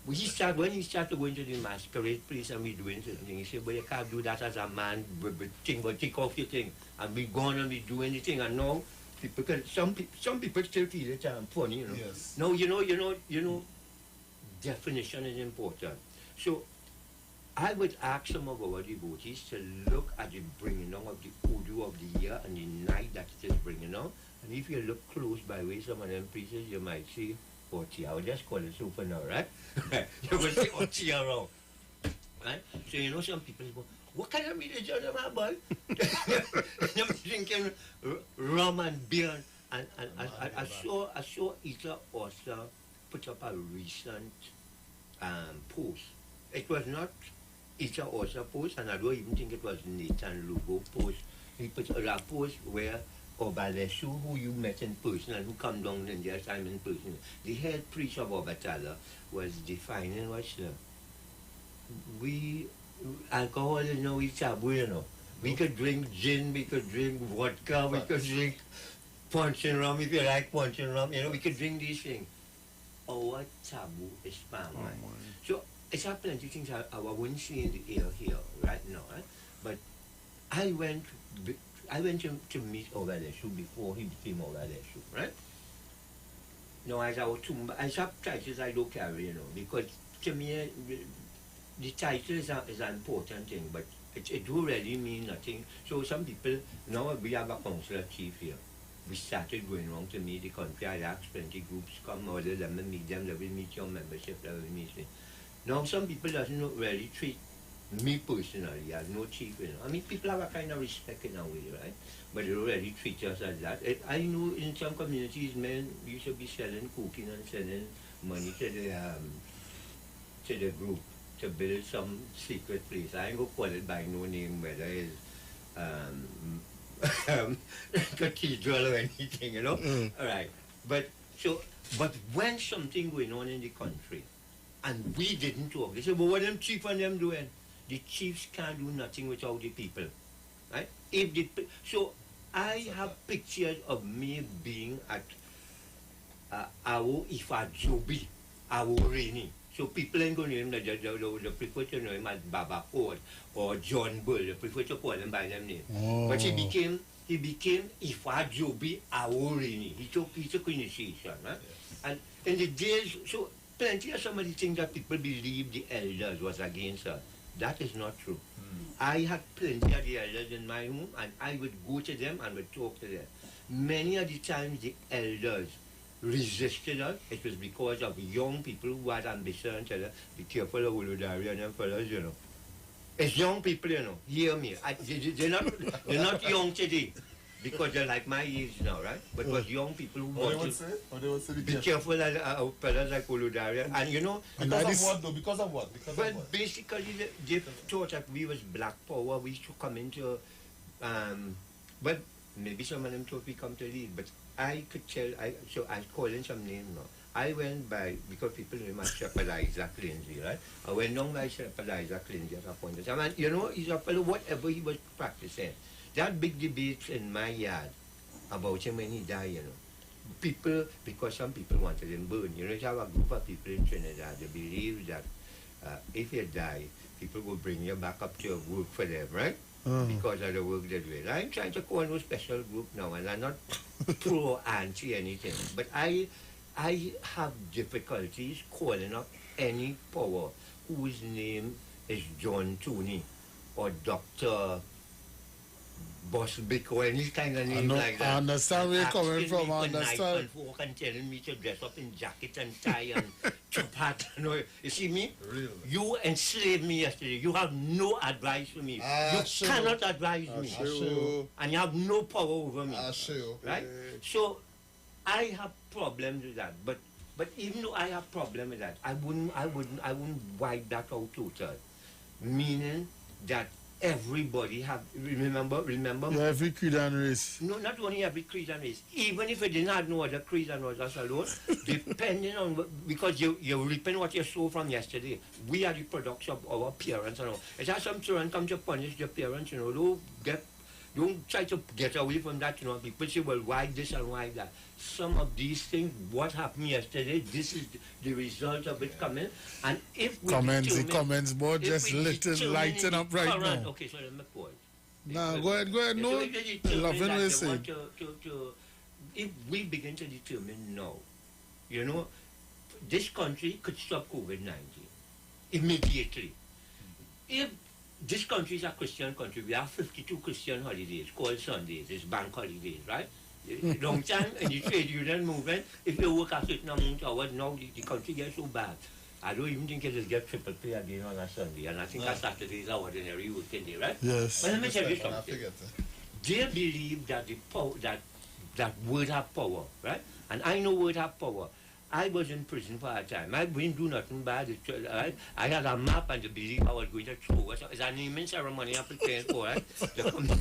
When he started going to the masquerade place and we doing certain things, he said, well, you can't do that as a man, but take off your thing, and we gone and we do anything, and now, people can, some people still feel it funny, Yes. Now, definition is important. So, I would ask some of our devotees to look at the bringing on of the Udu of the year and the night that it is bringing on. And if you look close by way some of them pieces, you might see Ochi. I would just call it super now, right? You will see Ochi around. Right? So, some people go, what kind of religion am I, boy? They're drinking rum and beer. And I saw Ita also put up a recent post. It was not Ita also post, and I don't even think it was Nathan Lugo post. He put a post where Obaleshu, who you met in person and who come down in their time in person, the head priest of Obatala was defining what's alcohol is no taboo, We could drink gin, we could drink vodka, we could drink punch and rum if you like punch and rum, we could drink these things. Our taboo is palm wine. So it's have plenty of things I wouldn't see in the air here right now, But I went to meet Obaleshu before he became Obaleshu, right? No, as I have titles I don't carry, because to me the title is an important thing, but it do really mean nothing. So some people, now we have a councillor chief here. We started going around to meet the country. I asked plenty groups come, or let them meet them, they will meet your membership, they will meet me. Now some people doesn't really treat me personally as no chief, I mean, people have a kind of respect in a way, right? But they don't really treat us as that. I know in some communities, men used to be selling cooking and sending money to the group to build some secret place. I ain't gonna call it by no name, whether it's cathedral or anything, All right. But when something going on in the country, and we didn't talk, they said, well, what them chief and them doing? The chiefs can't do nothing without the people, right? So I have pictures of me being at Awo Ifajobi, Awo Reni. So people ain't going to name they prefer to know him as Baba Ford or John Bull. They prefer to call him by them name. Oh. But he became Ifajobi Awo Reni. He took initiation, right? Yes. And in the days, so plenty of some of the things that people believe the elders was against us. That is not true. I had plenty of the elders in my home, and I would go to them and would talk to them. Many of the times the elders resisted us. It was because of young people who had ambition and said, be careful of Uludari and them fellas, It's young people, Hear me. They're not young today. Because they're like my age now, right? But it was young people who wanted to be careful of fellas like Uludaria. And Because of what? Basically, they thought that we was black power, we should come into, but maybe some of them thought we come to lead, but I could tell, so I call in some name now. I went by, because people know him as Shepherd Isaac Lindsay, right? I went down by Shepherd Isaac Lindsay at a point in time. And he's a fellow, whatever he was practicing. There are big debates in my yard about him when he died, People, because some people wanted him burned. You have a group of people in Trinidad, they believe that if you die, people will bring you back up to work for them, right? Because of the work they do. I'm trying to call no special group now, and I'm not pro-anti anything. But I I have difficulties calling up any power whose name is John Tooney or Dr. Bosbick or any kind of name like that. I understand where you're coming from. I Knife understand. and fork and telling me to dress up in jacket and tie and top hat. You see me? Really? You enslaved me yesterday. You have no advice for me. You cannot advise me. And you have no power over me. Right? So I have problems with that. But even though I have problems with that, I wouldn't wipe that out total. Meaning that everybody have remember yeah, every creed and race. No, not only every creed and race. Even if it did not know other creed and others alone, depending on because you're reaping what you sow from yesterday. We are the products of our parents and all. It has some children come to punish their parents, don't try to get away from that, People say, well, why this and why that? Some of these things, what happened yesterday, this is the result of it coming. And if we the comments board just little lighten up right now. Okay, so let me pause. No, go ahead. No, loving what you say. If we begin to determine now, this country could stop COVID-19 immediately. If this country is a Christian country, we have 52 Christian holidays called Sundays, it's bank holidays, right? Long time in the trade union movement, if you work a certain amount of hours, now the country gets so bad. I don't even think it will get triple pay again on a Sunday, and I think a Saturday is an ordinary working day, right? Yes. But let me tell you something. They believe that the power, that word have power, right? And I know word have power. I was in prison for a time. I didn't do nothing bad. Right? I had a map and they believe I was going to throw. It's a naming ceremony I'm preparing for, right? They come down,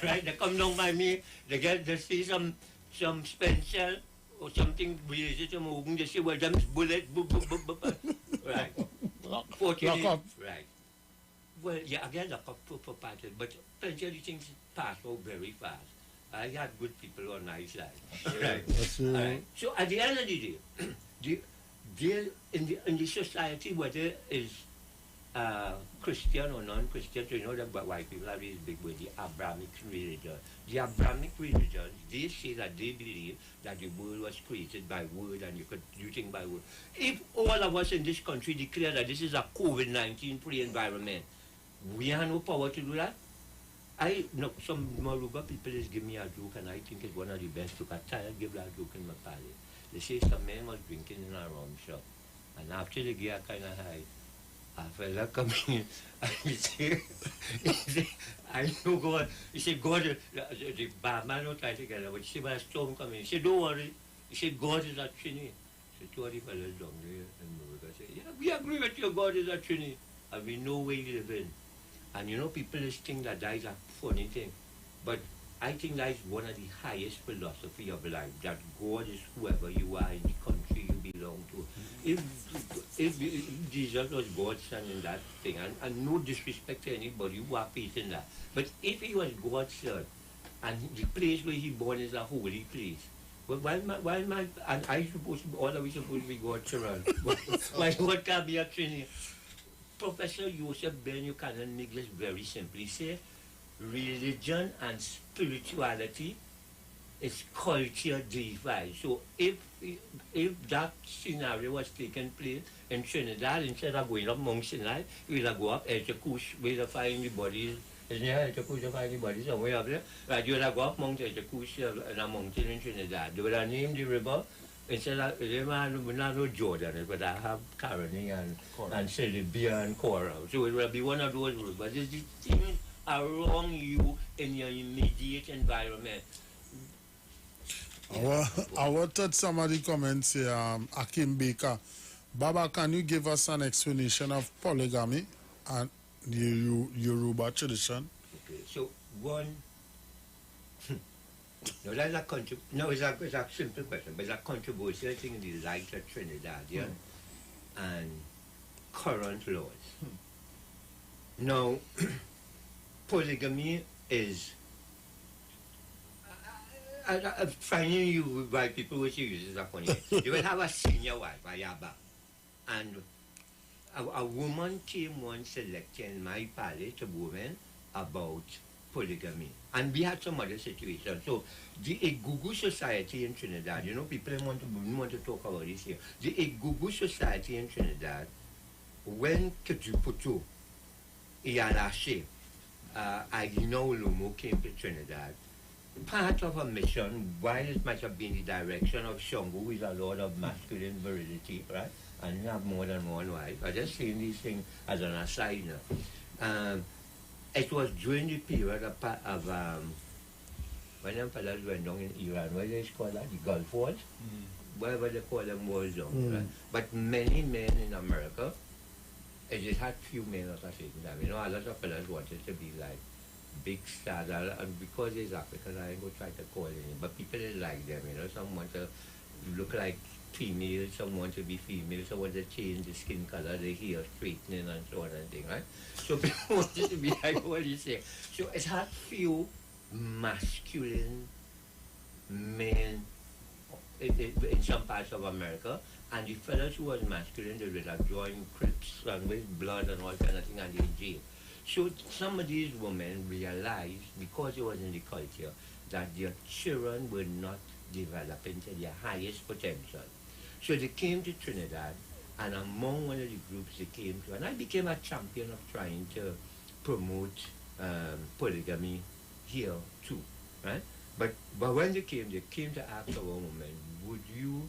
right? They come down by me. They see some Spencer or something related to Mogan. They say, well, them bullet, right? Lock up. Right. Well, yeah, again, lock up for party. But plenty of things pass out very fast. I had good people on my side. Right. Right. So at the end of the day, in the society, whether it's Christian or non-Christian, that white people have this big word, the Abrahamic religion. The Abrahamic religion, they say that they believe that the world was created by word and you could do things by word. If all of us in this country declare that this is a COVID-19 free environment, we have no power to do that. Some Maruba people is give me a joke, and I think it's one of the best joke. I try to give that joke in my party. They say some man was drinking in a rum shop, and after they get kind of high, a fella come in, and he say, I know God. He said, God, the barman don't try to get it, but he said, when a storm come in, he said, don't worry. He said, God is a Trinity. So two of the fellas down there in Maruba say, yeah, we agree with you, God is a Trinity, and we know where you live in. And people just think that is a funny thing. But I think that is one of the highest philosophy of life, that God is whoever you are in the country you belong to. If Jesus was God's son in that thing, and no disrespect to anybody who have faith in that, but if he was God's son, and the place where he born is a holy place, well, why am I, and I supposed to, all of us supposed to be God's children? Why God can't be a Trinity? Professor Joseph Ben Buchanan makes this very simply say, religion and spirituality is culture deified. So if that scenario was taking place in Trinidad, instead of going up Mount Sinai, we'll go up Echakush, we'll find the bodies. Isn't there Echakush to find the bodies somewhere up there? Right, you'll go up Mount Echakush in a mountain in Trinidad. They will name the river. Instead of, not no Jordan, but I have Caroni and Celibia and Coral. So it will be one of those rules. But it's the things around you in your immediate environment. I will touch some of the comments here, Akim Baker. Baba, can you give us an explanation of polygamy and the Yoruba tradition? Okay, so one... No, that's a it's a simple question, but it's a controversial thing in the light of Trinidadian and current laws. Now, polygamy is I'm finding you white people which use a funny. You will have a senior wife, a yaba, and a woman came once selecting my palette, a woman, about polygamy. And we had some other situations. So the Igugu society in Trinidad, you know, people want to talk about this here. The Igugu society in Trinidad, when Kejuputu, Iyalashe, Agino Lumo came to Trinidad, part of a mission, while it might have been the direction of Shongo, who is a lord of masculine virility, right? And you have more than one wife. I'm just saying these things as an aside now. It was during the period of when them fellas went down in Iran, what they call that? The Gulf Wars? Whatever they call them war zones, right? But many men in America, it just had few men at a certain time. You know, a lot of fellas wanted to be like big stars, and because he's African, I ain't going to try to call it in, but people didn't like them, you know. Some want to look like female, some want to be female, some want to change the skin color, the hair straightening and so on and thing, right? So people wanted to be like what you say. So it had few masculine men in some parts of America, and the fellas who was masculine, they would have joined Crips and with blood and all kind of thing, and they in jail. So some of these women realized, because it was in the culture, that their children were not developing to their highest potential. So they came to Trinidad, and among one of the groups they came to, and I became a champion of trying to promote polygamy here too, right? But when they came to ask our woman, would you,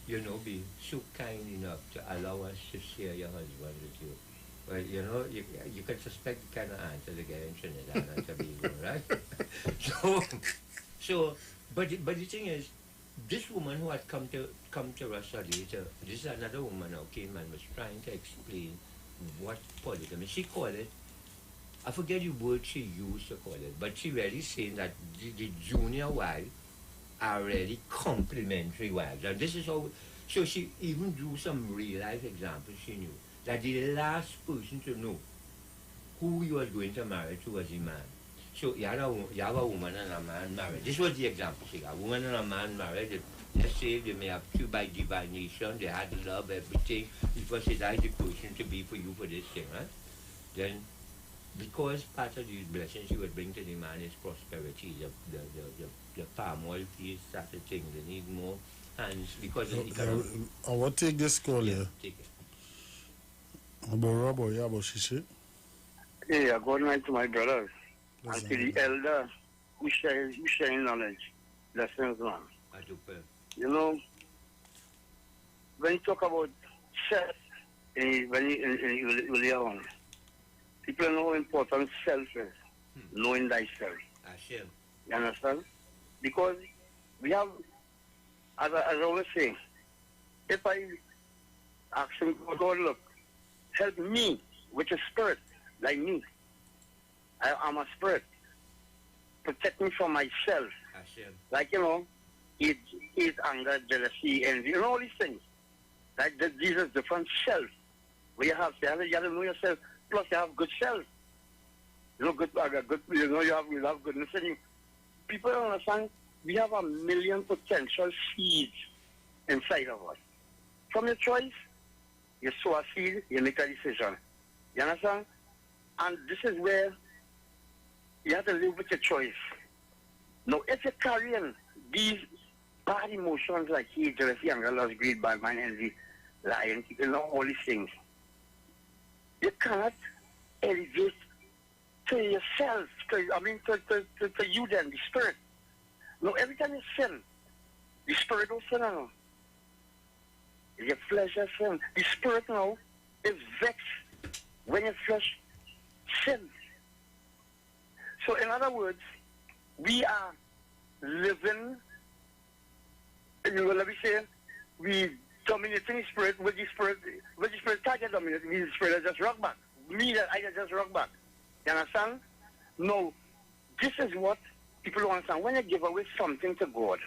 you know, be so kind enough to allow us to share your husband with you? Well, you know, you can suspect the kind of answer they get in Trinidad and Tobago, right? But the thing is, this woman who had come to us later, this is another woman who came and was trying to explain what polygamy. She called it, I forget the word she used to call it, but she really saying that the junior wives are really complementary wives. And this is how, so she even drew some real life examples she knew. That the last person to know who you was going to marry to was a man. So you have a woman and a man married. This was the example she got. A woman and a man married. Let's say they may have two by divination, they had love, everything. It was the person to be for you for this thing, right? Then, because part of these blessings you would bring to the man is prosperity, the palm oil piece, that thing, they need more hands because of economic. I will take this call here. Take it. Yeah, good night to my brothers and to the elder who sharing knowledge, lessons, man. You know, when you talk about self, when you are on, people know how important self is, knowing thyself. You understand? Because we have, as I always say, if I ask him, God, look, help me with a spirit like me. I'm a spirit. Protect me from myself. Like, you know, hate, anger, jealousy, envy, you know, all these things. Like these are different self. Where you have to know yourself, plus you have good self. You know, you know, you have goodness in you. People don't understand, we have 1 million potential seeds inside of us. From your choice, you sow a seed, you make a decision. You understand? And this is where you have to live with your choice. Now, if you're carrying these bad emotions like hate, jealousy, anger, lust, greed, bad mind, envy, lying, you know, all these things, you cannot elevate to yourself, to you then, the spirit. Now, every time you sin, the spirit will sin now. Your flesh has sin. The spirit now is vexed when your flesh sins. So in other words, we are living, let me say, we dominating the spirit with the spirit target dominating, the spirit just rock back. Me that I just rock back. You understand? No, this is what people don't understand. When you give away something to God,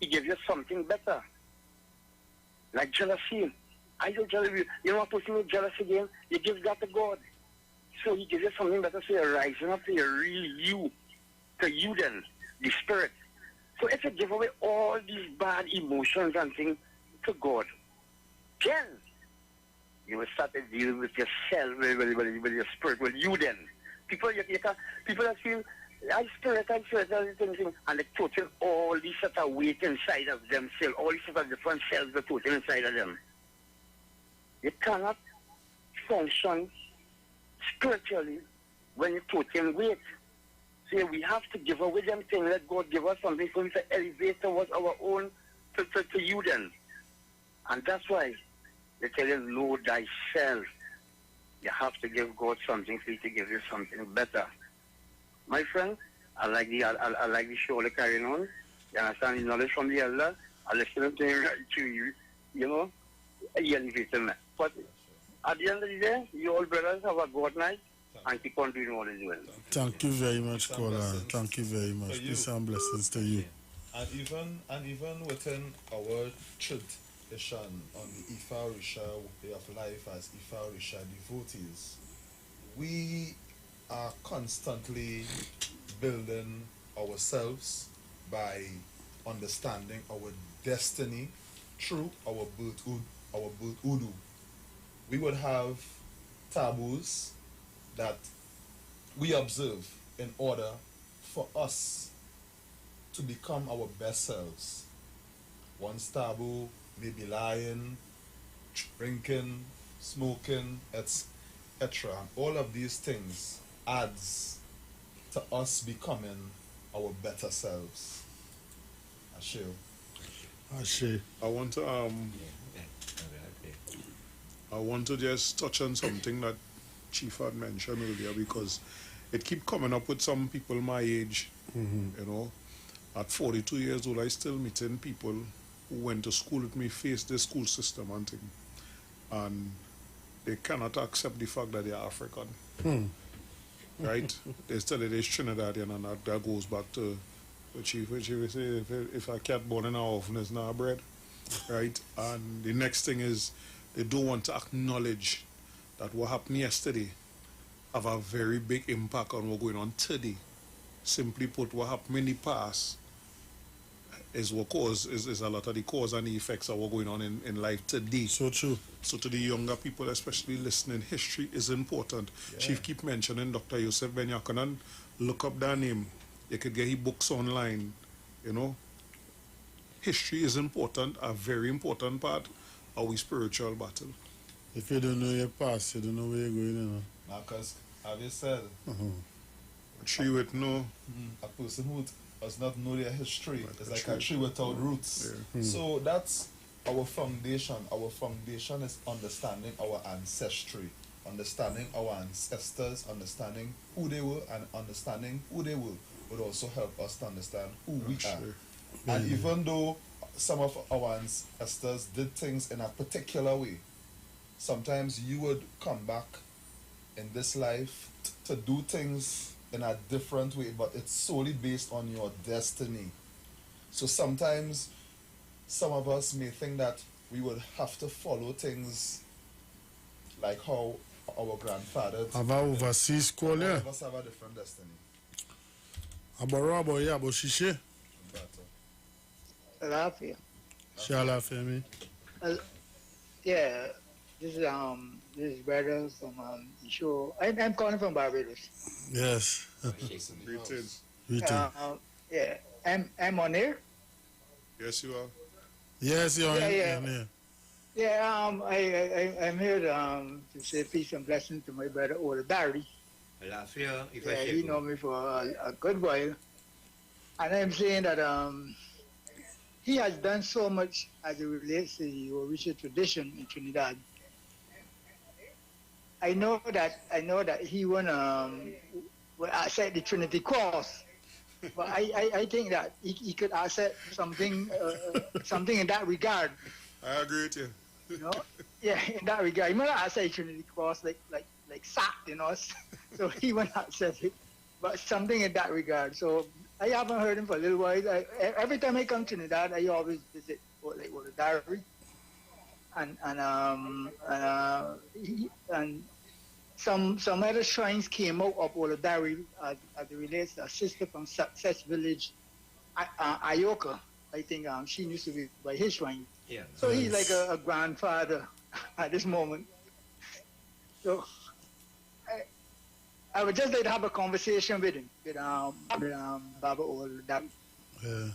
He gives you something better. Like jealousy. I don't jealousy. You know what person with jealousy again? You give that to God. So He gives you something better, so you're rising up to your real you. To you then, the spirit. So if you give away all these bad emotions and things to God, then you will start to deal with yourself, with your spirit, with you then. People people that feel I spirit, all these things, and they total all these sort of weight inside of themselves, all these sort of different cells are total inside of them. You cannot function spiritually when you total weight. So we have to give away them things, let God give us something for us to elevate towards our own to you then. And that's why they tell you, know thyself. You have to give God something for you to give you something better. My friend, I like the show like carrying on. You understand the knowledge from the elder. I listen to you, you know, you elevate them. But at the end of the day, you all brothers have a good night and keep on doing what is well. Thank you very much, caller. Thank you very much. Peace and blessings to you. And even within our tradition on the Ifa Risha way of life as Ifa Risha devotees, we are constantly building ourselves by understanding our destiny through our birth Udu. We would have taboos that we observe in order for us to become our best selves. One taboo may be lying, drinking, smoking, etc. And all of these things adds to us becoming our better selves. Ashe. I want to just touch on something that Chief had mentioned earlier, because it keep coming up with some people my age. You know, at 42 years old, I still meeting people who went to school with me, face the school system and thing, and they cannot accept the fact that they are African. Right? They still it is Trinidadian, and that goes back to the Chief, which he say if a cat born in our oven is not bread, right? And the next thing is they don't want to acknowledge that what happened yesterday have a very big impact on what's going on today. Simply put, what happened in the past is what is a lot of the cause and the effects of what's going on in life today. So true. So to the younger people, especially listening, history is important. Yeah. Chief keep mentioning Dr. Yosef Ben Yakanan. Look up that name. You could get his books online, you know. History is important, a very important part of our spiritual battle. If you don't know your past, you don't know where you're going, you know. Because, have you said, a tree with no... a person who does not know their history is like a tree without roots. Yeah. So that's our foundation. Our foundation is understanding our ancestry, understanding our ancestors, understanding who they were, and understanding who they were would also help us to understand who we are. And even though some of our ancestors did things in a particular way, sometimes you would come back in this life to do things in a different way, but it's solely based on your destiny. So sometimes some of us may think that we would have to follow things like how our grandfathers have our overseas school, yeah. All of us have a different destiny. About Shishe. Alafia. Shalafia, me. Yeah, this is brother from the show. I'm calling from Barbados. Yes. Greetings. Yeah, I'm on air. Yes, you are. Yes, you're on air. Yeah, I'm here to say peace and blessings to my brother Ola Barry. Yeah, he know me for a good while, and I'm saying that he has done so much as it relates to the Orisha tradition in Trinidad. I know that he won accept the Trinity Cross, but I think that he could accept something something in that regard. I agree with you. You know, yeah, in that regard, he might not accept Trinity Cross like sacked, you know. So he will not accept it, but something in that regard. So I haven't heard him for a little while. Every time I come to Trinidad, I always visit the diary, and some other shrines came out of the diary as it relates to a sister from Success Village, Ioka. I think she used to be by his shrine. Yeah. So he's like a grandfather at this moment. So I would just like to have a conversation with him, with Baba Ol. That. Yeah.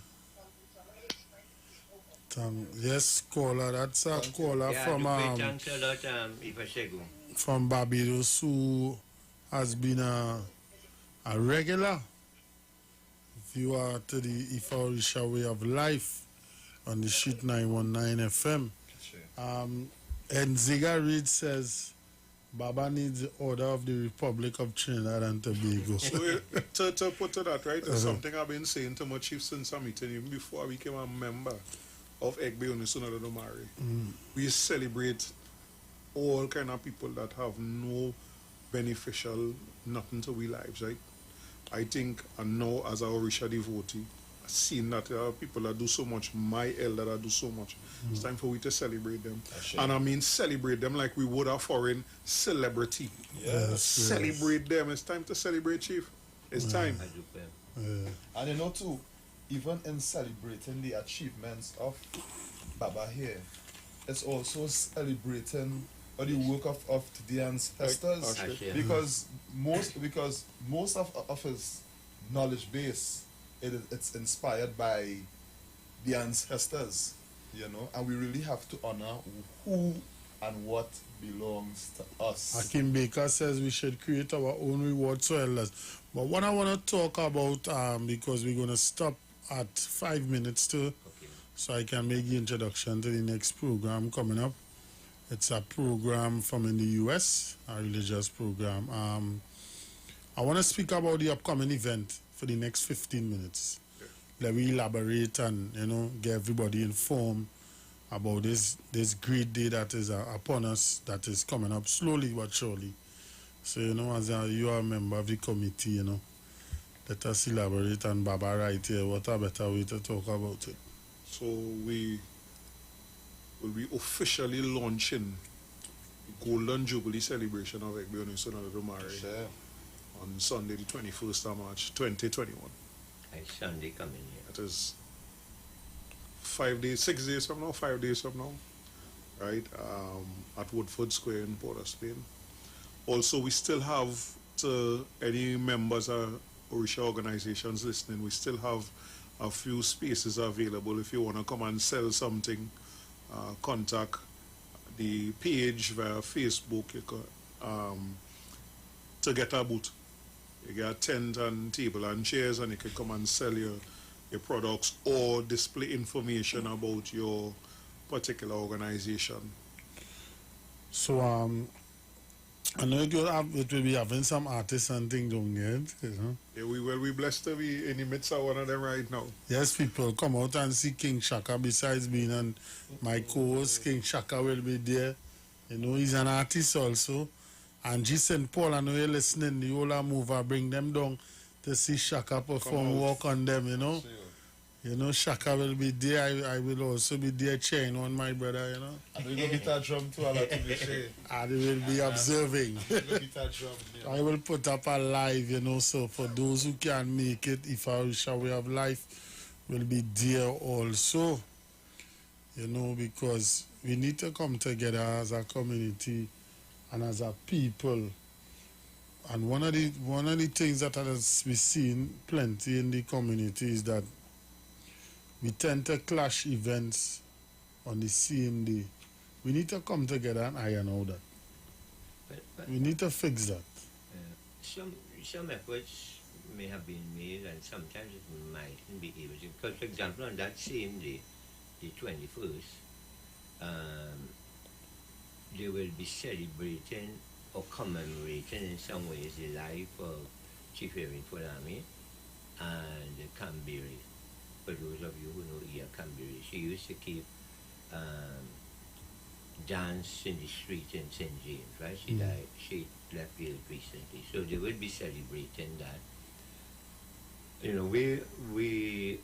Yes, caller. That's a caller from thanks a lot, Iwer Segu. From Barbados who has been a regular viewer to the Ifa Way of Life on the Sheet 919 FM. And Ziga Reed says Baba needs the order of the Republic of Trinidad and Tobago. So to put to that, right, it's something I've been saying to my chief since I'm meeting him before I became a member of Egbe Unisuna Domari. We celebrate all kind of people that have no beneficial nothing to we lives, right? I think, and now as a Orisha devotee, I've seen that there are people that do so much, my elder that do so much. It's time for we to celebrate them. And I mean celebrate them like we would a foreign celebrity. Celebrate them. It's time to celebrate, Chief. It's time. And you know too, even in celebrating the achievements of Baba here, it's also celebrating the work of the ancestors, because most of his knowledge base it's inspired by the ancestors, you know, and we really have to honor who and what belongs to us. Akim Baker says we should create our own reward to elders. But what I want to talk about, because we're going to stop at 5 minutes too, so I can make the introduction to the next program coming up. It's a program from in the US, a religious program. I want to speak about the upcoming event for the next 15 minutes. Let me elaborate and, you know, get everybody informed about this great day that is upon us, that is coming up slowly but surely. So, you know, as you are a member of the committee, you know, let us elaborate, and Baba right here, what a better way to talk about it. So we will be officially launching the Golden Jubilee celebration of Egbe Unisuna Domari on Sunday the 21st of March 2021. It's Sunday coming here. It is 5 days, 6 days from now, 5 days from now, right, at Woodford Square in Port of Spain. Also, we still have, to any members of Orisha organizations listening, we still have a few spaces available. If you want to come and sell something, contact the page via Facebook to get a booth. You get a tent and table and chairs, and you can come and sell your products or display information about your particular organization. So I know it will be having some artists and things down there. You know? Yeah, we will be blessed to be in the midst of one of them right now. Yes, people come out and see King Shaka. Besides being on my co-host, King Shaka will be there. You know, he's an artist also. And G. St. Paul, I know you're listening, the Ola mover, bring them down to see Shaka perform, walk on them, you know. You know, Shaka will be there. I will also be there cheering on my brother, you know. And we're going to beat a drum too, a lot to be sharing. And they will be observing. I will put up a live, you know, so for those who can make it, if I shall we have life, will be there also. You know, because we need to come together as a community and as a people. And one of the things that has been seen plenty in the community is that we tend to clash events on the same day. We need to come together and iron out that. But we need to fix that. Some efforts may have been made, and sometimes it mightn't be able to. Because, for example, on that same day, the 21st, they will be celebrating or commemorating in some ways the life of Chief Erin Fulami and Cambiri. For those of you who know Iya Cambiri, she used to keep dance in the street in St. James, right? She died. She left Wales recently. So they will be celebrating that. You know,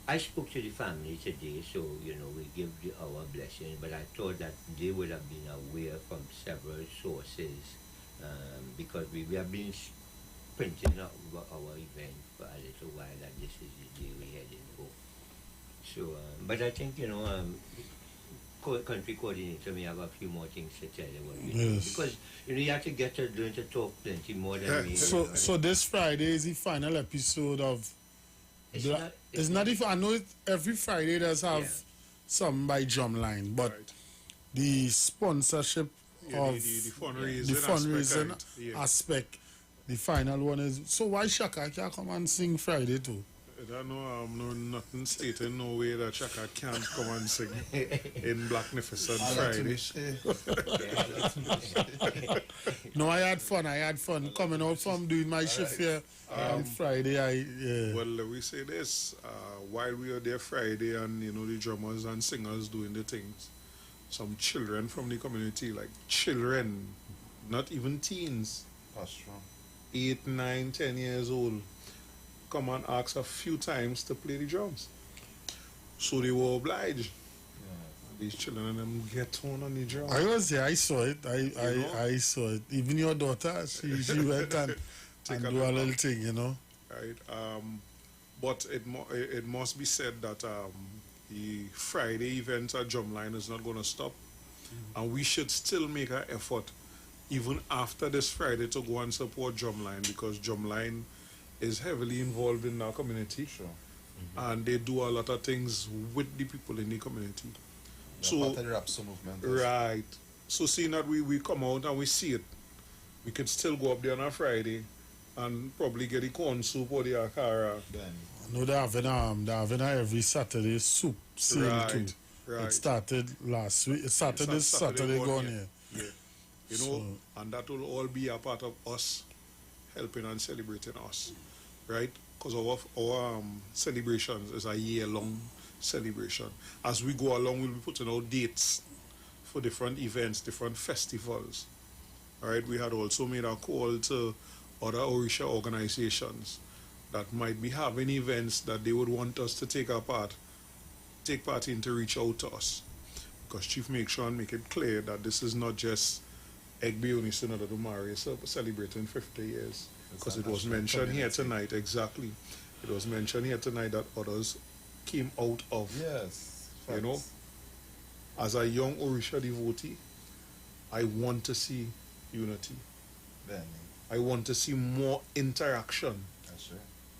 I spoke to the family today, so, you know, we give our blessing, but I thought that they would have been aware from several sources, because we have been printing out our event for a little while, that this is the day we heading for. So, but I think, you know, country coordinator may have a few more things to tell you about, you know, because you have to get to learn to talk plenty more than me. So this Friday is the final episode of. It's not if I know every Friday does have some by Drumline, but the sponsorship of the fundraising, the fundraising aspect, the final one is. So why Shaka can't come and sing Friday too? I don't know, nothing stating no way that Shaka can't come and sing in Blacknificent Friday. No, I had fun coming out from doing my shift here on Friday. Well, we say this, while we are there Friday and, you know, the drummers and singers doing the things, some children from the community, like children, not even teens, 8, 9, 10 years old, come and ask a few times to play the drums. So they were obliged. These children and them get on the drums. I was there, I saw it. I saw it. Even your daughter, she went and do a little thing, you know. Right. But it must be said that the Friday event at Drumline is not going to stop. And we should still make an effort even after this Friday to go and support Drumline, because Drumline is heavily involved in our community. And they do a lot of things with the people in the community. So, right. So seeing that we come out and we see it, we can still go up there on a Friday and probably get the corn soup or the akara. No, they're having every Saturday soup sale too. Right. It started last week. It started this Saturday going here. Yeah. You know, and that will all be a part of us helping and celebrating us, right? Because our celebrations is a year-long celebration. As we go along, we'll be putting out dates for different events, different festivals. All right, we had also made a call to other Orisha organizations that might be having events that they would want us to take part in, to reach out to us. Because Chief make sure and make it clear that this is not just Egbe Unison of the Dumari celebrating 50 years. Because it was mentioned here tonight, exactly. It was mentioned here tonight that others came out of. Yes. You know, as a young Orisha devotee, I want to see unity. I want to see more interaction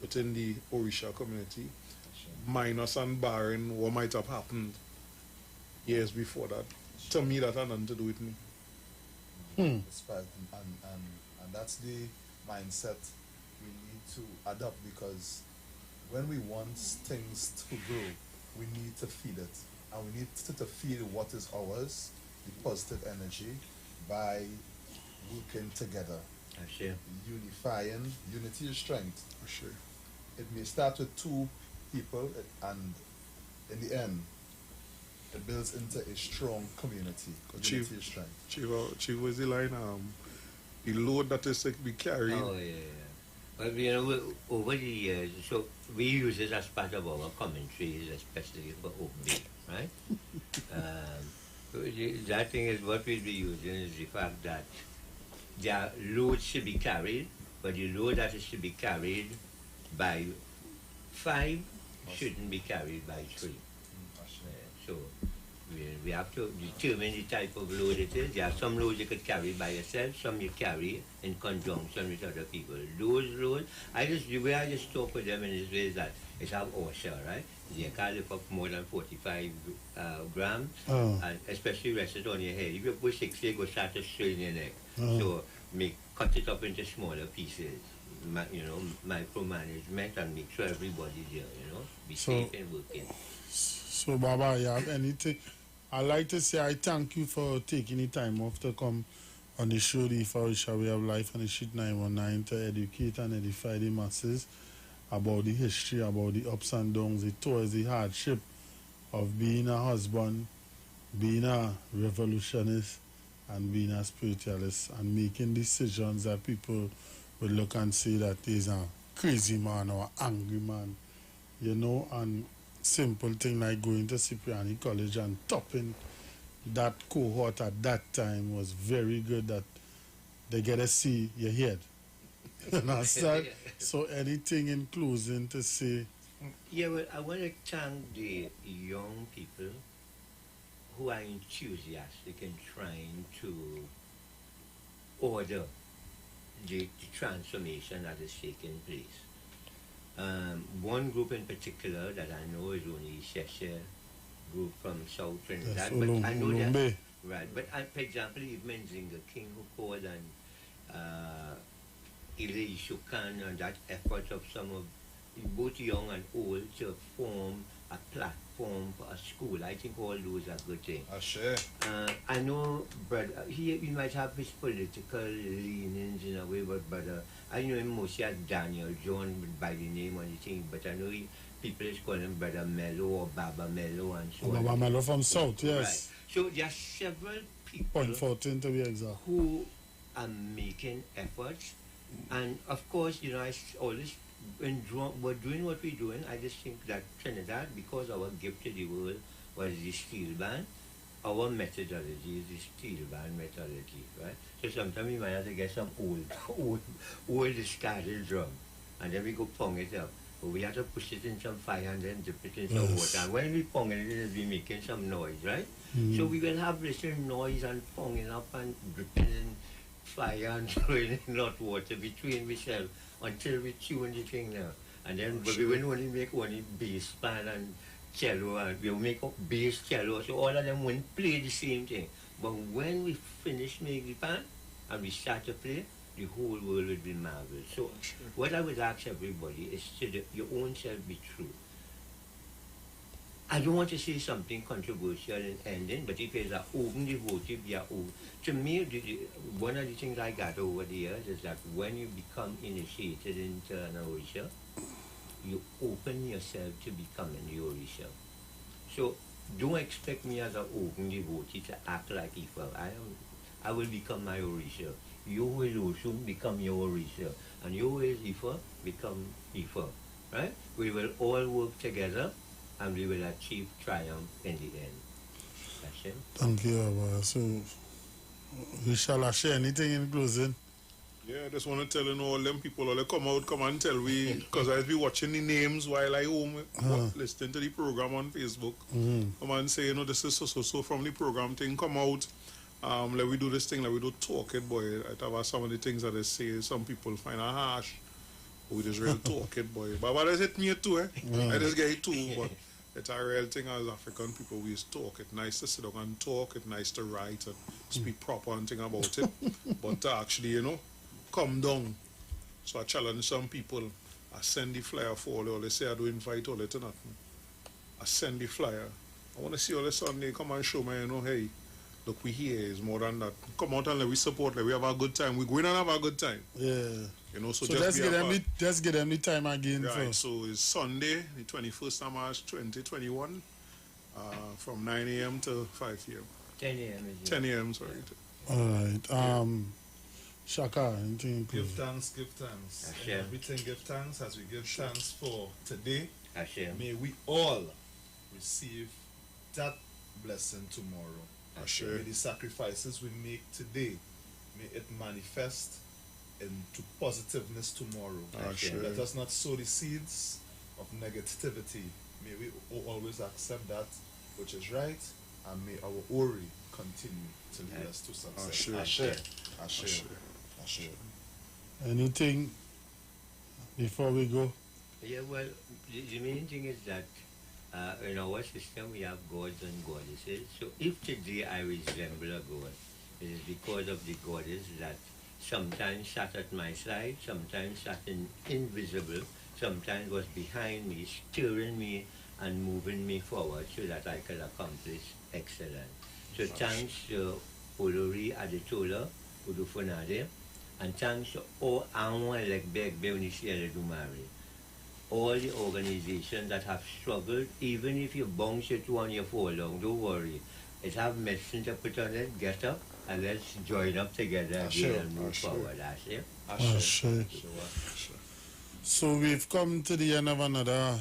within the Orisha community, minus and barring what might have happened years before that. To me, that had nothing to do with me. And that's the mindset we need to adopt, because when we want things to grow, we need to feed it. And we need to feed what is ours, the positive energy, by working together. Unifying. Unity is strength. It may start with two people, and in the end, it builds into a strong community. Unity is strength. Chief was the line, the load that is to be carried. Oh, yeah. But, you know, over the years, so we use it as part of our commentaries, especially for Oakby, right? That thing is what we'll be using is the fact that their load should be carried, but the load that is to be carried by 5 shouldn't be carried by 3. So we have to determine the type of load it is. There are some loads you could carry by yourself, some you carry in conjunction with other people. Those loads, the way I just talk with them in this way is that it's have OSHA, right? They can't lift up more than 45 grams, and especially rest it on your head. If you push 60, you go start to strain your neck. So cut it up into smaller pieces. Micromanagement, and make sure everybody's there, be safe and working. So, Baba, you have anything? I'd like to say I thank you for taking the time off to come on the show, the Orisha Way of Life, and the Shit 919, to educate and edify the masses about the history, about the ups and downs, the toils, the hardship of being a husband, being a revolutionist, and being a spiritualist, and making decisions that people will look and say that he's a crazy man or angry man, and simple thing like going to Cipriani College and topping that cohort at that time was very good, that they get to see your head. Understand? So anything in closing to say? Yeah, well, I want to thank the young people who are enthusiastic in trying to order the transformation that is taking place. One group in particular that I know is only Cheshire group from South Trinidad, but I know that, right, but for example, even Zinga King who called and Ili Shukan and that effort of some of both young and old to form a platform for a school. I think all those are good things. I know, but he might have his political leanings in a way, but I know him mostly as Daniel John by the name or anything, but I know people is calling him Brother Mello or Baba Mello and so on. Baba Mello from South, yes. Right. So there are several people Point 14 to be exact, who are making efforts, and of course, you know, I always when we're doing what we're doing, I just think that Trinidad, because our gift to the world was the steel band, our methodology is the steel band methodology, right? So sometimes we might have to get some old discarded drum, and then we go pong it up. But we have to push it in some fire and then dip it in some water. And when we pong it, it'll be making some noise, right? So we will have little noise and ponging up and dripping in fire and throwing in hot water between ourselves until we tune the thing now. And then but we will only make only bass band and cello, and we'll make up bass cello, so all of them won't play the same thing. But when we finish making the band and we start to play, the whole world will be marvelous. So what I would ask everybody is to your own self be true. I don't want to say something controversial in ending, but if it's an open devotee, to me, one of the things I got over the years is that when you become initiated into an Orisha, you open yourself to becoming the Orisha. So don't expect me as an open devotee to act like Iwer. I will become my Orisha. You will also become your Orisha. And you will Iwer become Iwer. Right? We will all work together and we will achieve triumph in the end. That's it. Thank you, Abba. So, we shall share anything in closing? Yeah, I just want to tell all them people, all they come and tell we, because I'll be watching the names while I home, listening to the program on Facebook. Come and say, this is so from the program thing, come out. Let we do this thing, let we do talk it, boy. I have some of the things that they say, some people find a harsh. We just real talk it, boy. But what does it mean too, eh? I just get it too, but it's a real thing as African people. We just talk. It's nice to sit down and talk. It's nice to write and speak proper and thing about it. But to actually, come down. So I challenge some people. I send the flyer for all. They say I do invite all it to nothing. I send the flyer. I want to see all the Sunday. Come and show me, hey, look, we here is more than that. Come out and let we support. Let we have a good time. We go in and have a good time. Yeah. So just let's get them the time again. Right, first. so it's Sunday, the 21st of March, 2021, from 9 a.m. to 5 p.m. 10 a.m. 10 a.m., sorry. All right. Shaka, anything? Give thanks. And everything give thanks as we give thanks for today. May we all receive that blessing tomorrow. May the sacrifices we make today, may it manifest into positiveness tomorrow. Let us not sow the seeds of negativity. May we always accept that which is right, and may our Ori continue to lead us to success. Ashe. Anything before we go? Yeah, well, the main thing is that in our system we have gods and goddesses. So if today I resemble a god, it is because of the goddess that sometimes sat at my side, sometimes sat invisible, sometimes was behind me, steering me and moving me forward so that I could accomplish excellence. So thanks to Olori Adetola, Udufunade, and thanks to all all the organizations that have struggled. Even if you bounce it one you fall down, don't worry. It have medicine to put on it, get up, and let's join up together again and move forward. So we've come to the end of another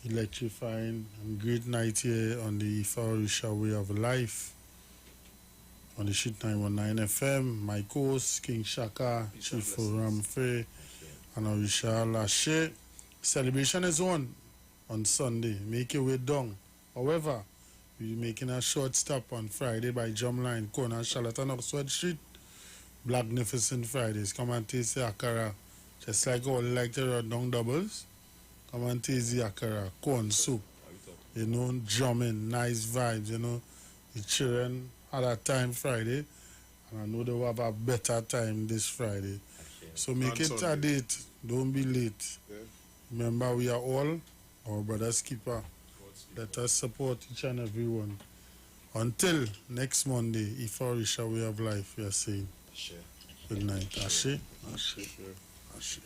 electrifying and great night here on the Ifarisha Way of Life on the Sheet 919 FM. My co-host, King Shaka, Chief Ramfe, and Orisha Lashe. Celebration is on Sunday. Make your way down. However, We making a short stop on Friday by Drumline, corner Charlatan, Oxford Street. Magnificent Fridays. Come and taste the akara. Just like all like to run down doubles. Come and taste the akara. Corn soup. You know, drumming, nice vibes, you know. The children had a time Friday. And I know they will have a better time this Friday. So make it a date. Don't be late. Yeah. Remember, we are all our brother's keeper. Let us support each and every one. Until next Monday, if our Way of Life, we are saying. Good night. Ashe. Ashe. Ashe.